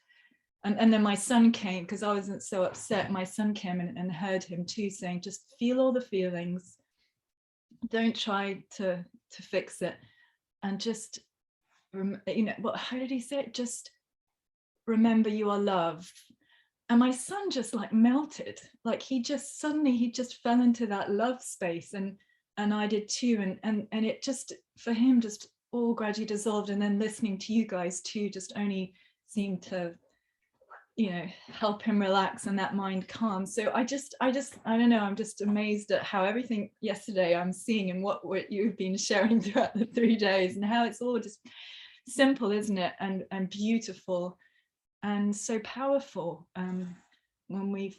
Speaker 6: and then my son came, because I wasn't so upset. My son came and heard him too, saying, just feel all the feelings, don't try to fix it, and just how did he say it? Just remember you are loved. And my son just like melted, like he just fell into that love space, and I did too, and it just, for him, just all gradually dissolved. And then listening to you guys too just only seemed to help him relax and that mind calm. So I don't know, I'm just amazed at how everything yesterday I'm seeing, and what you've been sharing throughout the 3 days, and how it's all just simple, isn't it, and beautiful, and so powerful, when we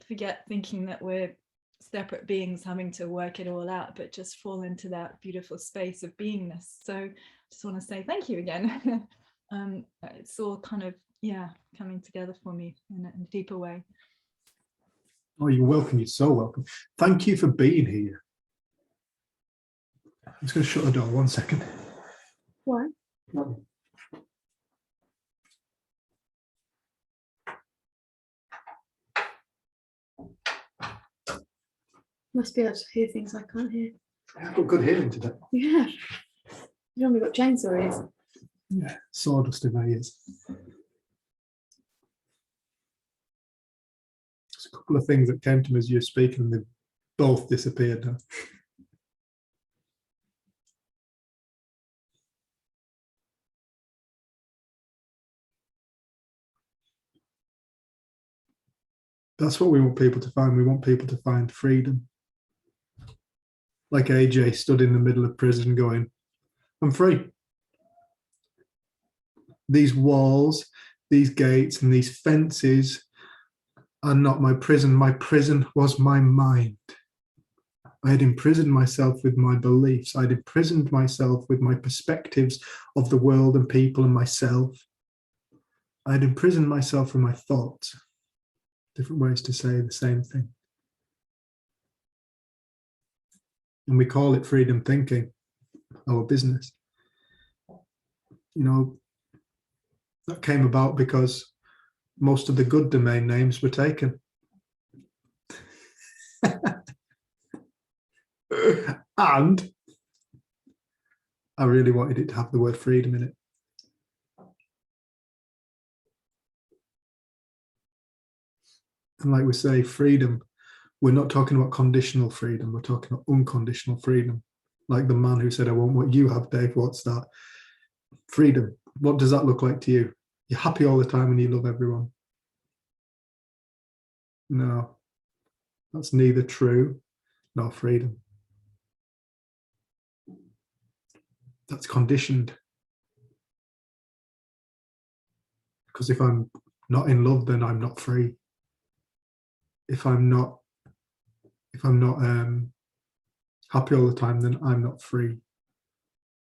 Speaker 6: forget thinking that we're separate beings having to work it all out, but just fall into that beautiful space of beingness. So I just want to say thank you again. It's all kind of coming together for me in a deeper way.
Speaker 2: Oh, you're welcome. You're so welcome. Thank you for being here. I'm just going to shut the door 1 second.
Speaker 1: Why? Must be able to hear things I can't hear.
Speaker 2: I've got good hearing today.
Speaker 1: Yeah. You only got chainsaw ears.
Speaker 2: Yeah, sawdust in my ears. There's a couple of things that came to me as you were speaking, and they've both disappeared now. That's what we want people to find. We want people to find freedom. Like AJ stood in the middle of prison going, I'm free. These walls, these gates, and these fences are not my prison. My prison was my mind. I had imprisoned myself with my beliefs. I'd imprisoned myself with my perspectives of the world and people and myself. I'd imprisoned myself with my thoughts. Different ways to say the same thing. And we call it freedom thinking, our business. That came about because most of the good domain names were taken. And I really wanted it to have the word freedom in it. And like we say, freedom, we're not talking about conditional freedom, we're talking about unconditional freedom. Like the man who said, I want what you have, Dave, what's that? Freedom, what does that look like to you? You're happy all the time and you love everyone. No, that's neither true nor freedom. That's conditioned. Because if I'm not in love, then I'm not free. If I'm not happy all the time, then I'm not free.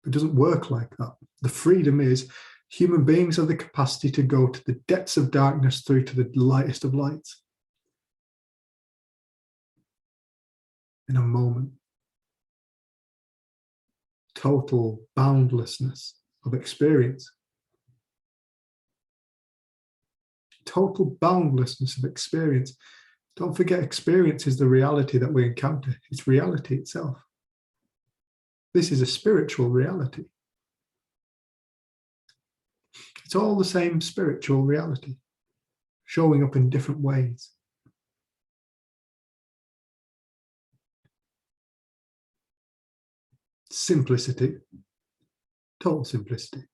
Speaker 2: It doesn't work like that. The freedom is human beings have the capacity to go to the depths of darkness through to the lightest of lights in a moment. Total boundlessness of experience. Total boundlessness of experience. Don't forget, experience is the reality that we encounter. It's reality itself. This is a spiritual reality. It's all the same spiritual reality, showing up in different ways. Simplicity, total simplicity.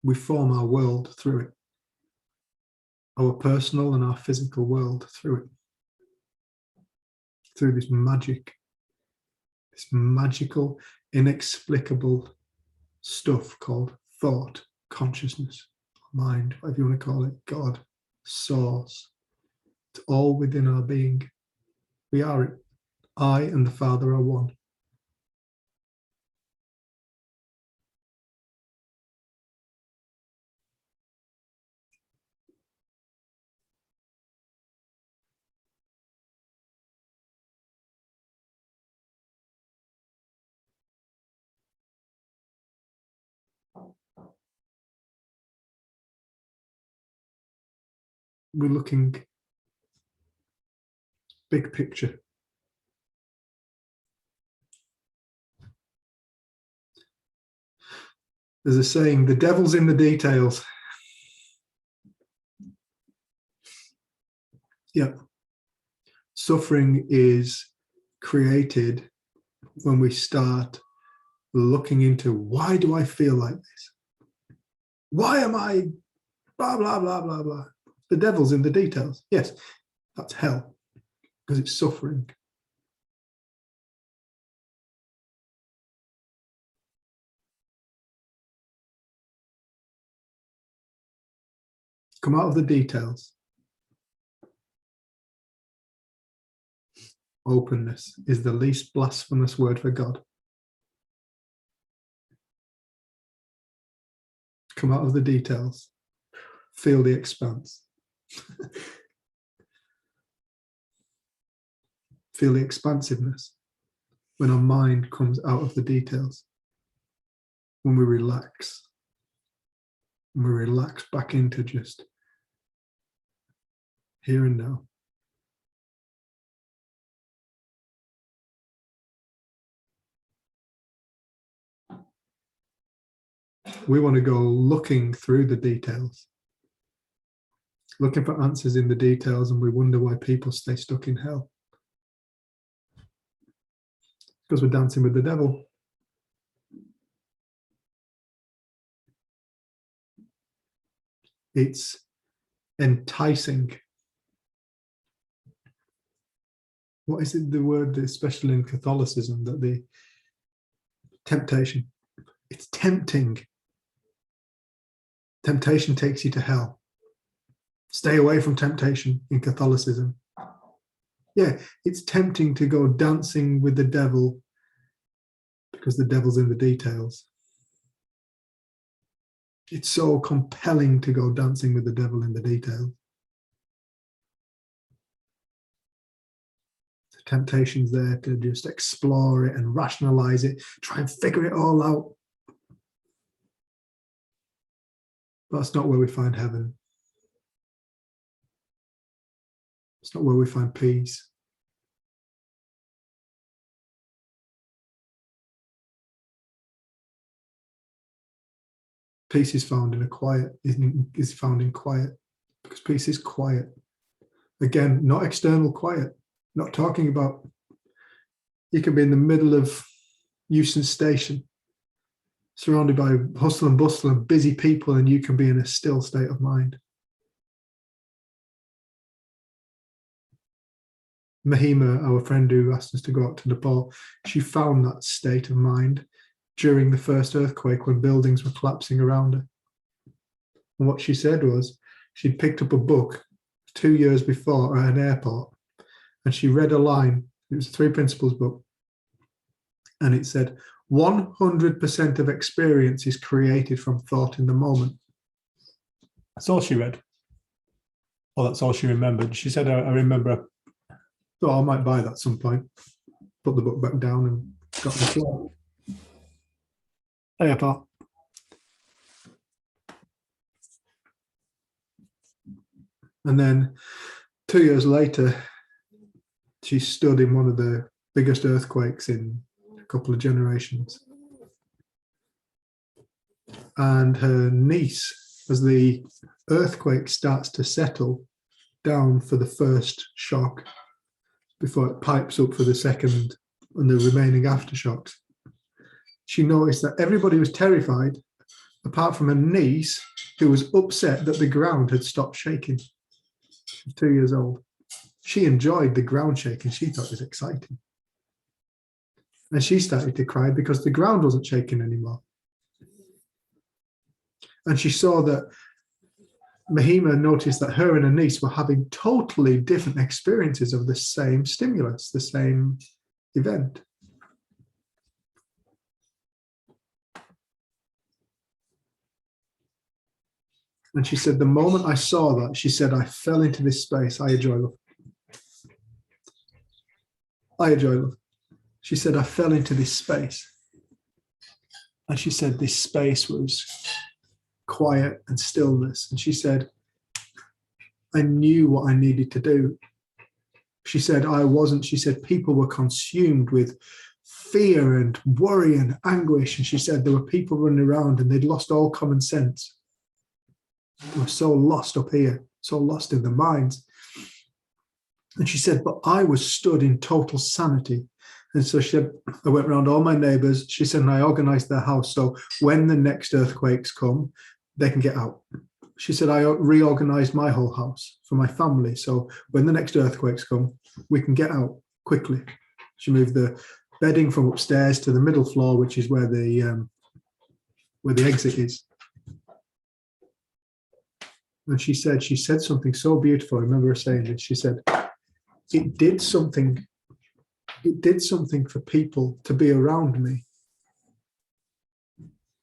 Speaker 2: We form our world through it. Our personal and our physical world through it. Through this magic, this magical, inexplicable stuff called thought, consciousness, mind, whatever you want to call it, God, source, It's all within our being. We are it. I and the Father are one. We're looking big picture. There's a saying, the devil's in the details. Yeah. Suffering is created when we start looking into, why do I feel like this? Why am I blah, blah, blah, blah, blah. The devil's in the details. Yes, that's hell, because it's suffering. Come out of the details. Openness is the least blasphemous word for God. Come out of the details. Feel the expanse. Feel the expansiveness when our mind comes out of the details. When we relax. When we relax back into just here and now. We want to go looking through the details, looking for answers in the details, and we wonder why people stay stuck in hell. Because we're dancing with the devil. It's enticing. What is it, the word, especially in Catholicism, that the temptation, it's tempting. Temptation takes you to hell. Stay away from temptation in Catholicism. Yeah, it's tempting to go dancing with the devil because the devil's in the details. It's so compelling to go dancing with the devil in the details. The temptation's there to just explore it and rationalize it, try and figure it all out. But that's not where we find heaven. It's not where we find peace. Peace is found in a quiet, is found in quiet, because peace is quiet. Again, not external quiet, not talking about, you can be in the middle of Euston Station, surrounded by hustle and bustle and busy people, and you can be in a still state of mind. Mahima, our friend who asked us to go out to Nepal, she found that state of mind during the first earthquake when buildings were collapsing around her. And what she said was, she'd picked up a book 2 years before at an airport, and she read a line. It was a 3 Principles book, and it said, 100% of experience is created from thought in the moment. That's all she read. Well, that's all she remembered. She said, I remember, thought I might buy that at some point. Put the book back down and got the floor. Hey, apart. And then 2 years later, she stood in one of the biggest earthquakes in a couple of generations. And her niece, as the earthquake starts to settle down for the first shock, before it pipes up for the second and the remaining aftershocks, she noticed that everybody was terrified, apart from her niece, who was upset that the ground had stopped shaking. She was 2 years old. She enjoyed the ground shaking. She thought it was exciting. And she started to cry because the ground wasn't shaking anymore. And she saw that Mahima noticed that her and her niece were having totally different experiences of the same stimulus, the same event. And she said, the moment I saw that, she said, I fell into this space. I enjoy love. I enjoy love. She said, I fell into this space. And she said, this space was quiet and stillness. And she said, I knew what I needed to do. She said, I wasn't. She said, people were consumed with fear and worry and anguish. And she said, there were people running around and they'd lost all common sense. They were so lost up here, so lost in their minds. And she said, but I was stood in total sanity. And so she said, I went around all my neighbours. She said, and I organised their house. So when the next earthquakes come, they can get out. She said, I reorganised my whole house for my family. So when the next earthquakes come, we can get out quickly. She moved the bedding from upstairs to the middle floor, which is where the exit is. And she said something so beautiful. I remember her saying this. She said, it did something for people to be around me.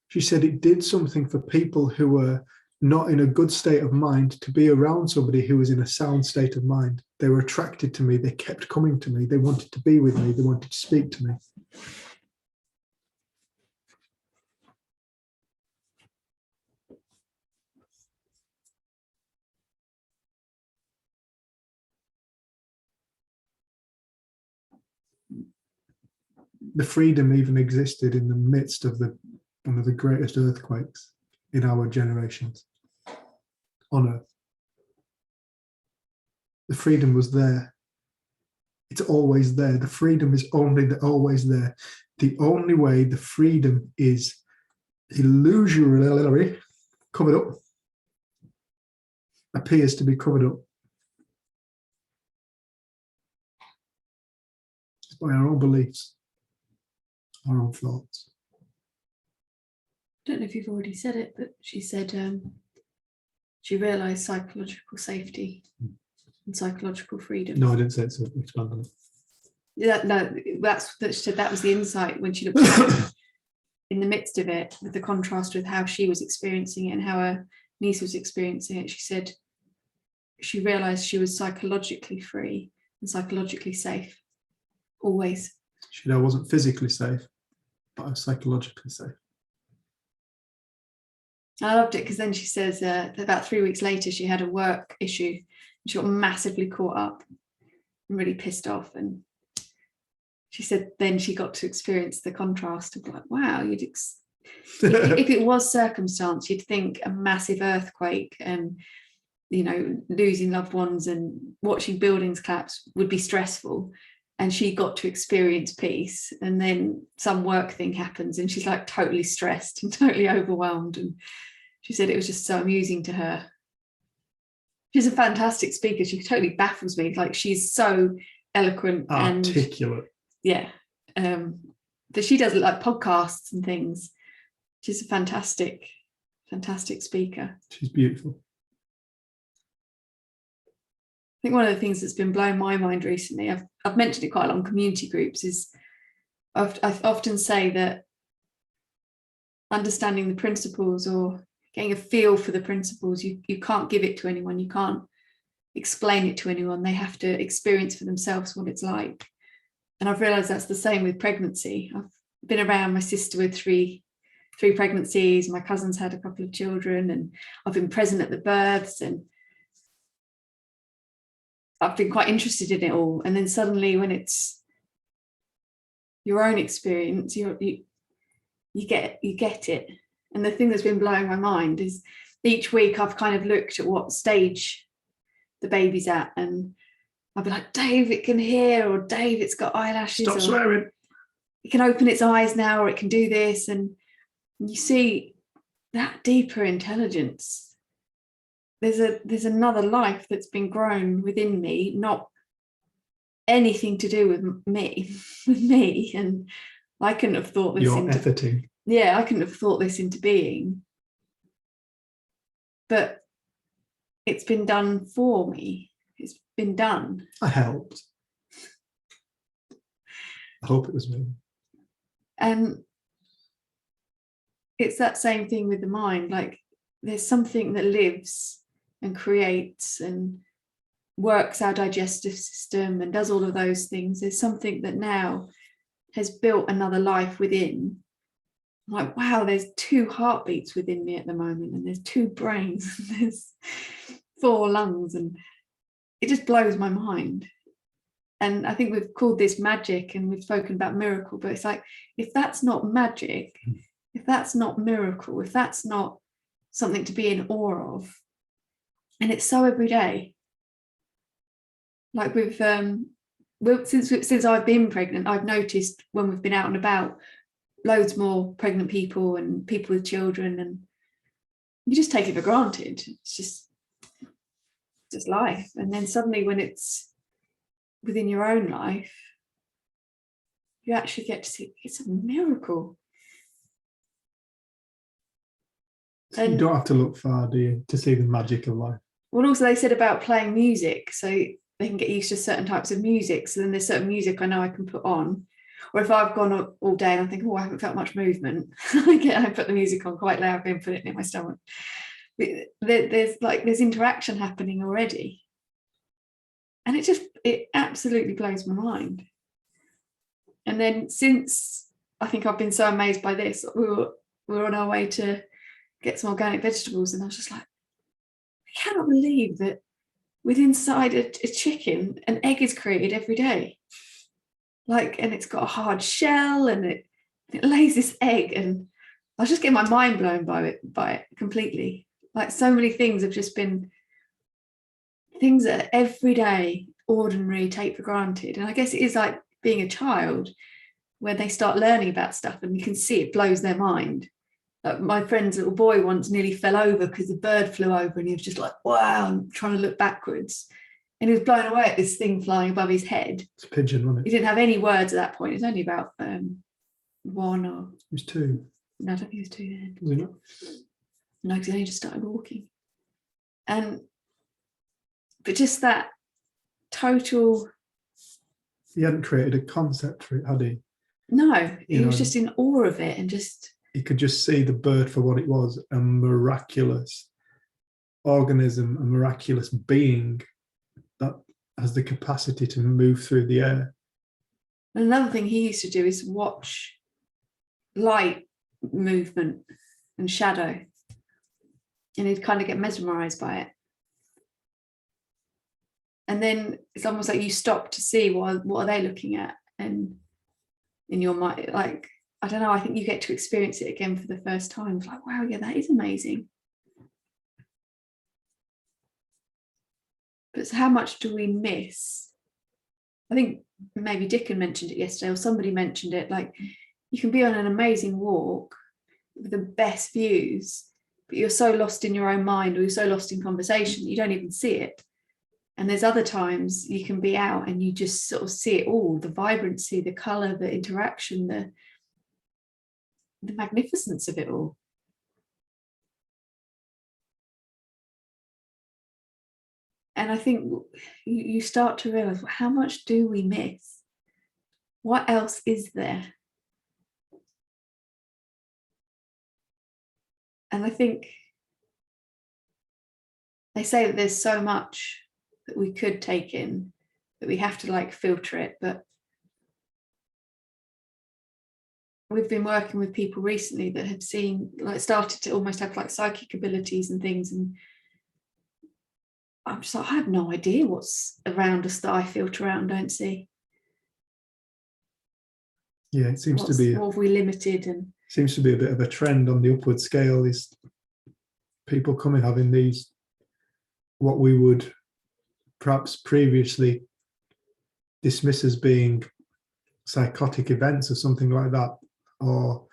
Speaker 2: She said it did something for people who were not in a good state of mind to be around somebody who was in a sound state of mind. They were attracted to me. They kept coming to me. They wanted to be with me. They wanted to speak to me. The freedom even existed in the midst of one of the greatest earthquakes in our generations on Earth. The freedom was there. It's always there. The freedom is always there. The only way the freedom is illusory, covered up, appears to be covered up, it's by our own beliefs, our own thoughts.
Speaker 1: I don't know if you've already said it, but she said she realised psychological safety and psychological freedom.
Speaker 2: No, I didn't say it, so expand on it.
Speaker 1: Yeah, no, she said that was the insight when she looked at it in the midst of it, with the contrast with how she was experiencing it and how her niece was experiencing it. She said she realised she was psychologically free and psychologically safe, always.
Speaker 2: She said I wasn't physically safe, but I was psychologically safe.
Speaker 1: I loved it because then she says about 3 weeks later she had a work issue and she got massively caught up and really pissed off, and she said then she got to experience the contrast of like, wow, if it was circumstance, you'd think a massive earthquake and losing loved ones and watching buildings collapse would be stressful, and she got to experience peace, and then some work thing happens and she's like totally stressed and totally overwhelmed. And she said it was just so amusing to her. She's a fantastic speaker. She totally baffles me. Like, she's so eloquent and
Speaker 2: articulate.
Speaker 1: Yeah. But she does like podcasts and things. She's a fantastic speaker.
Speaker 2: She's beautiful.
Speaker 1: I think one of the things that's been blowing my mind recently, I've mentioned it quite a lot on community groups, is I often say that understanding the principles or getting a feel for the principles, you can't give it to anyone. You can't explain it to anyone. They have to experience for themselves what it's like. And I've realised that's the same with pregnancy. I've been around my sister with three pregnancies. My cousin's had a couple of children, and I've been present at the births, and I've been quite interested in it all. And then suddenly when it's your own experience, you get it. And the thing that's been blowing my mind is each week I've kind of looked at what stage the baby's at, and I'll be like, Dave, it can hear, or Dave, it's got eyelashes.
Speaker 2: Stop
Speaker 1: or
Speaker 2: swearing.
Speaker 1: It can open its eyes now, or it can do this. And you see that deeper intelligence. There's another life that's been grown within me, not anything to do with me. And I couldn't have thought this
Speaker 2: You're efforting.
Speaker 1: Yeah, I couldn't have thought this into being. But it's been done for me. It's been done.
Speaker 2: I helped. I hope it was me.
Speaker 1: And it's that same thing with the mind. Like there's something that lives and creates and works our digestive system and does all of those things. There's something that now has built another life within. I'm like, wow, there's 2 heartbeats within me at the moment, and there's 2 brains, and there's 4 lungs, and it just blows my mind. And I think we've called this magic and we've spoken about miracle, but it's like, if that's not magic, if that's not miracle, if that's not something to be in awe of, and it's so everyday. Like since I've been pregnant, I've noticed when we've been out and about, loads more pregnant people and people with children, and you just take it for granted. It's just life. And then suddenly when it's within your own life, you actually get to see it's a miracle.
Speaker 2: You don't have to look far, do you, to see the magic of life?
Speaker 1: Well, also they said about playing music, so they can get used to certain types of music. So then there's certain music I know I can put on. Or if I've gone all day and I think, oh, I haven't felt much movement, I put the music on quite loudly and put it near my stomach. There's interaction happening already. And it absolutely blows my mind. And then since I think I've been so amazed by this, we were on our way to get some organic vegetables, and I was just like, I cannot believe that inside a chicken, an egg is created every day. Like, and it's got a hard shell, and it lays this egg, and I was just getting my mind blown by it completely. Like, so many things have just been things that are everyday, ordinary, take for granted. And I guess it is like being a child, where they start learning about stuff and you can see it blows their mind. My friend's little boy once nearly fell over because the bird flew over, and he was just like, wow, and trying to look backwards. And he was blown away at this thing flying above his head.
Speaker 2: It's a pigeon, wasn't
Speaker 1: He
Speaker 2: it?
Speaker 1: didn't have any words at that point. He was only about 1 or...
Speaker 2: It was 2.
Speaker 1: No, I don't think he was 2 then.
Speaker 2: Was it not?
Speaker 1: No, because he only just started walking. But just that total...
Speaker 2: He hadn't created a concept for it, had he?
Speaker 1: No, he
Speaker 2: You
Speaker 1: was
Speaker 2: know,
Speaker 1: just in awe of it, and just...
Speaker 2: He could just see the bird for what it was, a miraculous organism, a miraculous being that has the capacity to move through the air.
Speaker 1: Another thing he used to do is watch light movement and shadow, and he'd kind of get mesmerized by it. And then it's almost like you stop to see what are they looking at, and in your mind, like, I don't know, I think you get to experience it again for the first time. It's like, wow, yeah, that is amazing. But how much do we miss? I think maybe Dickon mentioned it yesterday, or somebody mentioned it, like, you can be on an amazing walk with the best views, but you're so lost in your own mind, or you're so lost in conversation that you don't even see it. And there's other times you can be out and you just sort of see it all, the vibrancy, the colour, the interaction, the magnificence of it all. And I think you start to realise, well, how much do we miss? What else is there? And I think they say that there's so much that we could take in, that we have to like filter it. But we've been working with people recently that have seen, like, started to almost have like psychic abilities and things, and I'm just like, I have no idea what's around us that I filter out and don't see.
Speaker 2: Yeah, it seems to be.
Speaker 1: What have we limited? And
Speaker 2: Seems to be a bit of a trend on the upward scale, is people coming having these, what we would perhaps previously dismiss as being psychotic events or something like that, or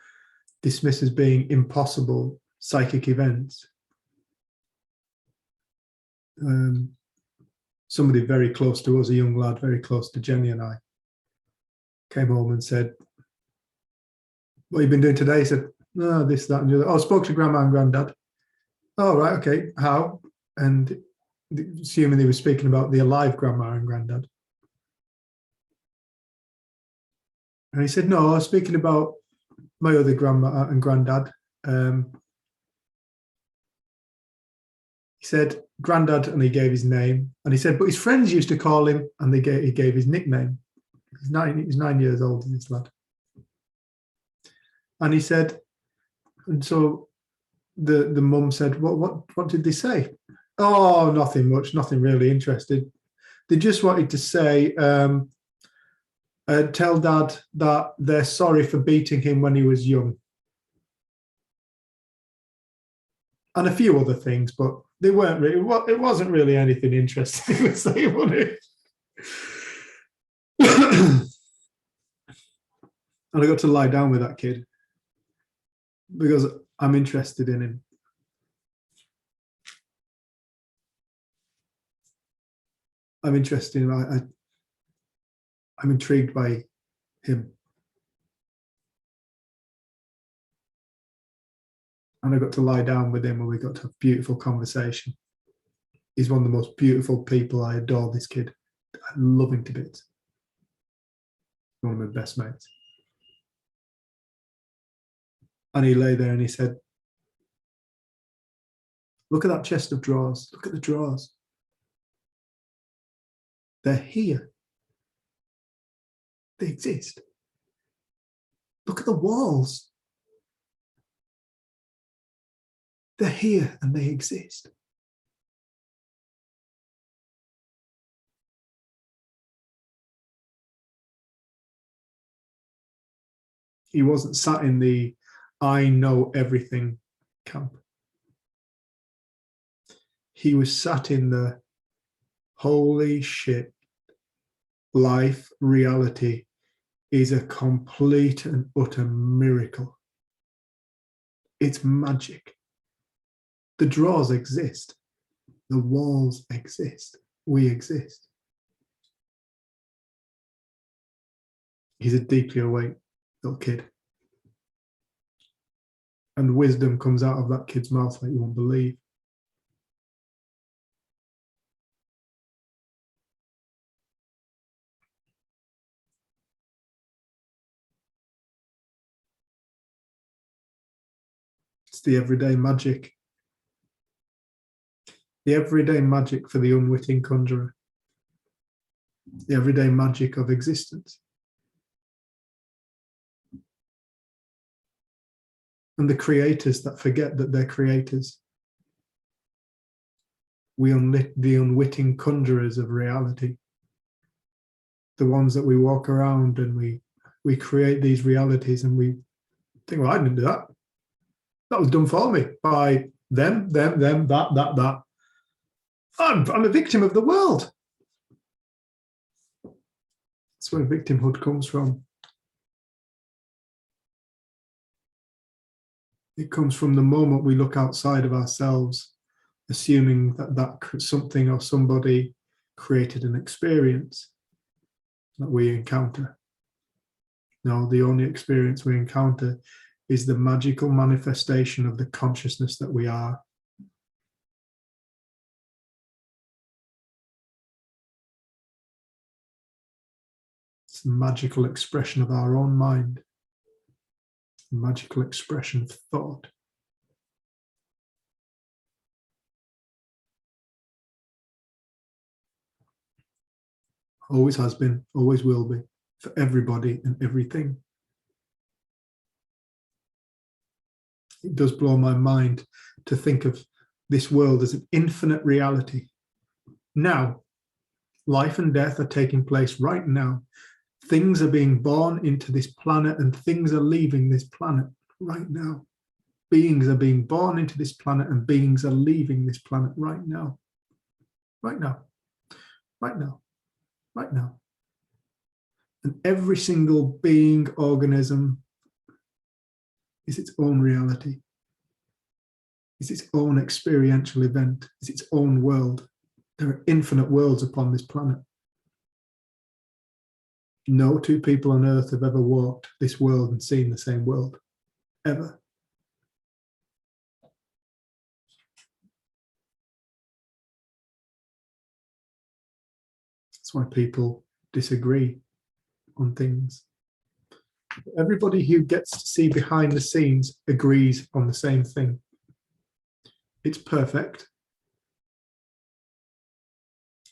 Speaker 2: dismiss as being impossible psychic events. Somebody very close to us, a young lad very close to Jenny and I, came home and said, what have you been doing today? He said, oh, this, that, and the other. Oh, I spoke to grandma and granddad. Oh, right, okay, how? And assuming they were speaking about the alive grandma and granddad. And he said, no, I was speaking about my other grandma and granddad. He said, granddad, and he gave his name. And he said, but his friends used to call him, and he gave his nickname. He's 9 years old, this lad. And he said, and so the mum said, what did they say? Oh, nothing much, nothing really interested. They just wanted to say, tell dad that they're sorry for beating him when he was young. And a few other things, but they weren't really, it wasn't really anything interesting to say, was it? And I got to lie down with that kid because I'm interested in him. I'm interested in him. I'm intrigued by him. And I got to lie down with him and we got to have a beautiful conversation. He's one of the most beautiful people. I adore this kid. I love him to bits. One of my best mates. And he lay there and he said, look at that chest of drawers. Look at the drawers. They're here. They exist. Look at the walls. They're here and they exist. He wasn't sat in the I know everything camp. He was sat in the holy shit, life, reality is a complete and utter miracle. It's magic. The drawers exist. The walls exist. We exist. He's a deeply awake little kid. And wisdom comes out of that kid's mouth like you won't believe. It's the everyday magic. The everyday magic for the unwitting conjurer. The everyday magic of existence. And the creators that forget that they're creators. The unwitting conjurers of reality. The ones that we walk around and we create these realities and we think, well, I didn't do that. That was done for me by them, that. I'm a victim of the world. That's where victimhood comes from. It comes from the moment we look outside of ourselves, assuming that something or somebody created an experience that we encounter. No, the only experience we encounter is the magical manifestation of the consciousness that we are. It's the magical expression of our own mind. Magical expression of thought. Always has been, always will be, for everybody and everything. It does blow my mind to think of this world as an infinite reality. Now, life and death are taking place right now. Things are being born into this planet and things are leaving this planet right now. Beings are being born into this planet and beings are leaving this planet right now. Right now. Right now. Right now. And every single being, organism is its own reality. Is its own experiential event. Is its own world. There are infinite worlds upon this planet. No two people on earth have ever walked this world and seen the same world, ever. That's why people disagree on things. Everybody who gets to see behind the scenes agrees on the same thing. It's perfect.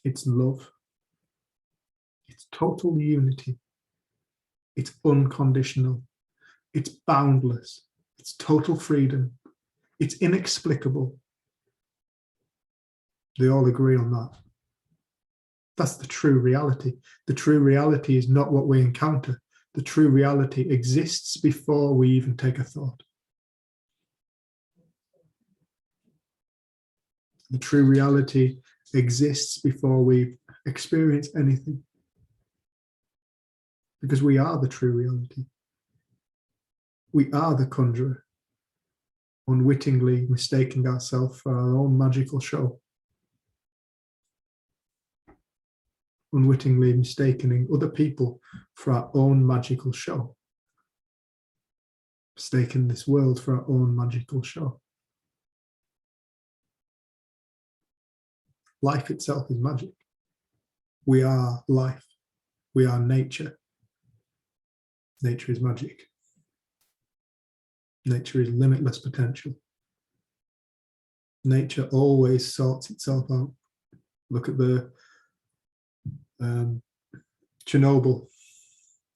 Speaker 2: It's love. It's total unity. It's unconditional. It's boundless. It's total freedom. It's inexplicable. They all agree on that. That's the true reality. The true reality is not what we encounter. The true reality exists before we even take a thought. The true reality exists before we experience anything. Because we are the true reality. We are the conjurer, unwittingly mistaking ourselves for our own magical show. Unwittingly mistaking other people for our own magical show. Mistaking this world for our own magical show. Life itself is magic. We are life. We are nature. Nature is magic. Nature is limitless potential. Nature always sorts itself out. Look at the Chernobyl.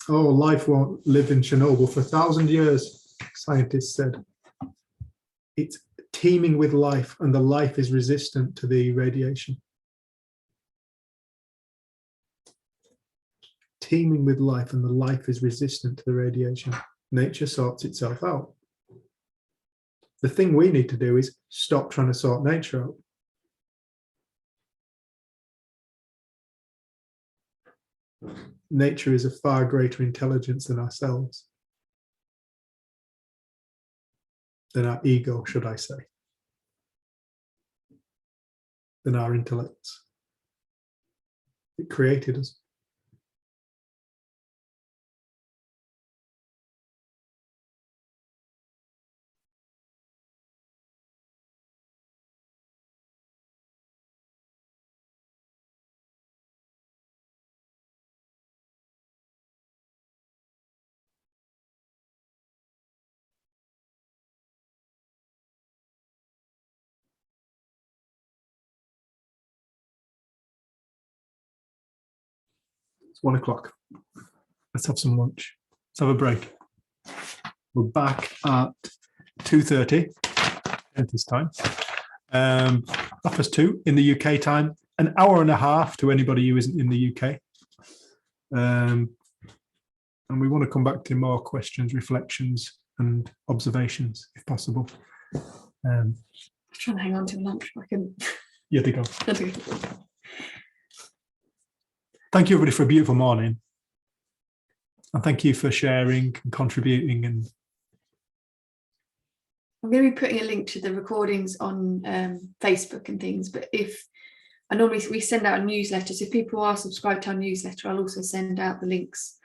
Speaker 2: Oh, life won't live in Chernobyl for 1,000 years, scientists said. It's teeming with life, and the life is resistant to the radiation. Teeming with life, and the life is resistant to the radiation. Nature sorts itself out. The thing we need to do is stop trying to sort nature out. Nature is a far greater intelligence than ourselves. Than our ego, should I say. Than our intellects. It created us. It's 1 o'clock. Let's have some lunch. Let's have a break. We're back at 2:30 this time. 2:30 in the UK time. An hour and a half to anybody who isn't in the UK. And we want to come back to more questions, reflections, and observations, if possible.
Speaker 1: I'm trying to hang on to lunch. I can.
Speaker 2: Yeah, they go. Thank you, everybody, for a beautiful morning. And thank you for sharing and contributing. And
Speaker 1: I'm going to be putting a link to the recordings on Facebook and things, but I normally we send out a newsletter, so if people are subscribed to our newsletter, I'll also send out the links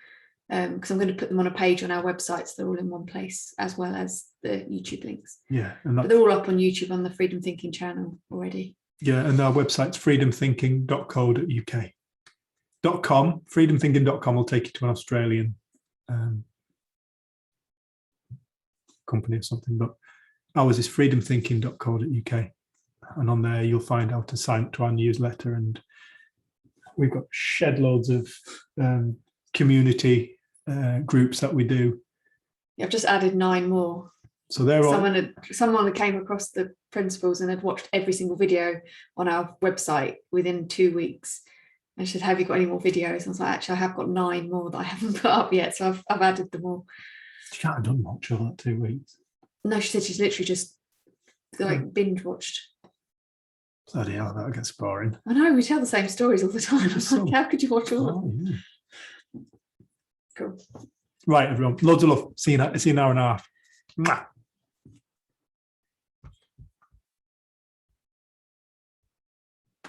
Speaker 1: because I'm going to put them on a page on our website, so they're all in one place, as well as the YouTube links.
Speaker 2: yeah,
Speaker 1: But they're all up on YouTube on the Freedom Thinking channel already.
Speaker 2: Yeah, and our website's freedomthinking.co.uk. .com, freedomthinking.com will take you to an Australian company or something, but ours is freedomthinking.co.uk, and on there you'll find how to sign up to our newsletter, and we've got shed loads of community groups that we do.
Speaker 1: Yeah, I've just added 9 more.
Speaker 2: So they're all
Speaker 1: someone that came across the principles and had watched every single video on our website within 2 weeks. And she said, have you got any more videos? And I was like, actually, I have got 9 more that I haven't put up yet. So I've added them all.
Speaker 2: You can't have done much over that 2 weeks.
Speaker 1: No, she said she's literally just like binge watched.
Speaker 2: Bloody hell, that gets boring.
Speaker 1: I know, we tell the same stories all the time. I'm like, how could you watch all of them?
Speaker 2: Yeah.
Speaker 1: Cool.
Speaker 2: Right, everyone. Loads of love. See you in an hour and a half. Mwah.